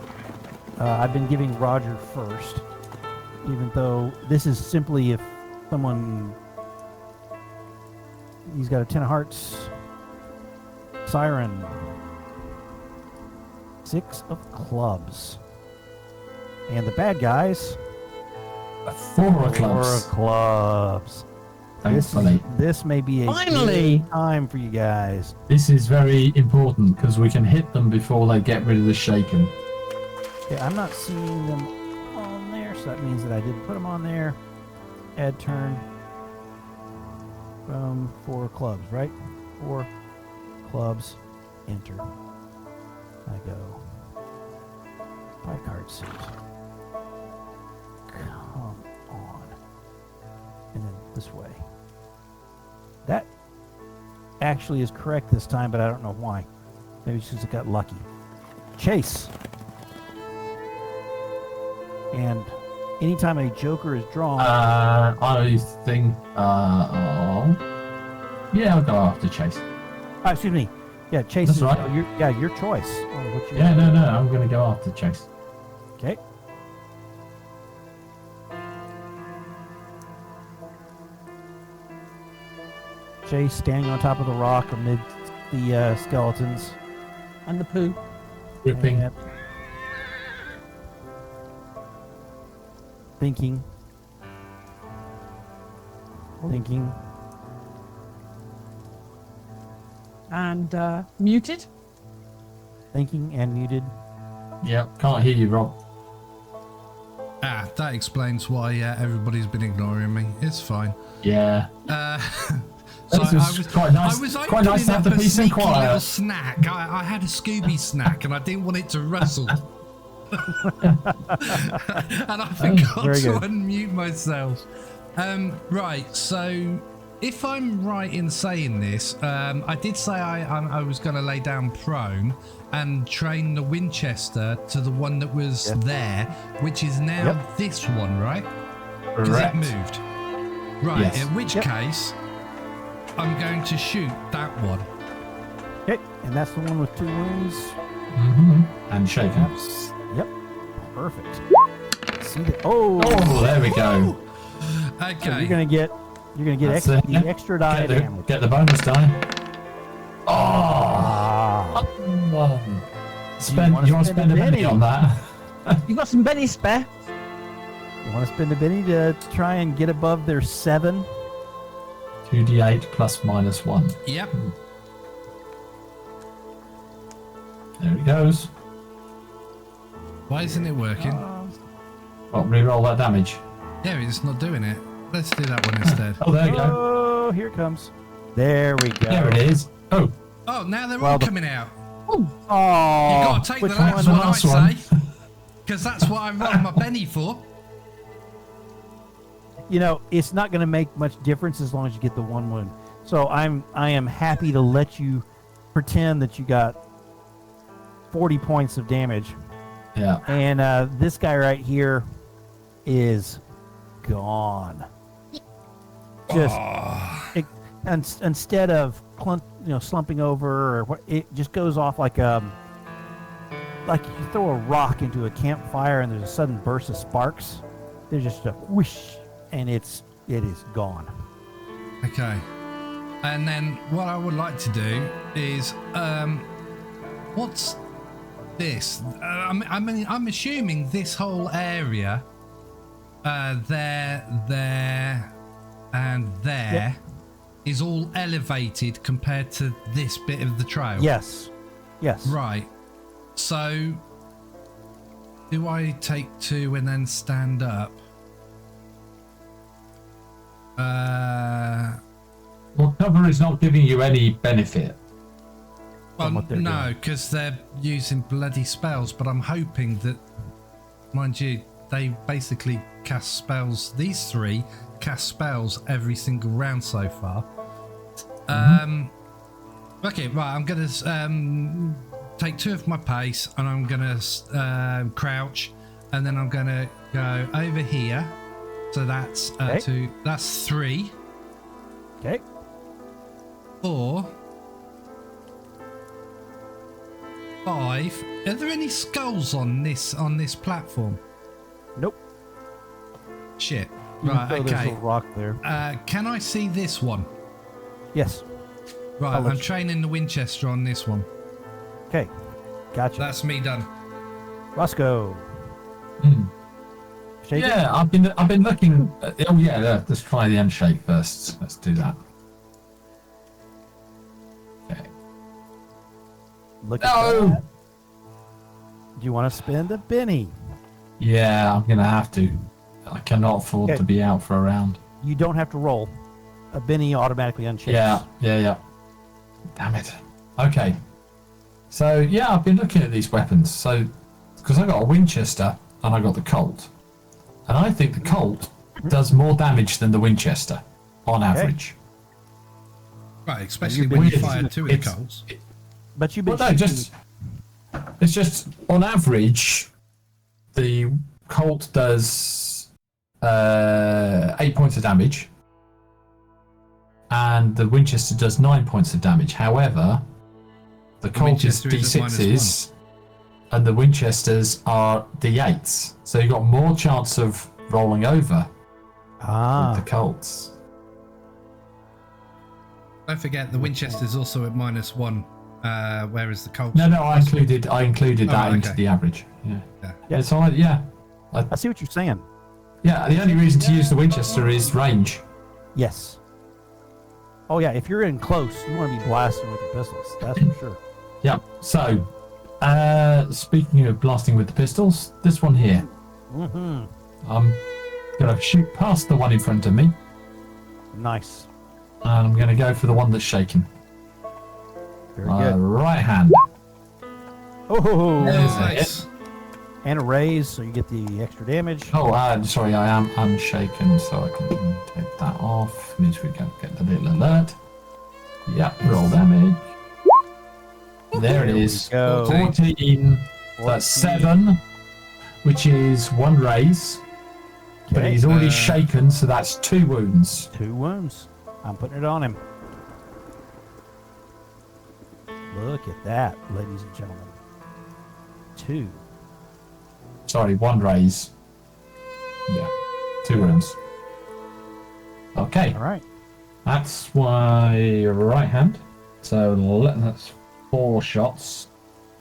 I've been giving Roger first, even though this is simply if someone... He's got a 10 of hearts. Siren. 6 of clubs. And the bad guys... 4 of 4 clubs. of clubs. Thankfully. This may be a Finally! good time for you guys. This is very important because we can hit them before they get rid of the shaken. Okay, I'm not seeing them on there, so that means that I didn't put them on there. Add turn. 4 clubs, right? 4 clubs. Enter. I go. Buy card suit. Come on. And then this way. That actually is correct this time, but I don't know why. Maybe it's because it got lucky. Chase. And anytime a joker is drawn, I think. Yeah, I'll go after Chase. excuse me. Yeah, Chase That's is right. your choice. On what you Yeah, no, I'm going to go after Chase. Okay. Chase standing on top of the rock amid the skeletons. And the poo. Ripping. And thinking. And muted. Thinking and muted. Yep, can't hear you, Rob. Ah, that explains why everybody's been ignoring me. It's fine. Yeah. So This was quite nice. I was Quite nice to have the opening up a peace and sneaky little quiet. snack. I had a Scooby snack, and I didn't want it to rustle. And I forgot very to good. unmute myself. Right, so if I'm right in saying this, I did say I was going to lay down prone and train the Winchester to the one that was there, which is now this one, right? Because it Correct. moved. Right, Yes. in which case, I'm going to shoot that one. Okay, and that's the one with 2 wounds. And shaking. Perhaps. Yep. Perfect. See the, oh, Oh, there we go. Okay. so you're gonna get That's extra, it. the extra die of damage. Get the bonus die. Oh, Ah, you wanna want to spend a penny penny? on that? You got some Benny spare? you want to spend a penny to try and get above their 7? 2d8 plus minus 1. Yep. There it goes. Why isn't it working? Well, reroll that damage. Yeah, it's not doing it. Let's do that one instead. Oh, there you go. Oh, here it comes. There we go. There it is. Oh, Oh, now they're Well, all the- coming out. Oh, You got to take the which last one? one, I last one? say. Because that's what I rolled my penny for. You know, it's not going to make much difference as long as you get the 1 wound. So I am happy to let you pretend that you got 40 points of damage, yeah. and this guy right here is gone. Just instead of slumping over, or what, it just goes off like you throw a rock into a campfire and there's a sudden burst of sparks. There's just a whoosh, and it is gone. Okay. And then what I would like to do is, what's this? I'm assuming this whole area, there, and there, is all elevated compared to this bit of the trail. Yes. Right. So, do I take 2 and then stand up? Well, cover is not giving you any benefit. Well, what they're no, doing. because they're using bloody spells, but I'm hoping that, mind you, they basically cast spells. These 3 cast spells every single round so far. Okay, right, I'm going to take 2 of my pace, and I'm going to crouch, and then I'm going to go over here. So that's Okay. 2, that's 3, Okay. 4, 5. Are there any skulls on this platform? Nope. Shit. You can Right. throw this Okay. little rock there. Can I see this one? Yes. Right. I'll let I'm you- training the Winchester on this one. Okay. Gotcha. That's me done. Roscoe. Hmm. Shake it. Yeah, I've been looking. Oh yeah, let's try the handshake first. Let's do that. Okay. Look at No. that. Do you want to spend a penny? Yeah, I'm gonna have to. I cannot afford Okay. to be out for a round. You don't have to roll. A penny automatically unshakes. Yeah. Damn it. Okay. So yeah, I've been looking at these weapons. So because I got a Winchester and I got the Colt, and I think the Colt does more damage than the Winchester on average. Right. Especially you've when you been- fire 2 it's- Colts. But you've been Well, no, shooting- it's just on average, the Colt does 8 points of damage, and the Winchester does 9 points of damage. However, the Colt is Winchester is at D6s, and the Winchesters are D8s. So you've got more chance of rolling over with the Colts. Don't forget the Winchester's also at -1, whereas the Colts. No, I included Oh, that into okay. the average. Yeah. Yeah. So I see what you're saying. yeah. The only reason to use the Winchester is range. Yes. Oh yeah, if you're in close, you want to be blasting with your pistols. That's for sure. Yeah. So, speaking of blasting with the pistols, this one here, Mm-hmm. I'm gonna shoot past the one in front of me, Nice. And I'm going to go for the one that's shaken. Very good. Right hand. Oh, Nice. and a raise, so you get the extra damage. Oh, sorry, I am unshaken, so I can take that off. Means we can get the little alert. Yep, roll damage. There it is. Go. 14. That's 7, which is 1 raise. But Okay. he's already shaken, so that's 2 wounds. 2 wounds. I'm putting it on him. Look at that, ladies and gentlemen. 2. Sorry, 1 raise. Yeah, 2 wounds. Okay, All right. that's my right hand. So that's 4 shots.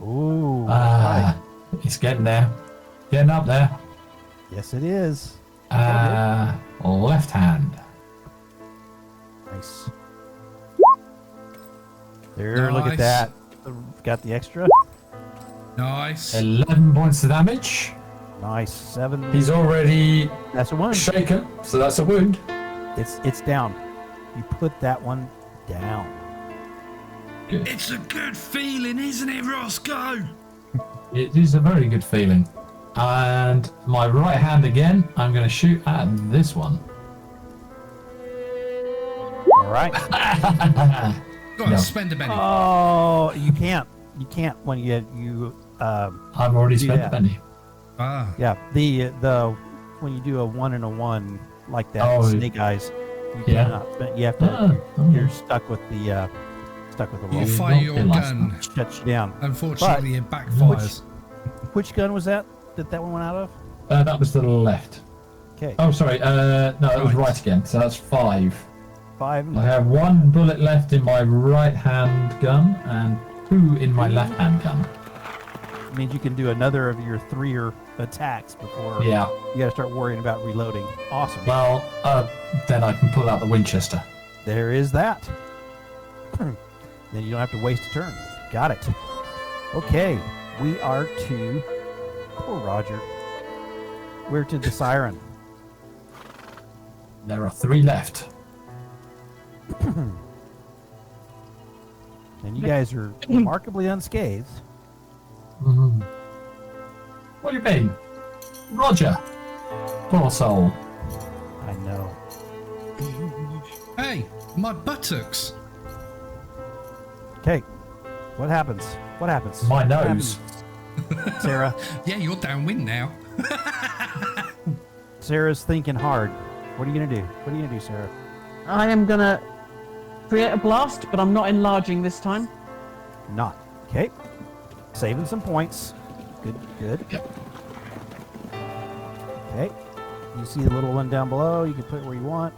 Ooh. Ah, it's getting there. Getting up there. Yes, it is. Left hand. Nice. There, look Nice. at that. Got the extra. Nice. 11 points of damage. Nice. 7. He's already That's a wound. shaken, so that's a wound. It's down. You put that one down. Good. It's a good feeling, isn't it, Roscoe? It is a very good feeling. And my right hand again, I'm going to shoot at this one. All right. Go on, No. spend a penny. Oh, you can't. You can't when you I've already spent that. a penny. Ah. yeah, the when you do a 1 and a 1 like that, Oh, snake eyes, you yeah. cannot. You have to. You're stuck with the roll. You fire your Not gun. Shuts you down. Unfortunately, it backfires. Which gun was that? That one went out of? That was the left. Okay, Oh, sorry. No, it was Right. right again. So that's 5. 5. I have 1 bullet left in my right hand gun and 2 in my left hand gun. Means you can do another of your 3 attacks before Yeah. you got to start worrying about reloading. Awesome. Well, then I can pull out the Winchester. There is that. Then you don't have to waste a turn. Got it. Okay, we are to poor Roger. We're to the siren. There are 3 left. And you guys are remarkably unscathed. Mhm. What do you mean? Roger. Poor soul. I know. Hey, my buttocks. Okay, what happens? What happens? My What nose. happens? Sarah. Yeah, you're downwind now. Sarah's thinking hard. What are you gonna do? What are you gonna do, Sarah? I am gonna create a blast, but I'm not enlarging this time. Not. Okay. Saving some points. Good, good. Yep. Okay. You see the little one down below. You can put it where you want.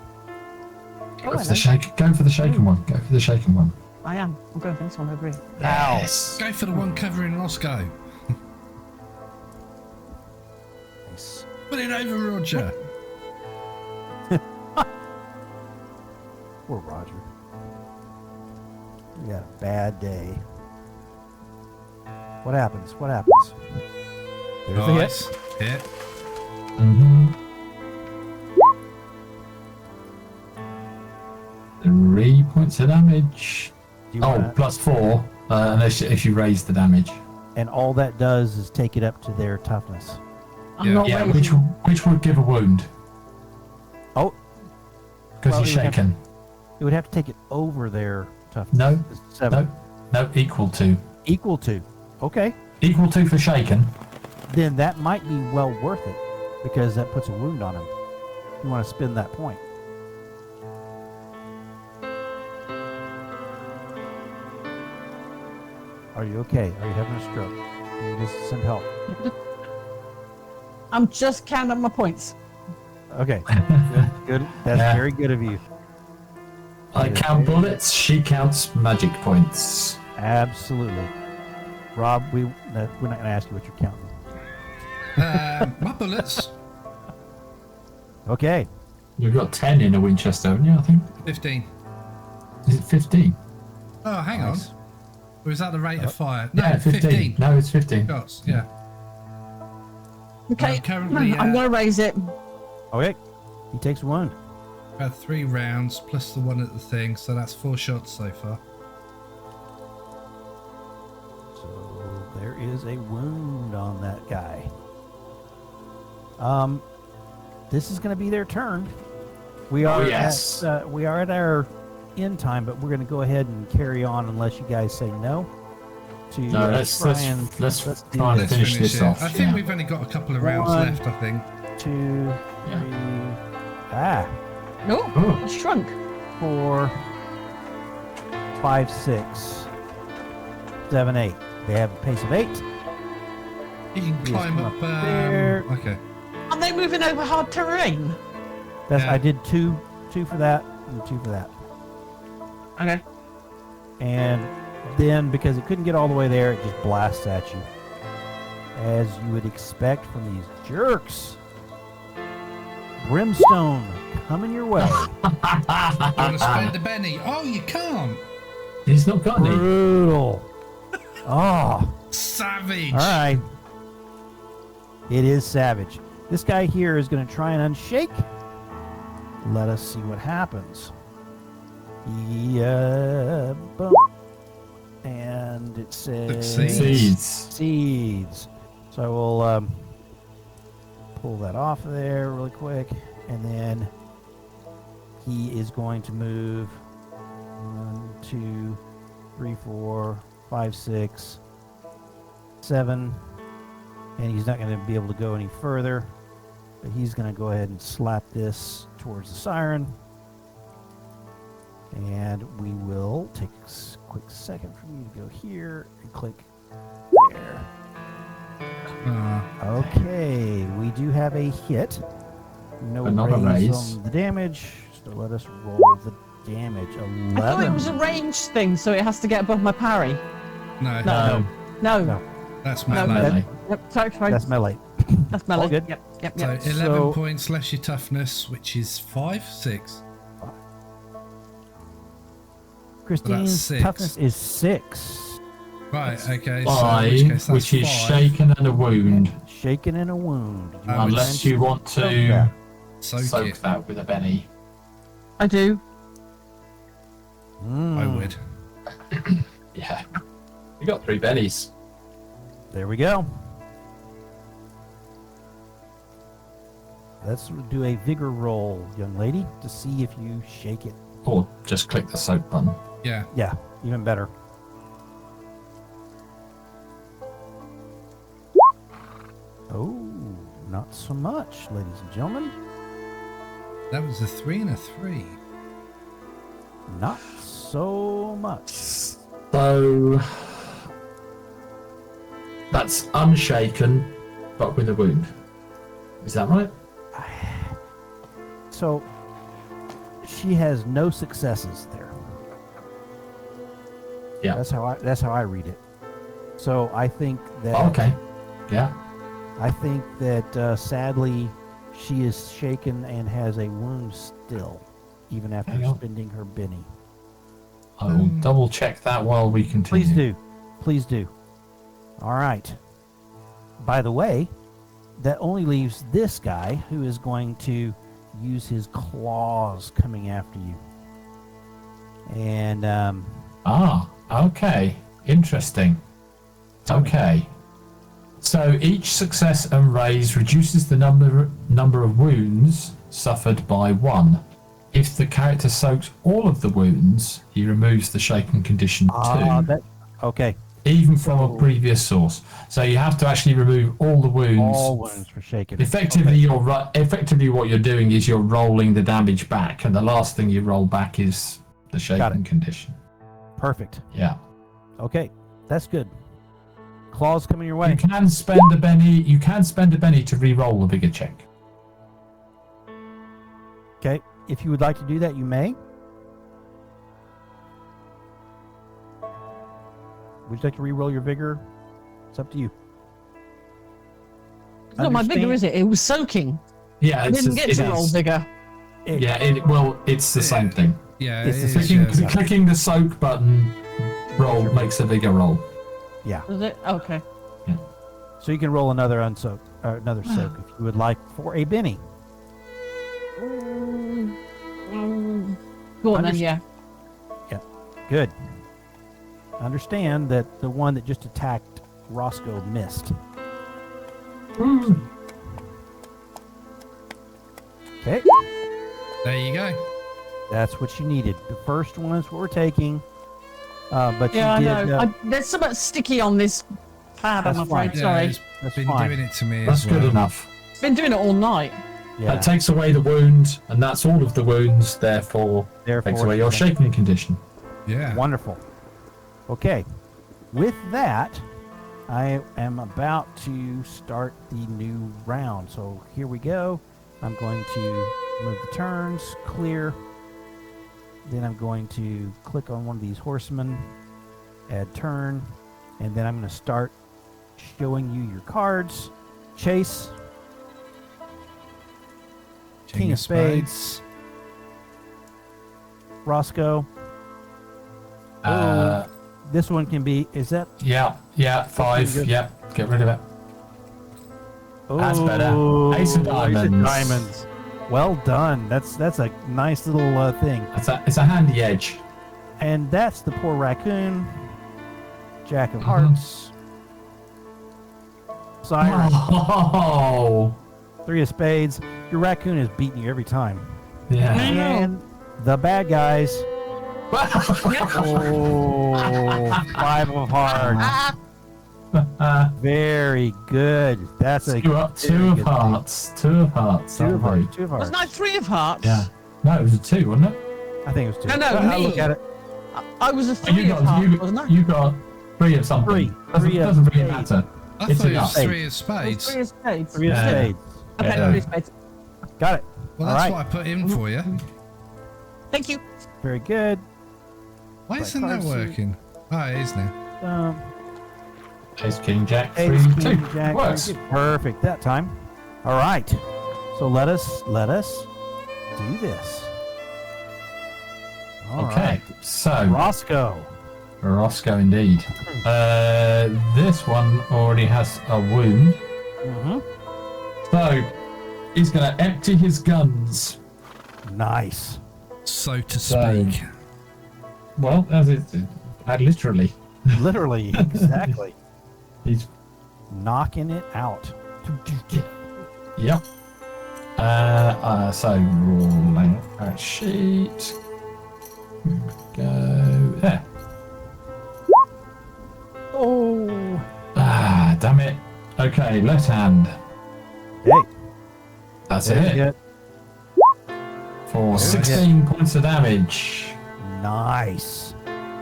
Go for the shake. Go for the shaken one. Go for the shaken one. I am. I'm going for this one over here. Yes. Go for the one covering Roscoe. Nice. Put it over Roger. Poor Roger. We got a bad day. What happens? What happens? There's the hit. Nice. Hit. Mm-hmm. 3 points of damage. Do you Oh, wanna- plus 4. Unless if you raise the damage. and all that does is take it up to their toughness. I'm Yeah. not Yeah, raising. which would give a wound Oh, because Well, he's you would have shaken. it would have to take it over their toughness. No, It's 7. no, equal to. Equal to. Okay. Equal to for shaken. Then that might be well worth it because that puts a wound on him. You want to spend that point. Are you okay? Are you having a stroke? Do you need some help? I'm just counting my points. Okay. Good. Good. That's Yeah. very good of you. I count bullets. She counts magic points. Absolutely. Rob, we're not going to ask you what you're counting. My bullets. Okay. You've got 10 in a Winchester, haven't you? I think. 15. Is it 15? Oh, hang Nice. on. Or is that the rate of fire? No, Yeah, 15. No, it's 15. shots. Yeah. Okay. I'm currently, I'm going to raise it. Okay. He takes a wound. Had 3 rounds plus the one at the thing, so that's 4 shots so far. So there is a wound on that guy. This is going to be their turn. We are yes. we are at our end time, but we're going to go ahead and carry on unless you guys say no. No, let's try and finish this it. off. I think we've only got a couple of rounds 1, left, I think. 2, 3, Oh, it's shrunk. 4, 5, 6, 7, 8. They have a pace of 8. You can Yes, climb come up. up there. Okay. Are they moving over hard terrain? That's Yeah. I did two for that and 2 for that. Okay. And then because it couldn't get all the way there, it just blasts at you, as you would expect from these jerks. Brimstone coming your way. You want to spend a penny? Oh, you can't. He's not got any. Brutal. Oh, Savage. all right. It is savage. This guy here is going to try and unshake. Let us see what happens. Boom. And it says seeds. So I will pull that off of there really quick, and then he is going to move 1, 2, 3, 4, 5, 6, 7, and he's not going to be able to go any further, but he's going to go ahead and slap this towards the siren. And we will take a quick second for you to go here and click there. Okay, we do have a hit. No raise on the damage, so let us roll the damage. 11. I thought it was a ranged thing, so it has to get above my parry. No. No. That's No, melee. Yep, sorry. That's melee. That's melee. All good. Yep. So 11 So- points less your toughness, which is 5, 6. Christine's 6. toughness is 6. Right, okay. So in 5, which case that's which is 5. shaken and a wound. Shaken in a wound. You Um, want Unless to you want soak to that. Soak soak it. that with a Benny. I do. Mm, I would. Yeah. You got 3 Bennies. There we go. Let's do a vigor roll, young lady, to see if you shake it. Or just click the soak button. Yeah. Yeah, even better. Oh, not so much, ladies and gentlemen. That was a 3 and a 3. Not so much. So that's unshaken, but with a wound. Is that right? So she has no successes there. Yeah. That's how I read it. So I think that Okay. Yeah. I think that sadly she is shaken and has a wound still, even after Hang on. spending her Benny. I will double check that while we continue. Please do. Please do. All right. By the way, that only leaves this guy who is going to use his claws coming after you. And Okay. Interesting. Okay. So each success and raise reduces the number of wounds suffered by 1. If the character soaks all of the wounds, he removes the shaken condition 2, okay. even from a previous source. So you have to actually remove all the wounds. All wounds for shaken. Effectively, Okay. effectively what you're doing is you're rolling the damage back, and the last thing you roll back is the shaken condition. Perfect. Yeah. Okay, that's good. Claws coming your way. You can spend a Benny. You can spend a Benny to re-roll a bigger check. Okay, if you would like to do that, you may. Would you like to re-roll your vigor? It's up to you. It's not my vigor, is it? It was soaking. Yeah, I didn't get to roll vigor. It's the same thing. Yeah. It's it the is, same- yeah. Clicking the soak button roll makes a bigger roll. Yeah. Is it? Okay. So you can roll another soak if you would like for a Benny. Go on then, Underst- yeah. Good. Understand that the one that just attacked Roscoe missed. Okay, There you go. that's what you needed. The first one is what we're taking. But Yeah, you I did. know. There's something sticky on this pad, I'm That's afraid. fine. Sorry. it's That's been fine. doing it to me That's as well. good enough. It's been doing it all night. Yeah. That takes away the wound, and that's all of the wounds. Therefore, Therefore, takes away your shaking condition. Yeah. Wonderful. Okay. With that, I am about to start the new round. So here we go. I'm going to move the turns, clear. Then I'm going to click on one of these horsemen, add turn, and then I'm going to start showing you your cards. Chase, King of Spades, Roscoe. This one can be, is that? Yeah, 5. good. Yeah, get rid of it. That's better. Oh, Ace of diamonds. diamonds. Well done. That's a nice little thing. It's a handy edge. And that's the poor raccoon. Jack of Mhm. hearts. Sire, Oh, 3 of spades. Your raccoon is beating you every time. yeah. I know. And the bad guys. Oh, 5 of hearts. Very good. That's a two very of good hearts. 2 of hearts. 2 of That'll hearts. do. 2 of hearts. Wasn't I 3 of hearts? Yeah. No, it was a 2, wasn't it? I think it was 2. No, I'll me. look at it. I was a Oh, 3 of hearts, wasn't I? you got 3 of something. Three. Doesn't, Three of doesn't really spades. matter. I It's thought it enough. was 3 of I was spades. 3 of spades. 3 of Yeah. spades. Okay, Yeah. 3 of spades. Got it. Well, All that's right. what I put in for you. Thank you. Very good. Why Right, isn't that cards. working? Oh, it is now. Ace, King, Jack, 3, Ace, 2. King, Jack, Works. very good. Perfect that time. All right. So let us do this. All Okay, right. so Roscoe. Roscoe indeed. This one already has a wound, Mm-hmm. so he's going to empty his guns. Nice. So to So- speak. Well, as it literally, Literally, exactly. he's Knocking it out. yep. So rolling that sheet. Go there. Oh. Ah, damn it. Okay, left hand. Okay. That's Very it. good. For Very 16 points of damage. Nice.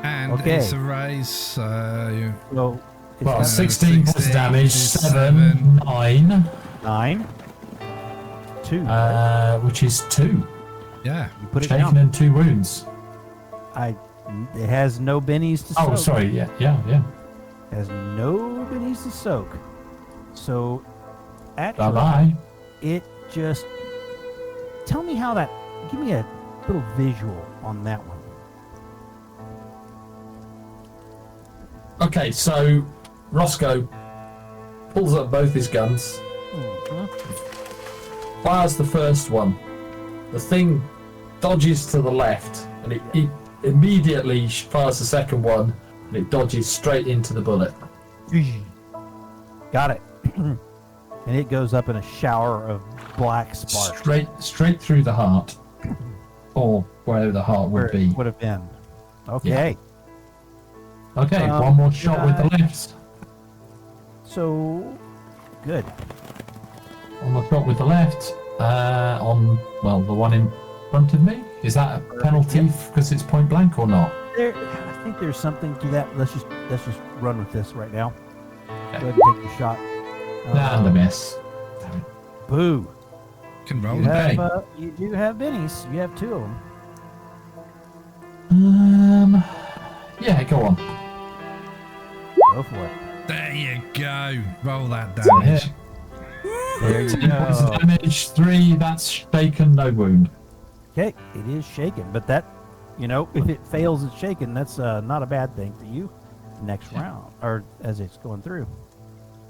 And Okay. it's a raise, so So it's Well, got 16 points of 16, damage, 7, 9, 9. 2. which is 2. yeah. You put it Shaken down. and 2 wounds. It has no bennies to soak. Oh, sorry, yeah. Has no bennies to soak. So, actually, Bye-bye. it just... Tell me how that... Give me a little visual on that one. Okay, so Roscoe pulls up both his guns, Mhm. fires the first one. The thing dodges to the left, and it immediately fires the second one, and it dodges straight into the bullet. Got it. And it goes up in a shower of black sparks. Straight through the heart, or where the heart Where would be. it would have been. Okay. Okay, one more shot with the left. So, good. One more shot with the left. On the one in front of me. Is that a penalty because it's point blank or not? I think there's something to that. Let's just run with this right now. Okay. Go ahead and take your shot. And a miss. Boo. Can roll You the Okay. have, you do have bennies. You have 2 of them. Yeah, go on. Go for it. There you go. Roll that That's damage. it. There you 2 points of go. damage, 3, that's shaken, no wound. Okay, it is shaken, but that, if it fails its shaken, that's not a bad thing for you next round, or as it's going through.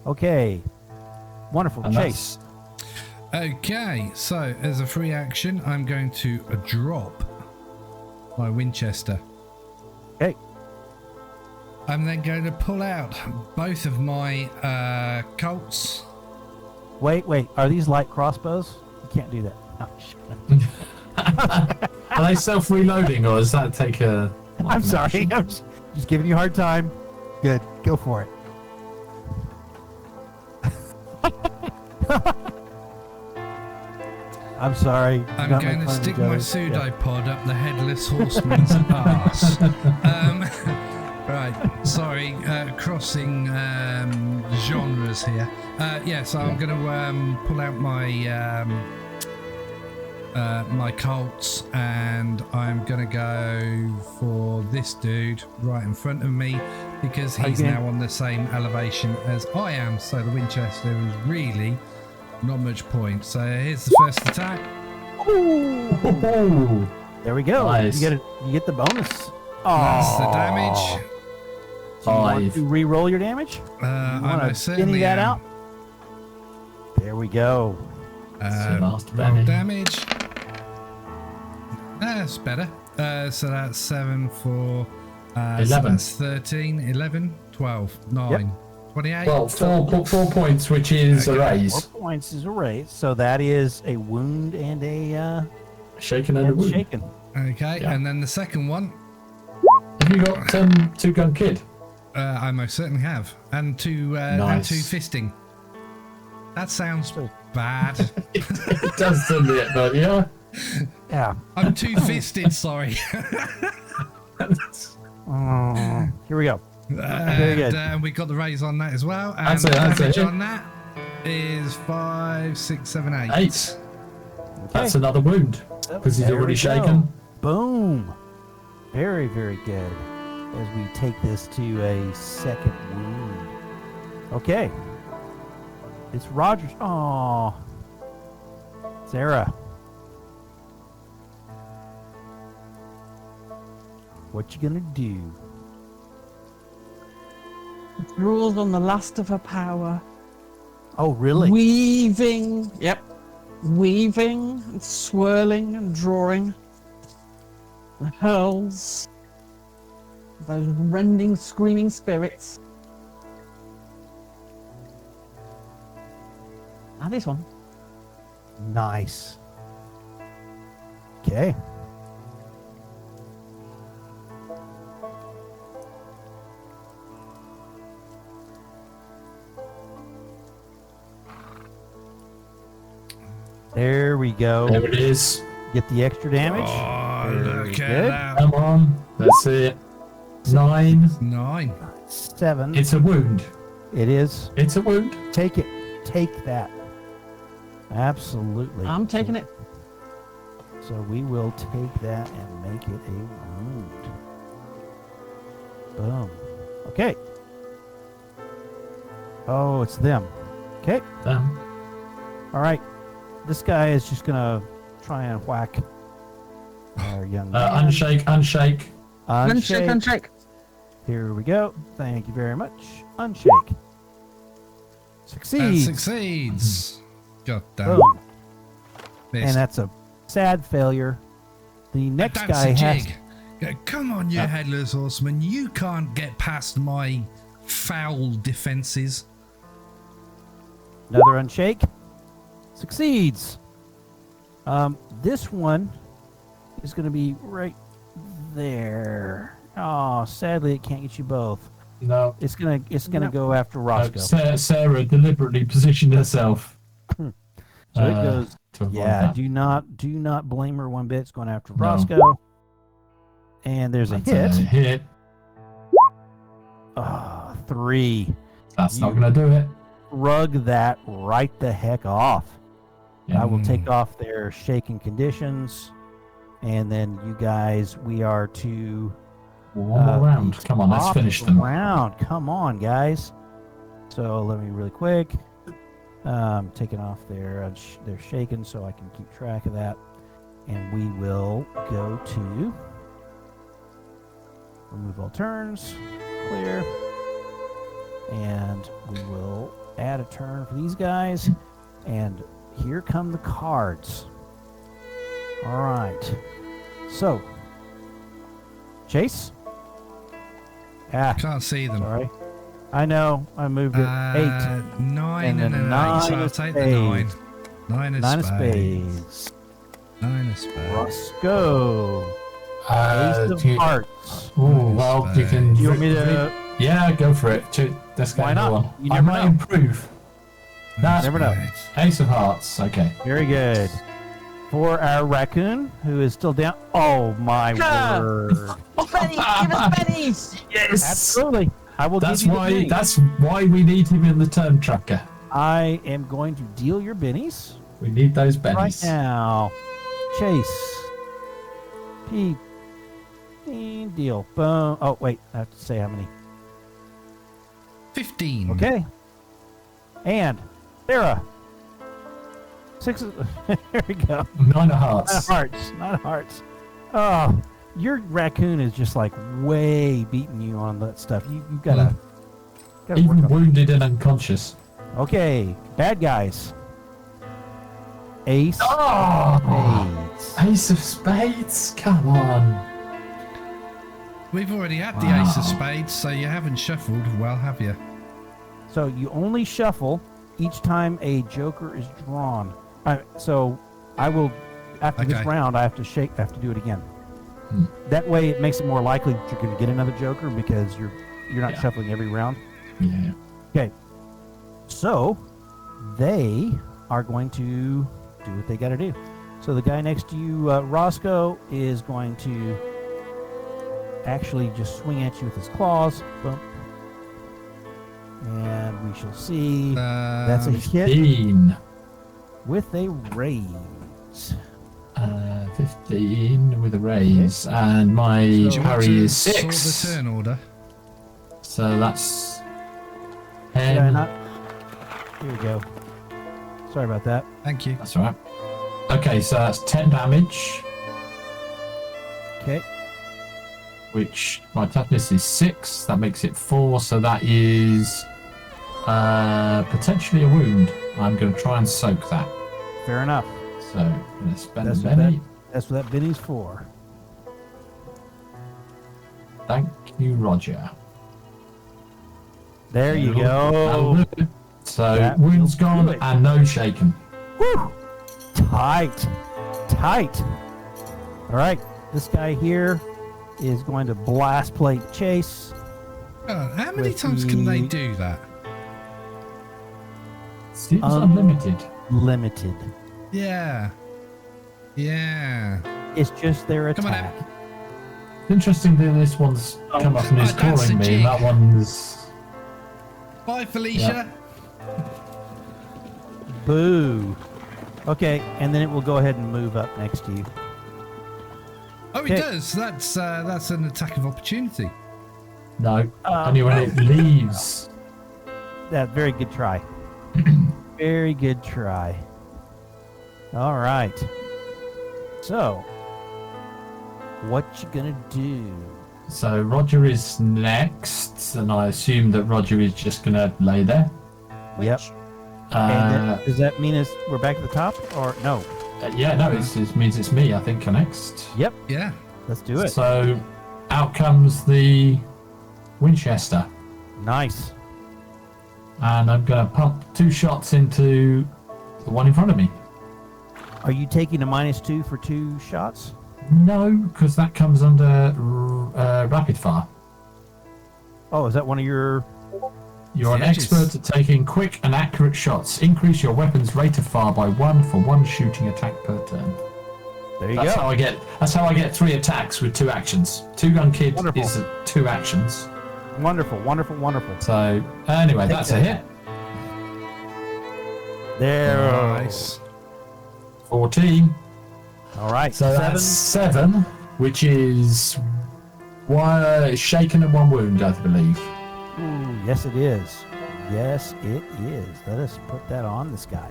Okay, wonderful. And Chase. Okay, so as a free action, I'm going to drop my Winchester. Okay. I'm then going to pull out both of my Colts. Wait. Are these light crossbows? You can't do that. Oh, shit. Are they self-reloading, or does that take a... I'm sorry. I'm just giving you a hard time. Good. Go for it. I'm sorry. I'm Not going make to fun of stick each my other. pseudopod up the headless horseman's ass. Right, sorry, crossing genres here. So I'm going to pull out my my Colts, and I'm going to go for this dude right in front of me because he's now on the same elevation as I am. So the Winchester is really not much point. So here's the first attack. Oh, There we go. Nice. You get the bonus. That's the Aw. damage. Do you want 5. to re-roll your damage? I You want to most skinny certainly that am. out? There we go. last Roll damage. damage. That's better. So that's 7 for 11. So that's 13, 11, 12, 9, 28. Well, 4 points, which is a4 raise. points is a raise. So that is a wound and a Shaken and a wound. shaken. Okay, Yeah. and then the second one, Have you got two-gun kid? I most certainly have, and two Nice. fisting. That sounds bad. It does, doesn't it? But yeah. Yeah. I'm two-fisted. Sorry. Here we go. Very good. We got the raise on that as well, and That's the it, that's damage it. on that is 5, 6, 7, 8. 8. That's another wound because he's There already we go. shaken. Boom. Very, very good. As we take this to a second wound. Okay. It's Rogers. Oh, Sarah. What you gonna do? Rules on the last of her power. Oh, really? Weaving. Yep. Weaving and swirling and drawing. The hurls. Those rending, screaming spirits. Now this one. Nice. Okay. There we go. There it is. Get the extra damage. Oh, Very look at good. that. Come on. That's it. 9. 9. 7. It's a wound. It is. It's a wound. Take it. Take that. Absolutely. I'm taking it. So we will take that and make it a wound. Boom. Okay. Oh, it's them. Okay. Damn. All right. This guy is just gonna try and whack our young man. Unshake. Unshake, Unshake. unshake. Here we go. Thank you very much. Unshake. And Succeeds. succeeds. God damn. Boom. Missed. And that's a sad failure. The next That's guy a has. jig. Come on, you headless horseman. You can't get past my foul defenses. Another unshake. Succeeds. This one is going to be right there. Oh, sadly, it can't get you both. No. It's gonna go after Roscoe. Sarah deliberately positioned herself. So it goes. to avoid Yeah, that. do not blame her one bit. It's going after No. Roscoe. And there's a That's hit. a hit. 3. That's not You- going to do it. Rug that right the heck off. Yeah. I will take off their shaking conditions, and then you guys, we are to One more round. the Come on, let's top finish them. round. Come on, guys. So let me really quick. Taking off their shaken so I can keep track of that, and we will go to remove all turns, clear, and we will add a turn for these guys, and here come the cards. All right. So, Chase? Ah, Can't see them. sorry. I know. I moved it. 8. 9 And and, then an 8. So 9 I'll of take the 9. spades. 9 of 9 of spades. spades. 9 of spades. Roscoe. Ace of do you- hearts. Oh, well, you can. Do you want me to? Yeah, go for it. Let's go. Why not? On. You I never might know. improve. That's Never know. Ace of hearts. Okay. Very good. For our raccoon, who is still down. Oh my Ah! word! Bennies, give us bennies! Yes. Absolutely. I will That's give you why. the bennies. That's why we need him in the turn tracker. I am going to deal your bennies We need those right bennies. now. Chase. P. Deal. Boom. Oh wait, I have to say how many. 15. Okay. And Sarah. 6. There we go. 9 of hearts. Not hearts. Not hearts. Oh, your raccoon is just like way beating you on that stuff. You gotta. gotta Even work on. wounded and unconscious. Okay, bad guys. Ace. Oh, Spades. Ace of spades. Come on. We've already had the Wow. ace of spades, so you haven't shuffled well, have you? So you only shuffle each time a joker is drawn. So I will, after this Okay. round, I have to do it again. Hmm. That way, it makes it more likely that you're going to get another joker because you're not Yeah. shuffling every round. Yeah. Okay. So they are going to do what they got to do. So the guy next to you, Roscoe, is going to actually just swing at you with his claws. Boom. And we shall see. That's a hit 15. with a raise. 15 with a raise. And my So- Do you want parry to is sort 6. the turn order? So that's Did I 10. not? Here we go. Sorry about that. Thank you. That's all right. Okay, so that's 10 damage, Okay. which my toughness is 6. That makes it 4. So that is potentially a wound. I'm going to try and soak that. Fair enough. So I'm going to spend That's a what penny. That's what that Benny's for. Thank you, Roger. There you That'll go. do. So That wounds will do gone it. and no shaken. Woo! Tight. Tight. All right. This guy here is going to blast plate Chase. How many With times can they the- do that? Seems unlimited. Limited. Yeah. Yeah. It's just their Come on, attack. Interesting that this one's come up and is Oh, that's calling a me. jig. That one's Bye, Felicia. Boo. Okay, and then it will go ahead and move up next to you. Oh, it Okay. does. That's an attack of opportunity. no. Only when it leaves. That very good try. Very good try. All right. So, what you gonna do? So Roger is next, and I assume that Roger is just gonna lay there. Yep. Uh, And then, does that mean we're back at the top, or no? yeah, no, it means it's me. I think next. Yep. Yeah. Let's do it. So out comes the Winchester, Nice. and I'm gonna pump 2 shots into the one in front of me. Are you taking a -2 for 2 shots? No, because that comes under rapid fire. Oh, is that one of your? You're an Edges. expert at taking quick and accurate shots. Increase your weapon's rate of fire by 1 for 1 shooting attack per turn. There you That's go. how I get. That's how I get 3 attacks with 2 actions. 2 gun kid Wonderful. is 2 actions. Wonderful, wonderful, wonderful. So anyway, Take that's a that. hit. There. Nice. 14. All right. So 7. that's 7, which is 1 shaken and 1 wound, I believe. Ooh, yes, it is. Yes, it is. Let us put that on this guy.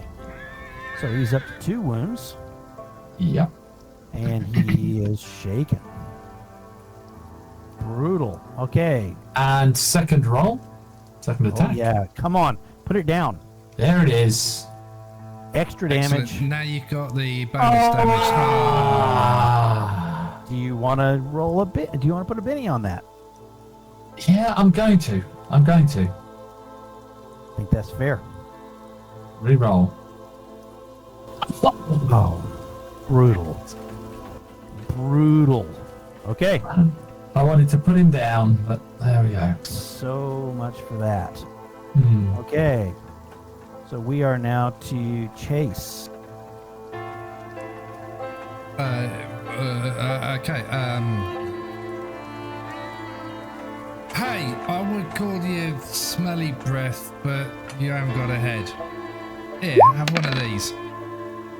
So he's up to 2 wounds, Yep. and he is shaken. Brutal. Okay. And second roll, second Oh, attack. yeah. Come on. Put it down. There it is. extra Excellent. damage. Now you've got the bonus damage. Ah. Do you want to roll a bit? Do you want to put a Benny on that? Yeah, I'm going to. I think that's fair. Reroll. Oh, brutal. Brutal. Okay, I wanted to put him down, but there we go. so much for that. Hmm. Okay, so we are now to Chase. Okay. Hey, I would call you smelly breath, but you haven't got a head. Here, have one of these.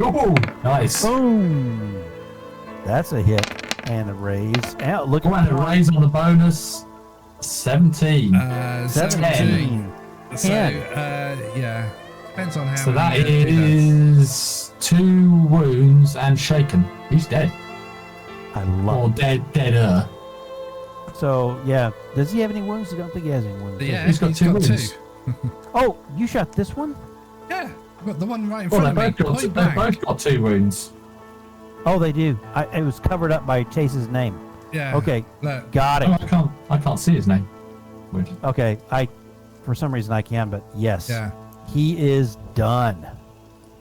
Ooh, nice. Boom! That's a hit and a raise. Out, look Oh, and a raise on the bonus. 17. 17. So, 10. yeah, depends on how. So that many it does. is 2 wounds and shaken. He's dead. I Or love it. deader. So, yeah. Does he have any wounds? I don't think he has any wounds. Yeah, He's got two wounds. Oh, you shot this one? Yeah, I've got the one right in Well, front they of me. both, got, Point they blank. both got 2 wounds. Oh, they do. It was covered up by Chase's name. Yeah. Okay, Look, got Oh, it. I can't see his name. Weird. Okay, for some reason I can, but yes. yeah. He is done.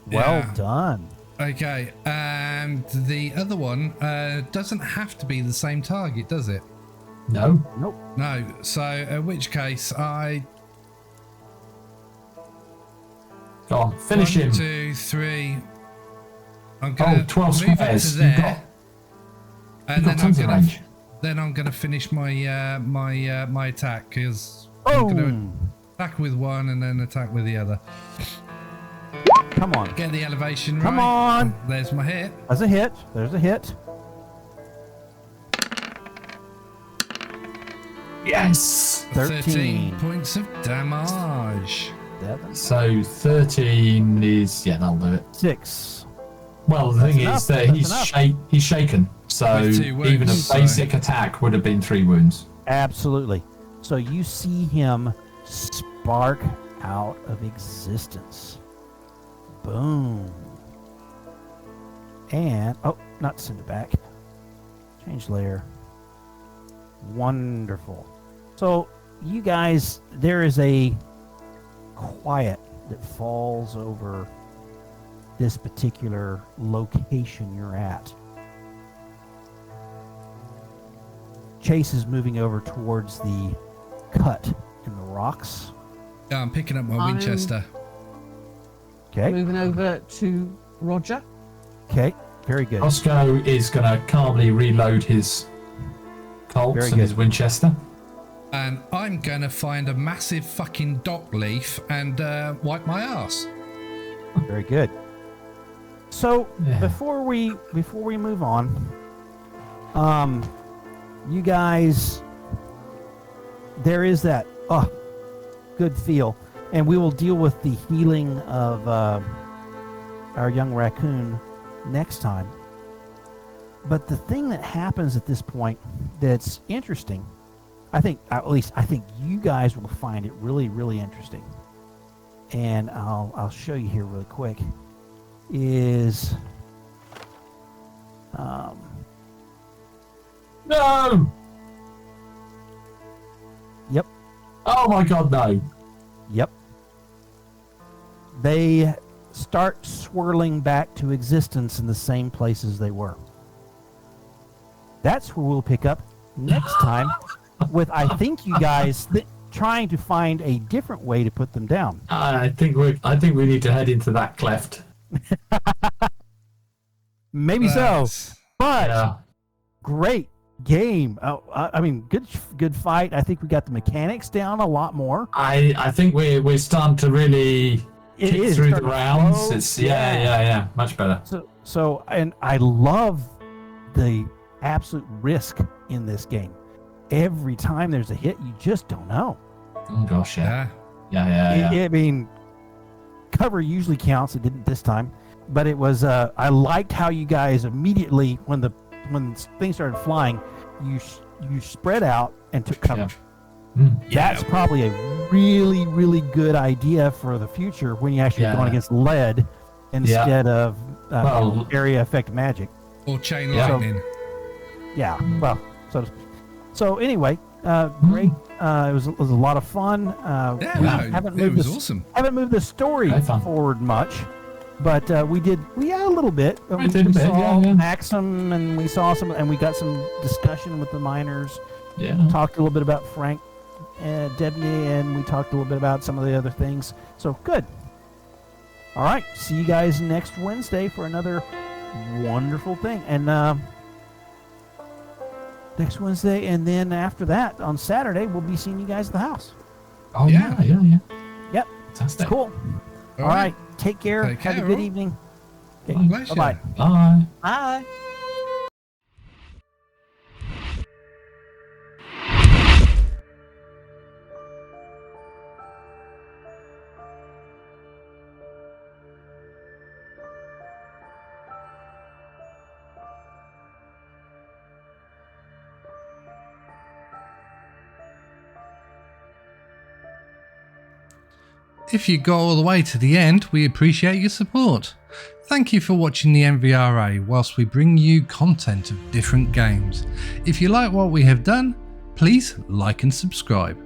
Well Yeah. done. Okay, and the other one doesn't have to be the same target, does it? No. Nope. No. So, in which case, I Go on, finish him. 1, 2, 3. I'm gonna 12 move it squares. to You've there, got, and you've got tons of range. then I'm gonna finish my my attack because I'm gonna Boom. attack with one and then attack with the other. Come on. Get the elevation right. Come on. There's my hit. There's a hit. There's a hit. Yes. 13 points of damage. 7, So 13 is, yeah, that'll do it. 6. Well, the thing enough. is that That's enough. he's shaken. So With 2 wounds, even a so- basic attack would have been 3 wounds. Absolutely. So you see him spark out of existence. Boom. And, oh, not send it back. Change layer. Wonderful. So, you guys, there is a quiet that falls over this particular location you're at. Chase is moving over towards the cut in the rocks. Yeah, I'm picking up my I'm- Winchester. Okay. Moving over to Roger. Okay. Very good. Roscoe is going to calmly reload his Colts Very and good. his Winchester. And I'm gonna find a massive fucking dock leaf and wipe my ass. Very good. So Yeah. before we move on, you guys, there is that good feel, and we will deal with the healing of our young raccoon next time. But the thing that happens at this point that's interesting, I think you guys will find it really, really interesting. And I'll show you here really quick. Is No! yep. Oh my god, no. Yep. They start swirling back to existence in the same places they were. That's where we'll pick up next time with, I think, you guys trying to find a different way to put them down. I think we need to head into that cleft. Maybe so, That's- but Yeah. great game. I mean, good fight. I think we got the mechanics down a lot more. I think we're starting to really It kick is through the starting to rounds. flow. It's yeah, much better. So, and I love the absolute risk in this game. Every time there's a hit, you just don't know. Oh gosh, yeah, yeah. yeah. I mean, cover usually counts. It didn't this time, but it was. I liked how you guys immediately, when things started flying, you spread out and took cover. Yeah. Mm. That's probably a really, really good idea for the future when you actually Yeah. going against lead instead of Well- area effect magic. Or chain Yeah. lightning. Yeah, well, so anyway, great. It was a lot of fun. Yeah, We no, haven't it moved was this- awesome. Haven't moved the story Very fun. forward much, but we did a little bit. We did a bit, saw yeah. Maxim, and we saw and we got some discussion with the miners. Yeah. Talked a little bit about Frank and Debney, and we talked a little bit about some of the other things. So good. All right, see you guys next Wednesday for another wonderful thing. And next Wednesday, and then after that on Saturday, we'll be seeing you guys at the house. Oh Yeah. yeah. Yep, Fantastic. cool. All right, take care. Take Have care, a good all. evening. Pleasure. Bye-bye. Bye. Bye. If you got all the way to the end, we appreciate your support. Thank you for watching the NVRA whilst we bring you content of different games. If you like what we have done, please like and subscribe.